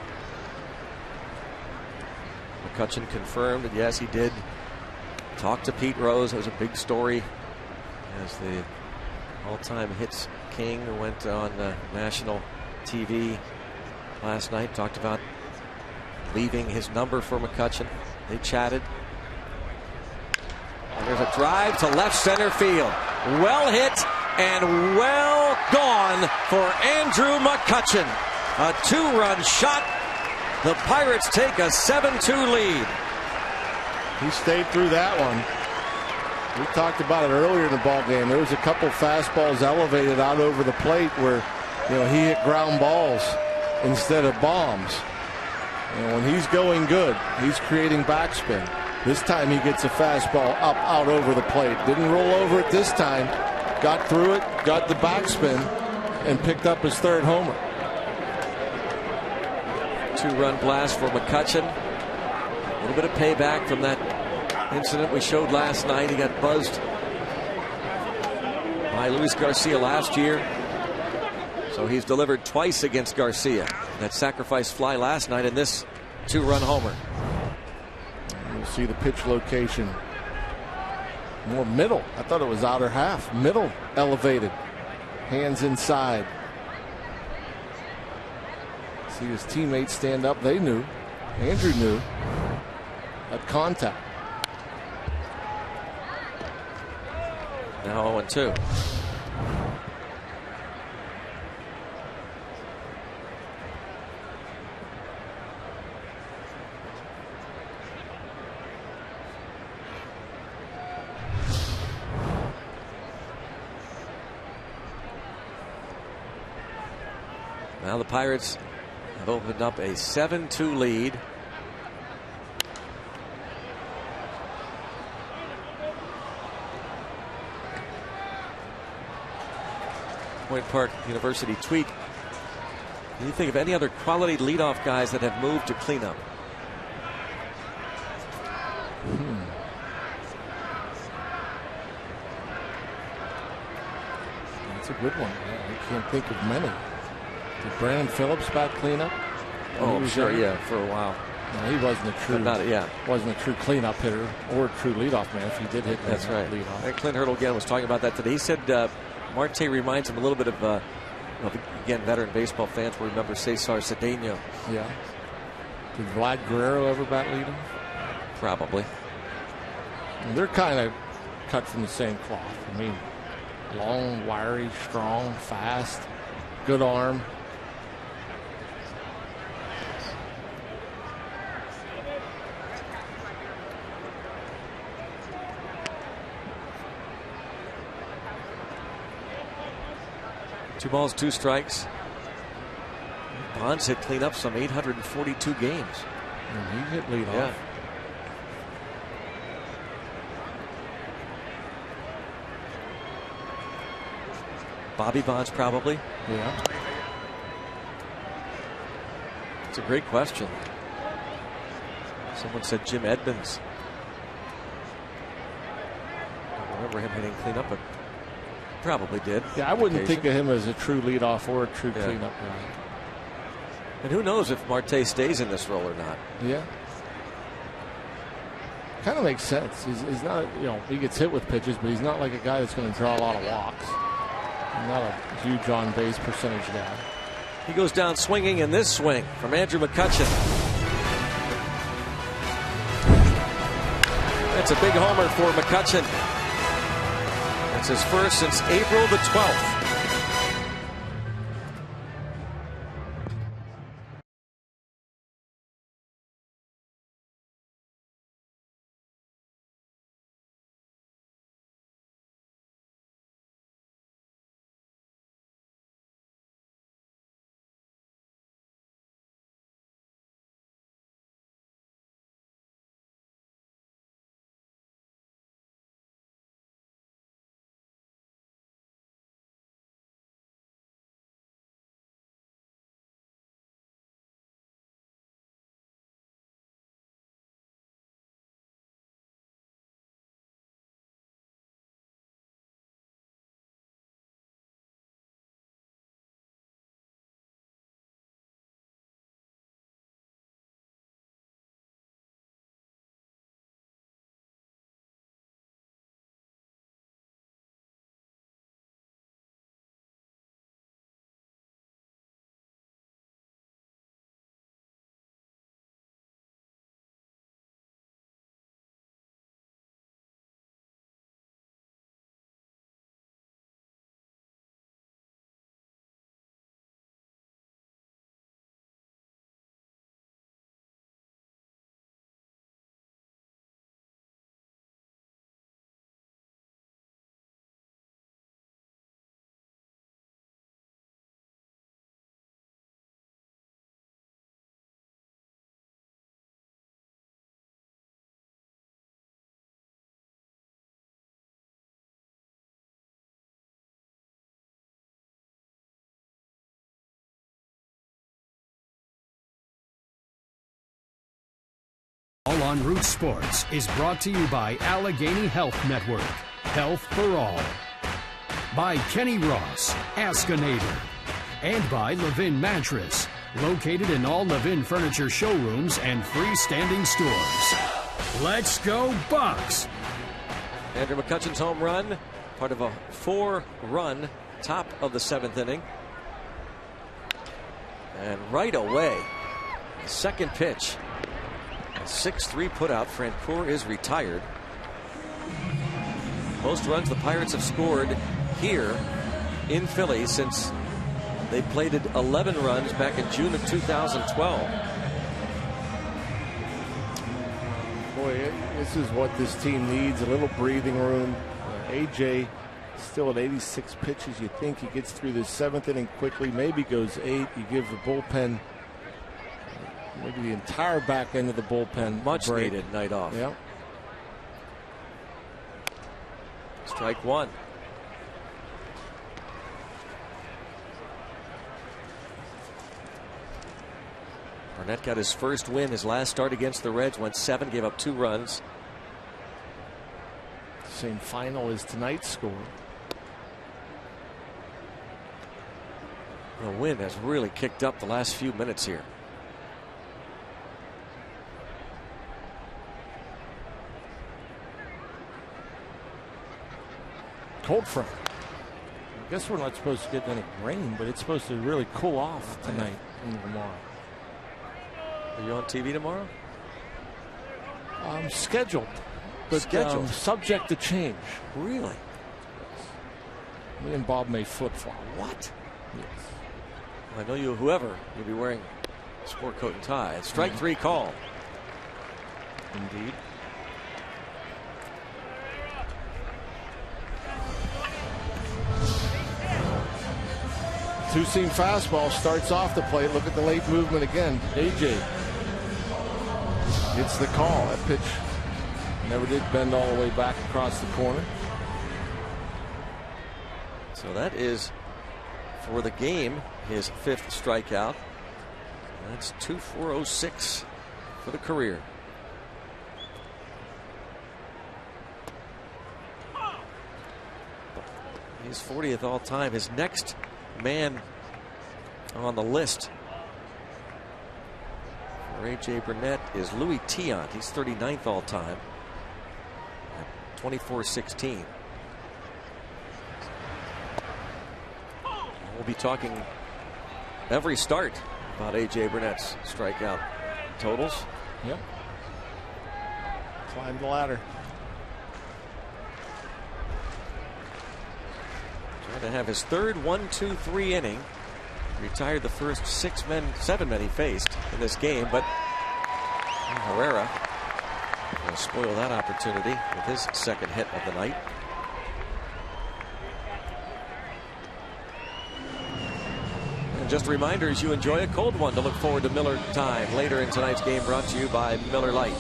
McCutchen confirmed that yes, he did talk to Pete Rose. It was a big story as the all-time hits king went on national TV last night. Talked about leaving his number for McCutchen. They chatted. And there's a drive to left center field. Well hit and well gone for Andrew McCutchen. A 2-run shot. The Pirates take a 7-2 lead. He stayed through that one. We talked about it earlier in the ball game. There was a couple fastballs elevated out over the plate where, he hit ground balls instead of bombs. And when he's going good, he's creating backspin. This time he gets a fastball up out over the plate. Didn't roll over it this time. Got through it, got the backspin, and picked up his 3rd homer. 2-run blast for McCutchen. A little bit of payback from that incident we showed last night. He got buzzed by Luis Garcia last year. So he's delivered twice against Garcia. That sacrifice fly last night and this 2-run homer. You'll see the pitch location. More middle. I thought it was outer half. Middle elevated. Hands inside. See his teammates stand up. They knew. Andrew knew. At contact. Now 0-2. Now the Pirates have opened up a 7-2 lead. Point Park University tweet. Do you think of any other quality leadoff guys that have moved to cleanup? That's a good one. I can't think of many. Did Brandon Phillips bat cleanup? Oh, sure, yeah, for a while. No, he wasn't a true, wasn't a true cleanup hitter or a true leadoff man. If he did hit, that's right. Leadoff. And Clint Hurdle again was talking about that today. He said Marte reminds him a little bit of, again, veteran baseball fans will remember Cesar Cedeno. Yeah. Did Vlad Guerrero ever bat leadoff? Probably. And they're kind of cut from the same cloth. I mean, long, wiry, strong, fast, good arm. Two balls, 2 strikes. Bonds had cleaned up some 842 games. And he hit leadoff. Yeah. Bobby Bonds probably. Yeah. That's a great question. Someone said Jim Edmonds. I don't remember him hitting cleanup, but probably did. Yeah, I wouldn't think of him as a true leadoff or a true cleanup guy. And who knows if Marte stays in this role or not. Yeah. Kind of makes sense. He's not, he gets hit with pitches, but he's not like a guy that's going to draw a lot of walks. He's not a huge on base percentage guy. He goes down swinging in this swing from Andrew McCutchen. That's a big homer for McCutchen. That's his first since April the 12th. All on Root Sports is brought to you by Allegheny Health Network. Health for all. By Kenny Ross, Ask a Neighbor. And by Levin Mattress, located in all Levin furniture showrooms and freestanding stores. Let's go Bucks! Andrew McCutchen's home run, part of a 4-run top of the 7th inning. And right away, the second pitch. 6-3 putout. Francoeur is retired. Most runs the Pirates have scored here in Philly since they plated 11 runs back in June of 2012. Boy, this is what this team needs, a little breathing room. AJ still at 86 pitches. You think he gets through the 7th inning quickly, maybe goes 8. You give the bullpen, maybe the entire back end of the bullpen, much needed night off. Yeah. Strike one. Barnett got his first win. His last start against the Reds went 7, gave up 2 runs. Same final as tonight's score. The wind has really kicked up the last few minutes here. Cold front. I guess we're not supposed to get any rain, but it's supposed to really cool off tonight and tomorrow. Are you on TV tomorrow? Scheduled, but subject to change. Really? Me and Bob may flip-flop. What? Yes. Well, I know you, whoever, you'll be wearing a sport coat and tie. Strike 3 call. Indeed. Two-seam fastball starts off the plate. Look at the late movement again. AJ gets the call. That pitch never did bend all the way back across the corner. So that is, for the game, his 5th strikeout. That's 2.406 for the career. He's 40th all time. His next man on the list for A.J. Burnett is Louis Tiant. He's 39th all time at 24.16. We'll be talking every start about A.J. Burnett's strikeout totals. Yep. Climb the ladder. Trying to have his third 1-2-3 inning. Retired the first 7 men he faced in this game, but Herrera will spoil that opportunity with his second hit of the night. And just a reminder, as you enjoy a cold one, to look forward to Miller Time later in tonight's game, brought to you by Miller Lite.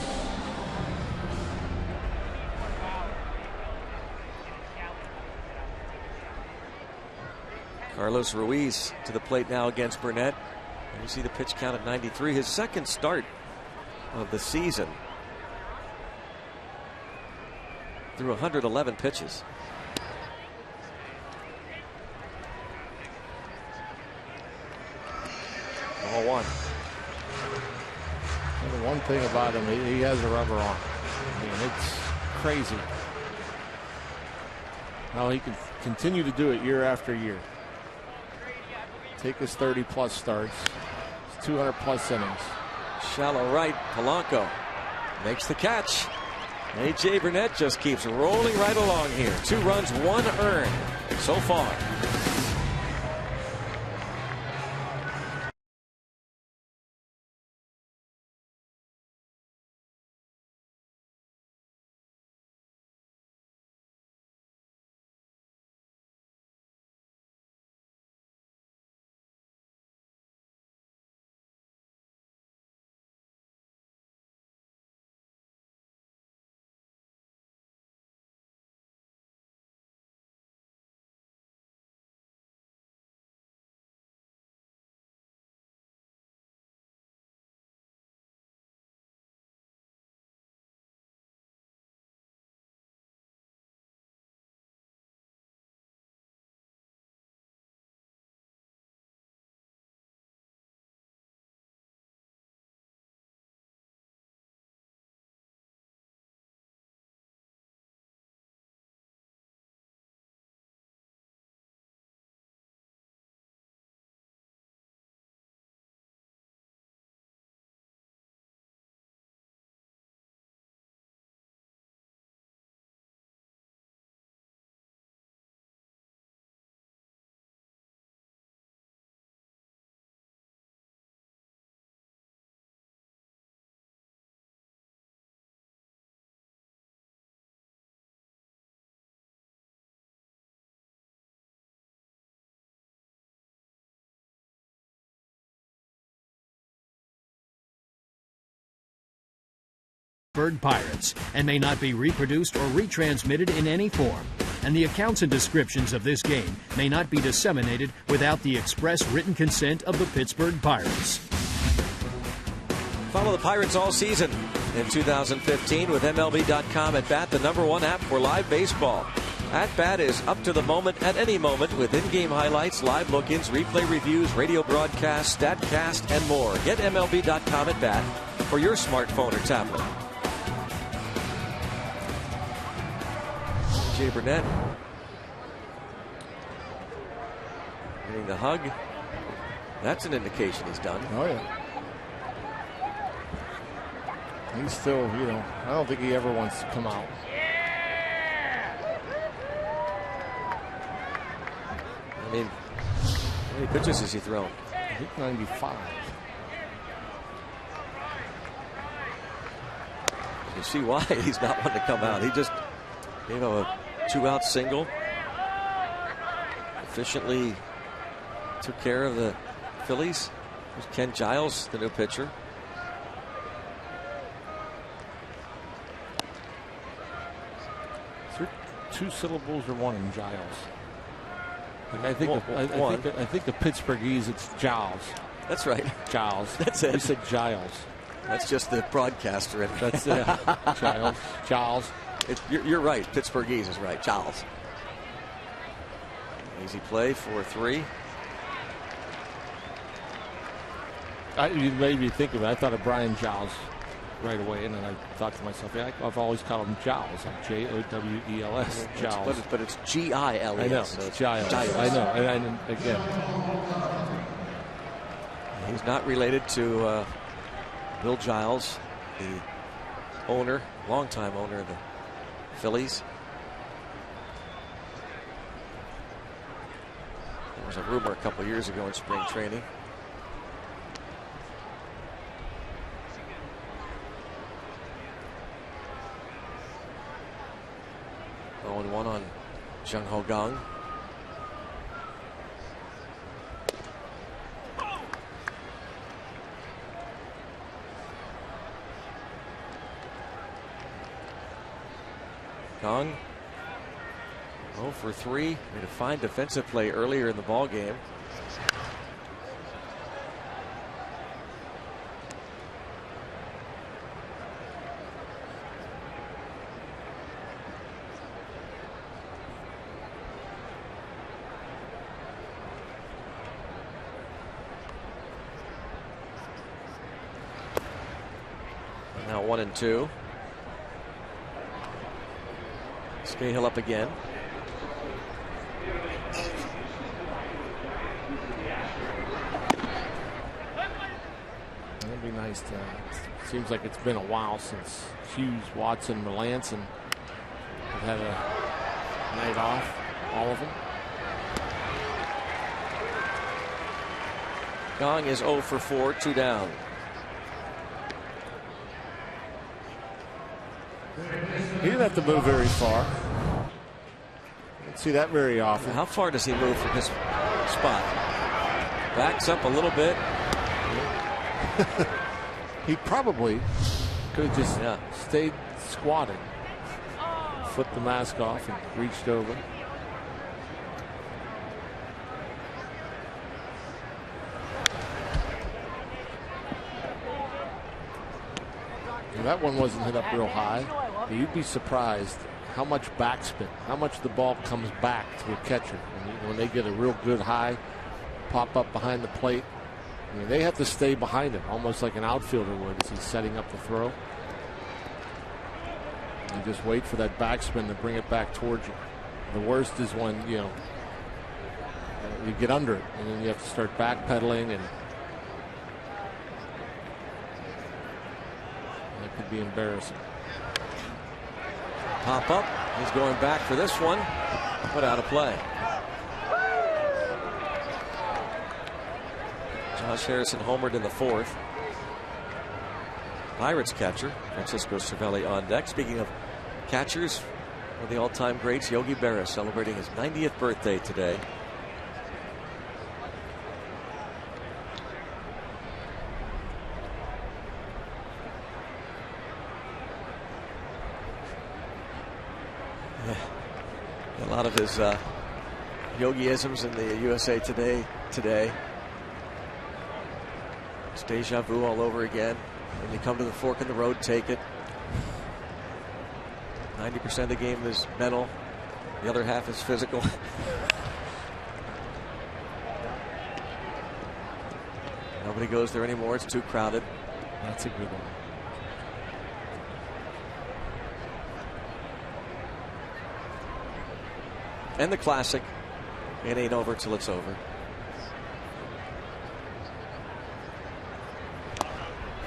Carlos Ruiz to the plate now against Burnett. And you see the pitch count at 93. His second start of the season. Through 111 pitches. Ball one. And the one thing about him, he has a rubber arm. I mean, it's crazy how he can continue to do it year after year. Take his 30-plus starts, 200-plus innings. Shallow right, Polanco makes the catch. A.J. Burnett just keeps rolling right along here. 2 runs, 1 earned so far. Pittsburgh Pirates and may not be reproduced or retransmitted in any form. And the accounts and descriptions of this game may not be disseminated without the express written consent of the Pittsburgh Pirates. Follow the Pirates all season in 2015 with MLB.com at Bat, the #1 app for live baseball. At Bat is up to the moment at any moment with in-game highlights, live look-ins, replay reviews, radio broadcasts, StatCast, and more. Get MLB.com at Bat for your smartphone or tablet. A.J. Burnett getting the hug. That's an indication he's done. Oh, yeah. He's still, I don't think he ever wants to come out. I mean, how many pitches has he thrown? I think 95. You see why he's not wanting to come out. He just gave him a 2-out single. Efficiently took care of the Phillies. There's Ken Giles, the new pitcher. Is there 2 syllables or 1 in Giles? I think the Pittsburghese, it's Giles. That's right. Giles. That's it. You said Giles. That's just the broadcaster. That's Giles. Giles. You're right. Pittsburghese is right. Giles. Easy play, 4-3. You made me think of it. I thought of Brian Giles right away, and then I thought to myself, yeah, I've always called him Giles, like Jowels. Giles. But it's Giles. I know. So it's Giles. I know. And again, he's not related to Bill Giles, the owner, longtime owner of the Phillies. There was a rumor a couple years ago in spring training. One on Jung Ho Gang. Gang 0 for 3. Made a fine defensive play earlier in the ball game. Now 1-2. Scahill up again. It'd be nice to. Seems like it's been a while since Hughes, Watson, Melanson have had a night off. All of them. Gang is 0 for 4, 2 down. He didn't have to move very far. Don't see that very often. How far does he move from his spot? Backs up a little bit. He probably could have just stayed squatted, flipped the mask off, and reached over. That one wasn't hit up real high. You'd be surprised how much backspin, how much the ball comes back to a catcher when they get a real good high pop up behind the plate. I mean, they have to stay behind it, almost like an outfielder would as he's setting up the throw. You just wait for that backspin to bring it back towards you. The worst is when you get under it and then you have to start backpedaling, and that could be embarrassing. Pop up. He's going back for this one, but out of play. Josh Harrison homered in the 4th. Pirates catcher Francisco Cervelli on deck. Speaking of catchers, one of the all-time greats, Yogi Berra, celebrating his 90th birthday today. A lot of his Yogi-isms in the USA Today today. It's deja vu all over again. When you come to the fork in the road, take it. 90% of the game is mental. The other half is physical. Nobody goes there anymore. It's too crowded. That's a good one. And the classic, it ain't over till it's over.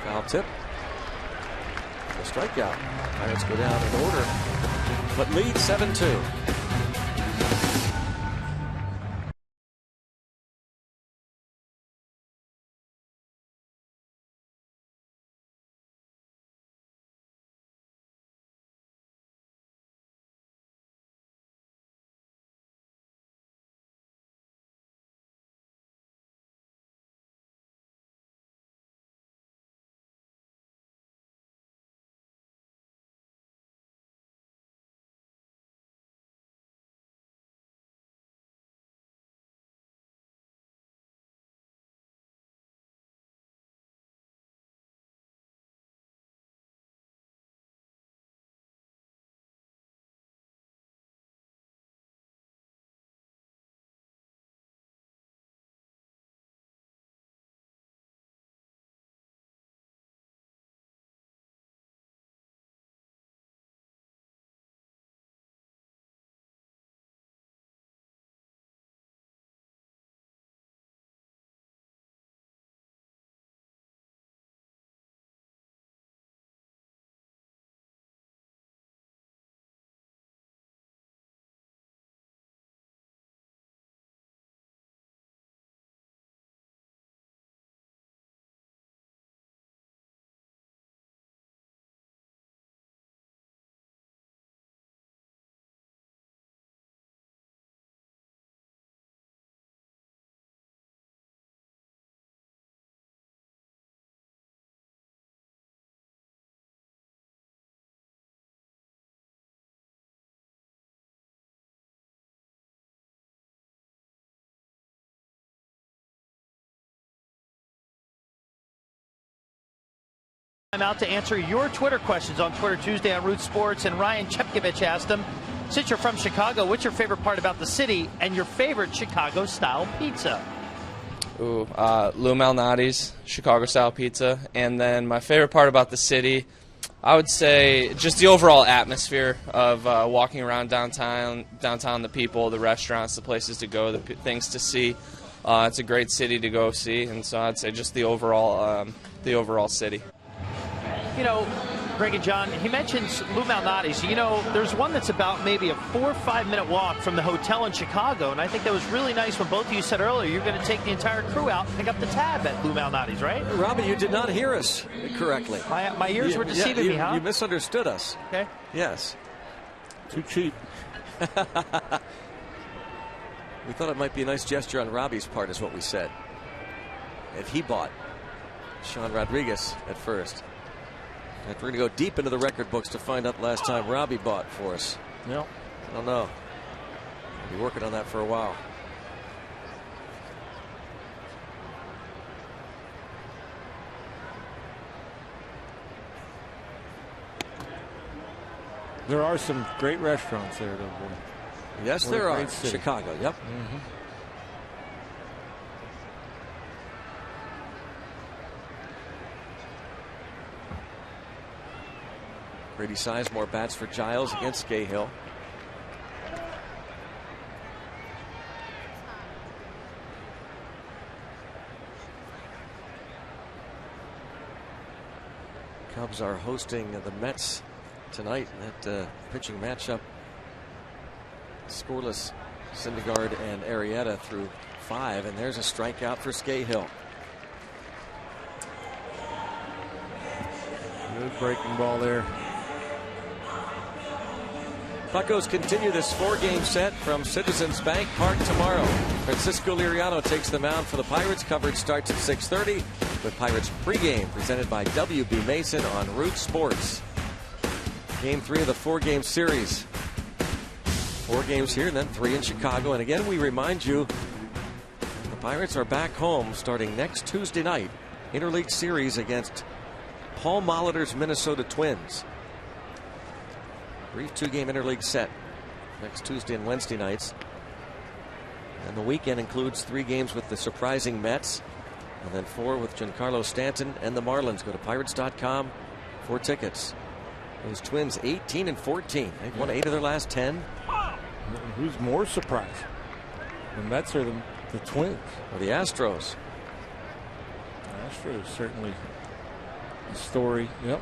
Foul tip. A strikeout. Pirates go down in order, but lead 7-2. I'm out to answer your Twitter questions on Twitter Tuesday on Root Sports, and Ryan Chepkovich asked him, since you're from Chicago, what's your favorite part about the city and your favorite Chicago-style pizza? Lou Malnati's Chicago-style pizza. And then my favorite part about the city, I would say just the overall atmosphere of walking around downtown, the people, the restaurants, the places to go, the things to see. It's a great city to go see, and so I'd say just the overall city. You know, Greg and John, he mentions Lou Malnati's. You know, there's one that's about maybe a 4 or 5 minute walk from the hotel in Chicago, and I think that was really nice when both of you said earlier you're going to take the entire crew out and pick up the tab at Lou Malnati's, right? Robin, you did not hear us correctly. My ears were deceiving me, huh? You misunderstood us. Okay. Yes. Too cheap. We thought it might be a nice gesture on Robbie's part, is what we said. If he bought Sean Rodriguez at first. And we're going to go deep into the record books to find out last time Robbie bought for us. Yep. I don't know. We'll be working on that for a while. There are some great restaurants there, though, boy. Yes, What a there are. great city. Chicago, yep. Mm-hmm. Brady Sizemore bats for Giles against Cahill. Cubs are hosting the Mets tonight in that pitching matchup. Scoreless Syndergaard and Arrieta through 5, and there's a strikeout for Cahill. Good breaking ball there. Buccos continue this 4-game set from Citizens Bank Park tomorrow. Francisco Liriano takes the mound for the Pirates. Coverage starts at 6:30 with Pirates pregame presented by WB Mason on Root Sports. Game 3 of the 4-game series. 4 games here and then 3 in Chicago. And again, we remind you, the Pirates are back home starting next Tuesday night. Interleague series against Paul Molitor's Minnesota Twins. Brief 2-game interleague set next Tuesday and Wednesday nights. And the weekend includes 3 games with the surprising Mets, and then 4 with Giancarlo Stanton and the Marlins. Go to Pirates.com for tickets. Those Twins 18-14. They've won 8 of their last 10. Who's more surprised? The Mets or the Twins? Or the Astros. The Astros certainly a story. Yep.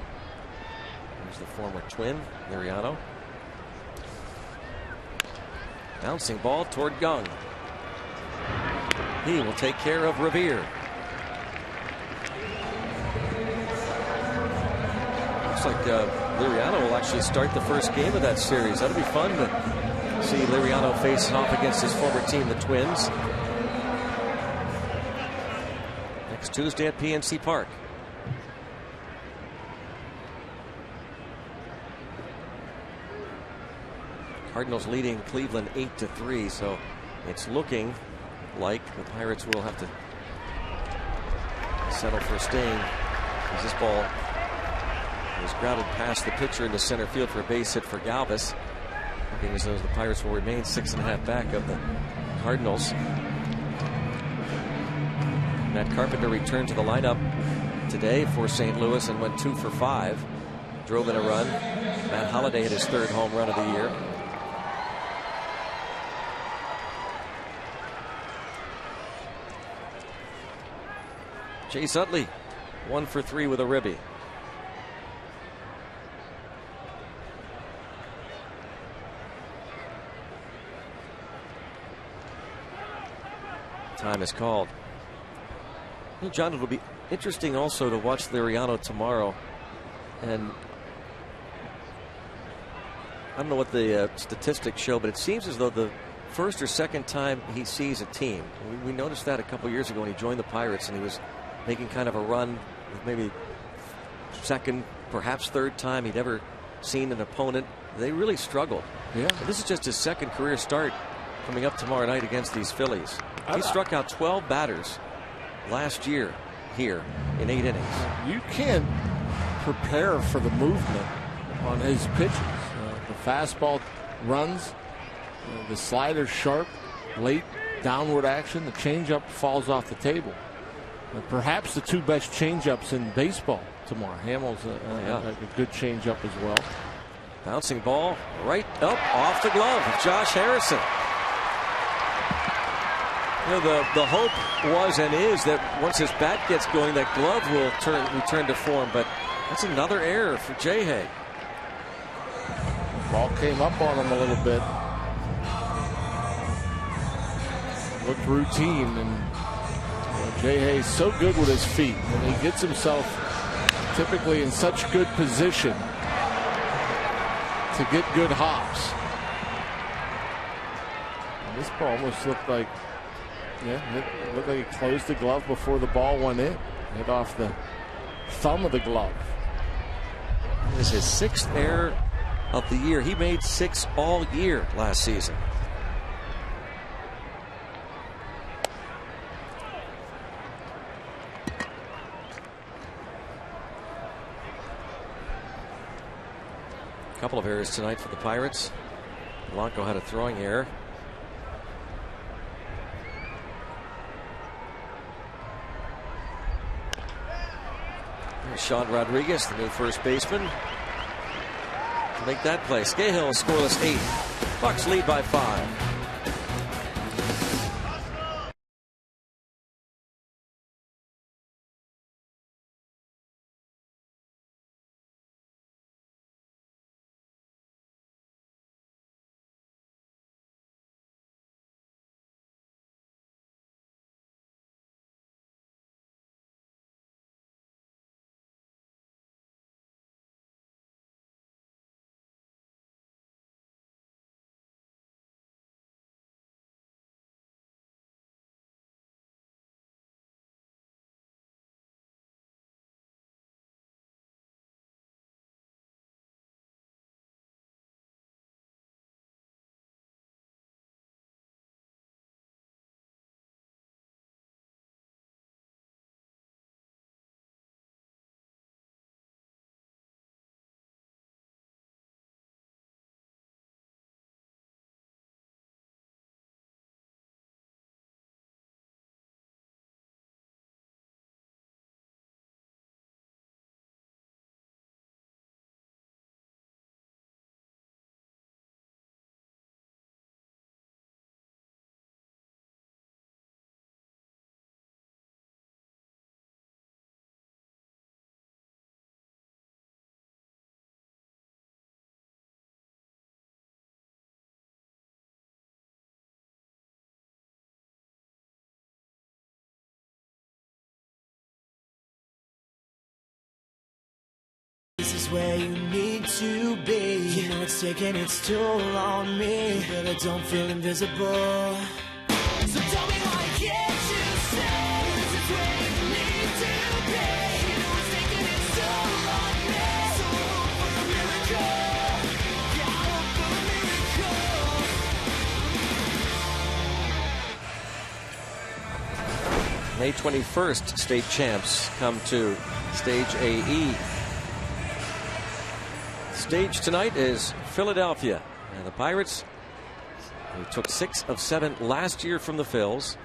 There's the former Twin, Liriano. Bouncing ball toward Gung. He will take care of Revere. Looks like Liriano will actually start the first game of that series. That'll be fun to see Liriano face off against his former team, the Twins. Next Tuesday at PNC Park. Cardinals leading Cleveland 8-3, so it's looking like the Pirates will have to settle for staying, as this ball was grounded past the pitcher into center field for a base hit for Galvis. Looking as though the Pirates will remain 6.5 back of the Cardinals. Matt Carpenter returned to the lineup today for St. Louis and went 2 for 5. Drove in a run. Matt Holliday hit his 3rd home run of the year. Chase Utley 1 for 3 with a ribby. Time is called. Well, John, it'll be interesting also to watch Liriano tomorrow. And I don't know what the statistics show, but it seems as though the first or second time he sees a team, we noticed that a couple years ago when he joined the Pirates and he was making kind of a run with maybe second, perhaps 3rd time he'd ever seen an opponent. They really struggled. Yeah. And this is just his 2nd career start coming up tomorrow night against these Phillies. He struck out 12 batters last year here in 8 innings. You can't prepare for the movement on his pitches. The fastball runs, the slider sharp, late downward action. The changeup falls off the table. Perhaps the two best changeups in baseball tomorrow. Hamill's a good changeup as well. Bouncing ball right up off the glove of Josh Harrison. You know, the hope was and is that once his bat gets going, that glove will return to form. But that's another error for J-Hay. Ball came up on him a little bit. Looked routine, and J-Hay's so good with his feet, and he gets himself typically in such good position to get good hops. And this ball almost looked like, it looked like he closed the glove before the ball went in. Hit off the thumb of the glove. It is his 6th error of the year. He made 6 all year last season. A couple of errors tonight for the Pirates. Blanco had a throwing error. There's Sean Rodriguez, the new first baseman, to make that play. Scahill scoreless 8. Bucks lead by 5. This is where you need to be. You know it's taking its toll on me, but I don't feel invisible. So tell me why can't you say this is where you need to be? You know it's taking its toll on me. So hope for a miracle. Yeah, I hope for a miracle. May 21st, state champs come to Stage AE. Stage tonight is Philadelphia, and the Pirates, who took 6 of 7 last year from the Phils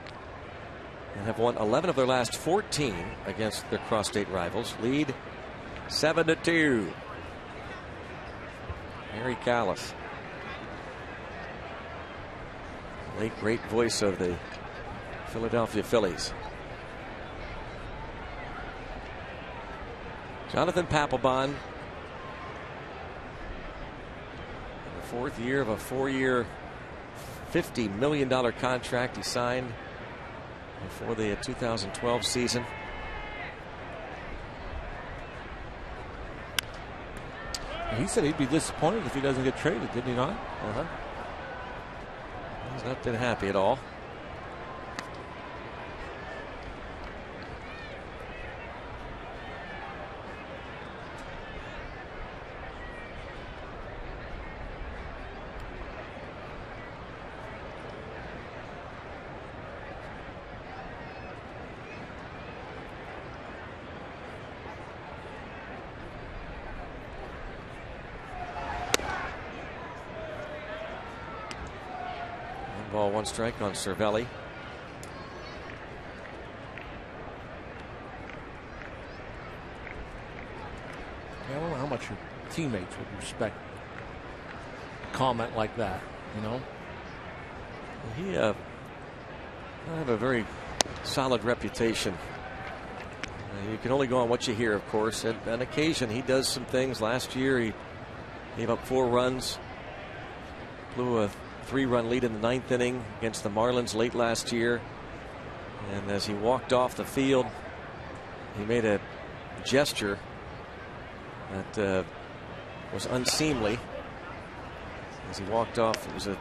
and have won 11 of their last 14 against their cross-state rivals, lead 7-2. Harry Callis, late great voice of the Philadelphia Phillies. Jonathan Papelbon, 4th year of a 4-year, $50 million contract he signed before the 2012 season. He said he'd be disappointed if he doesn't get traded, did he not? He's not been happy at all. ball, 1 strike on Cervelli. I don't know how much your teammates would respect a comment like that, you know. He have a very solid reputation. You can only go on what you hear, of course. And on occasion, he does some things. Last year, he gave up 4 runs, blew a 3-run lead in the 9th inning against the Marlins late last year. And as he walked off the field, he made a gesture that was unseemly. As he walked off, it was a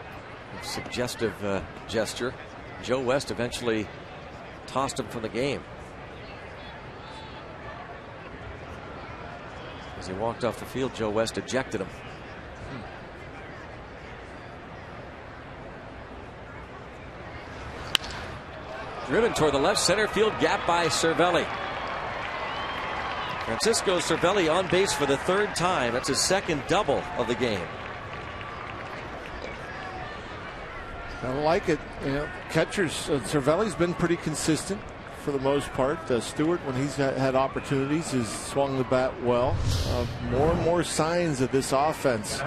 suggestive gesture. Joe West eventually tossed him from the game. As he walked off the field, Joe West ejected him. Driven toward the left center field gap by Cervelli. Francisco Cervelli on base for the 3rd time. That's his 2nd double of the game. I like it. You know, catchers, Cervelli's been pretty consistent for the most part. Stewart, when he's had opportunities, has swung the bat well. More and more signs of this offense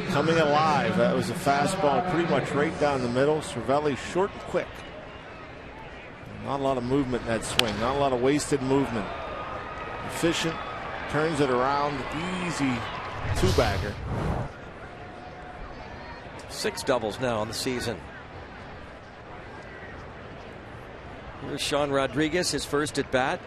coming alive. That was a fastball pretty much right down the middle. Cervelli short and quick. Not a lot of movement in that swing. Not a lot of wasted movement. Efficient. Turns it around. Easy 2-bagger. 6 doubles now on the season. Here's Sean Rodriguez, his first at bat.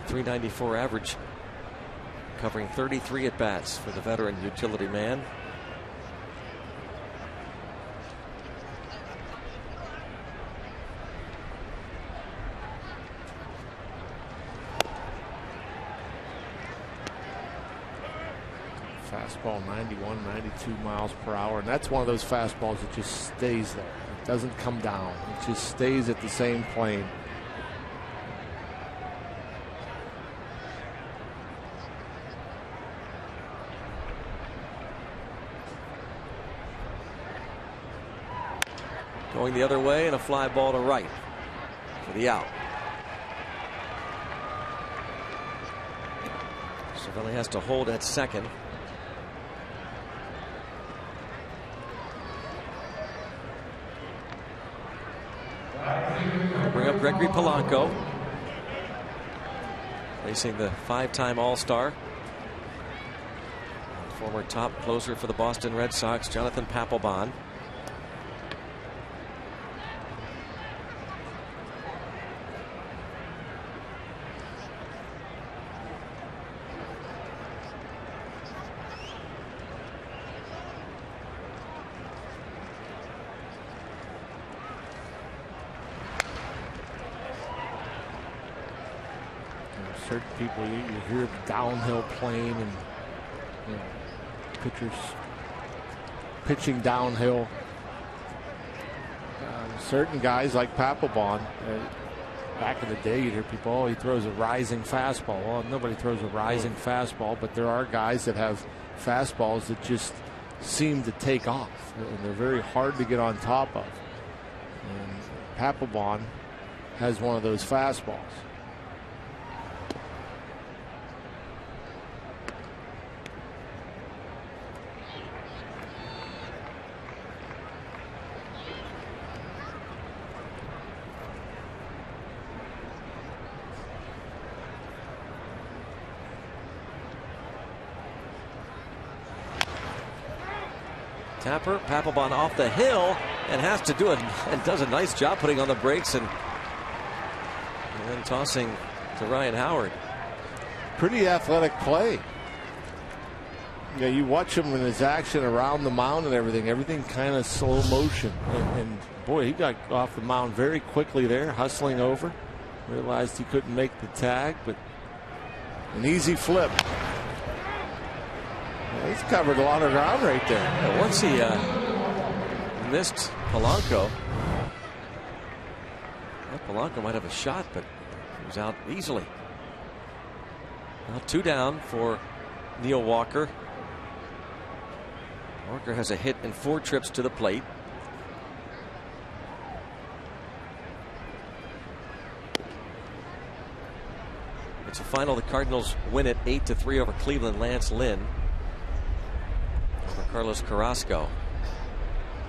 .394 average, covering 33 at bats for the veteran utility man. Fastball 91, 92 miles per hour. And that's one of those fastballs that just stays there. It doesn't come down. It just stays at the same plane. Going the other way and a fly ball to right for the out. Cervelli has to hold at second. Bring up Gregory Polanco, facing the 5-time All-Star, former top closer for the Boston Red Sox, Jonathan Papelbon. Certain people, you hear downhill playing and, you know, pitchers pitching downhill. Certain guys like Papelbon, back in the day, you'd hear people, oh, he throws a rising fastball. Well, nobody throws a rising fastball, but there are guys that have fastballs that just seem to take off, and they're very hard to get on top of. And Papelbon has one of those fastballs. Tapper, Papelbon off the hill and has to do it, and does a nice job putting on the brakes and then tossing to Ryan Howard. Pretty athletic play. Yeah, you watch him in his action around the mound and everything kind of slow motion. And boy, he got off the mound very quickly there, hustling over. Realized he couldn't make the tag, but an easy flip. He's covered a lot of ground right there. And once he missed Polanco, that Polanco might have a shot, but he was out easily. Now 2 down for Neil Walker. Walker has a hit in 4 trips to the plate. It's a final. The Cardinals win it 8-3 over Cleveland. Lance Lynn over Carlos Carrasco.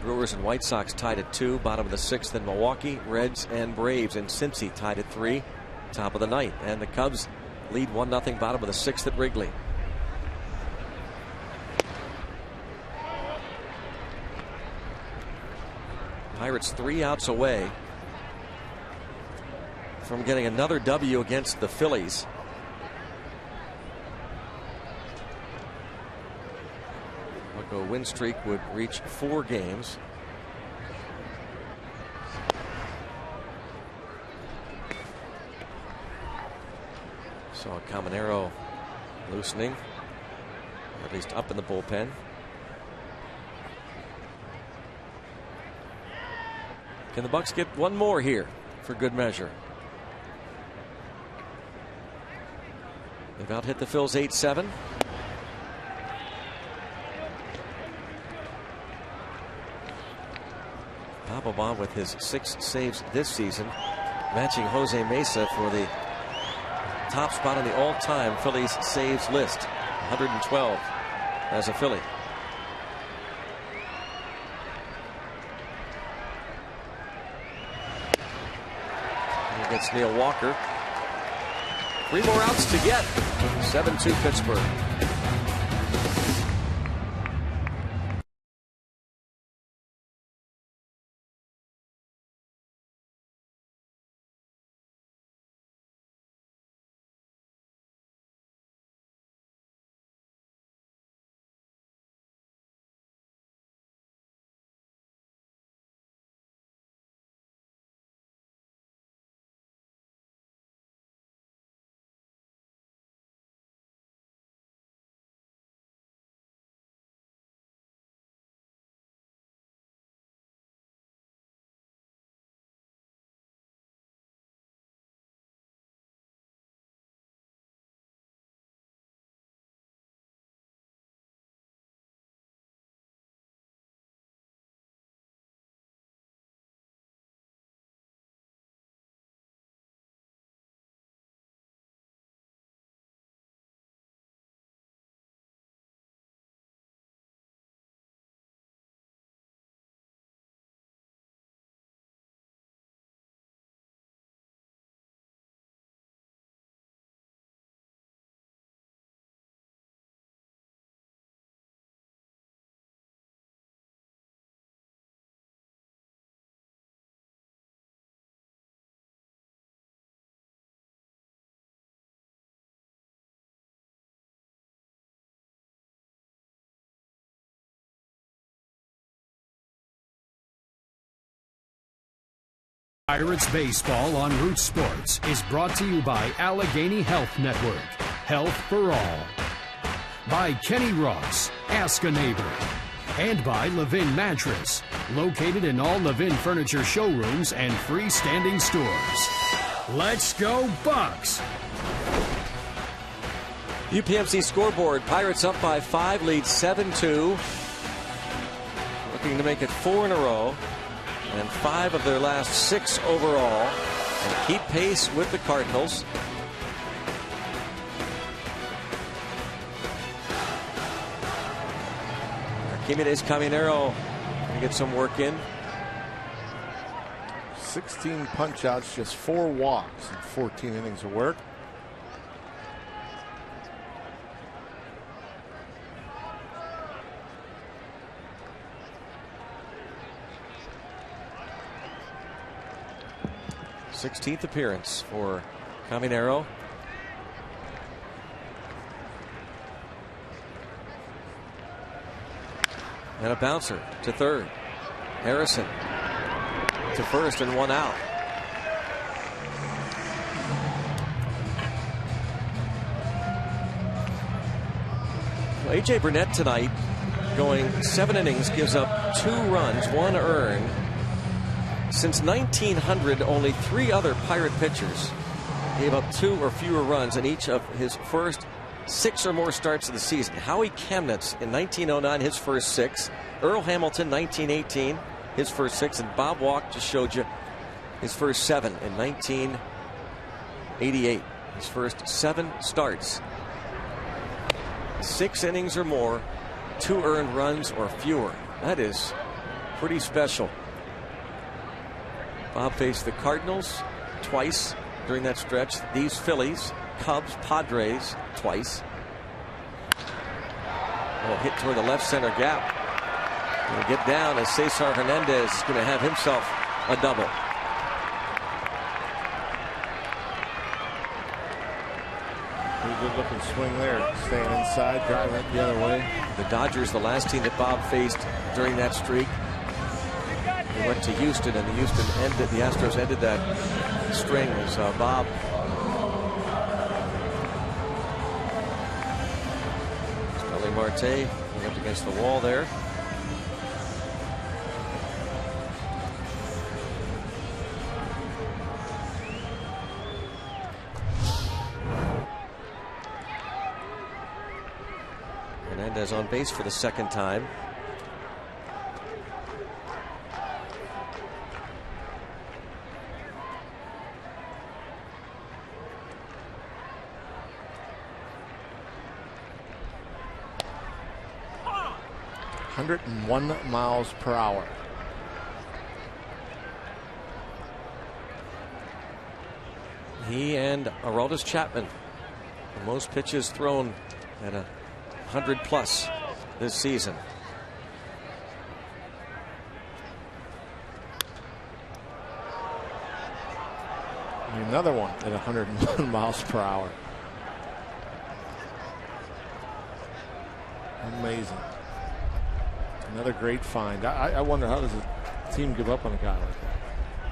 Brewers and White Sox tied at 2. Bottom of the 6th in Milwaukee. Reds and Braves and Cincy tied at 3. Top of the 9th. And the Cubs lead 1-0. Bottom of the 6th at Wrigley. Pirates 3 outs away from getting another W against the Phillies. A win streak would reach 4 games. Saw Caminero loosening, or at least up in the bullpen. Can the Bucks get one more here for good measure? They've out hit the Phils 8-7. Papelbon with his 6 saves this season, matching Jose Mesa for the top spot on the all-time Phillies saves list, 112 as a Philly. And against Neil Walker. 3 more outs to get. 7-2 Pittsburgh. Pirates Baseball on Root Sports is brought to you by Allegheny Health Network. Health for all. By Kenny Ross, Ask a Neighbor. And by Levin Mattress, located in all Levin Furniture showrooms and freestanding stores. Let's go Bucks! UPMC scoreboard. Pirates up by 5, lead 7-2. Looking to make it 4 in a row. And 5 of their last 6 overall, and keep pace with the Cardinals. Archimedes Caminero can get some work in. 16 punch-outs, just 4 walks and 14 innings of work. Sixteenth appearance for Caminero. And a bouncer to third. Harrison to first and 1 out. Well, A.J. Burnett tonight going 7 innings, gives up 2 runs, 1 earned. Since 1900, only 3 other Pirate pitchers gave up 2 or fewer runs in each of his first 6 or more starts of the season. Howie Chemnitz in 1909, his first 6. Earl Hamilton, 1918, his first 6. And Bob Walk just showed you his first 7 in 1988. His first 7 starts. 6 innings or more, 2 earned runs or fewer. That is pretty special. Bob faced the Cardinals twice during that stretch. These Phillies, Cubs, Padres twice. Oh, hit toward the left center gap. Going to get down as Cesar Hernandez is going to have himself a double. Pretty good looking swing there. Staying inside, driving it the other way. The Dodgers, the last team that Bob faced during that streak. They went to Houston, and the Astros ended that string as Bob Starling Marte went up against the wall there. Hernandez on base for the second time. .101 miles per hour. He and Aroldis Chapman, the most pitches thrown at 100 plus this season. And another one at 101 miles per hour. Amazing. Another great find. I wonder, how does a team give up on a guy like that?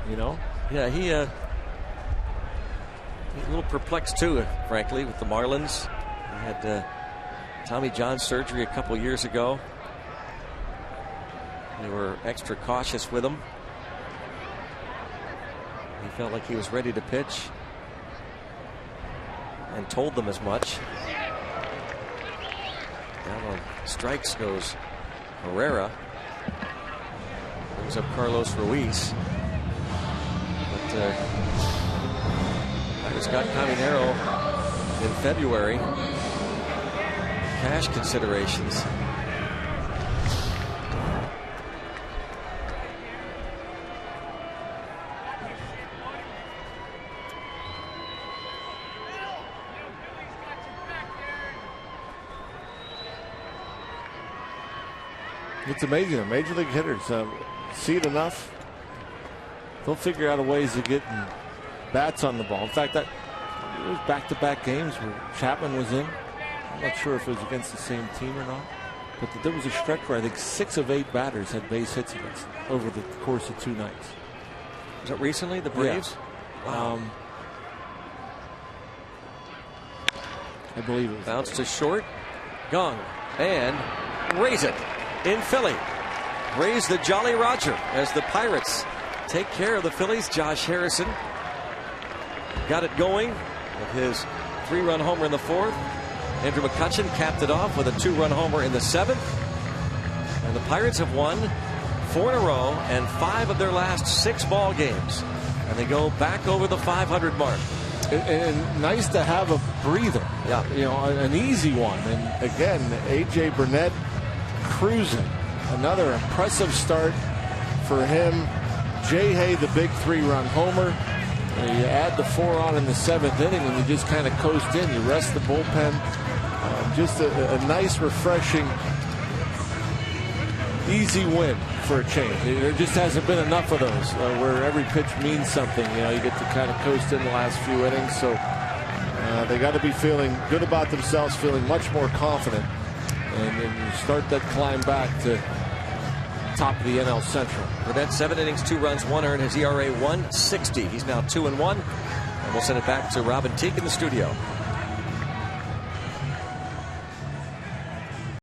You know? Yeah, he's a little perplexed too, frankly, with the Marlins. He had Tommy John surgery a couple years ago. They were extra cautious with him. He felt like he was ready to pitch and told them as much. Down on strikes goes Herrera. Brings up Carlos Ruiz. But Pirates got Caminero in February. Cash considerations. It's amazing. Major league hitters see it enough. They'll figure out a ways of getting bats on the ball. In fact, that it was back-to-back games where Chapman was in. I'm not sure if it was against the same team or not, but there was a stretch where I think 6 of 8 batters had base hits against over the course of 2 nights. Was it recently, the Braves? Yeah. Wow. I believe it was. Bounce to short. Gong. And raise it in Philly. Raise the Jolly Roger as the Pirates take care of the Phillies. Josh Harrison got it going with his 3-run homer in the 4th. Andrew McCutchen capped it off with a 2-run homer in the 7th. And the Pirates have won 4 in a row and 5 of their last 6 ball games. And they go back over the 500 mark. And nice to have a breather. Yeah. You know, an easy one. And again, A.J. Burnett cruising. Another impressive start for him. Jay Hay, the big 3-run homer. You add the 4 on in the 7th inning and you just kind of coast in. You rest the bullpen. Just a nice, refreshing, easy win for a change. There just hasn't been enough of those where every pitch means something. You know, you get to kind of coast in the last few innings. So they got to be feeling good about themselves, feeling much more confident. And then you start that climb back to top of the NL Central. Burnett, 7 innings, 2 runs, 1 earned. His ERA 1.60. He's now 2-1. And we'll send it back to Robin Teague in the studio.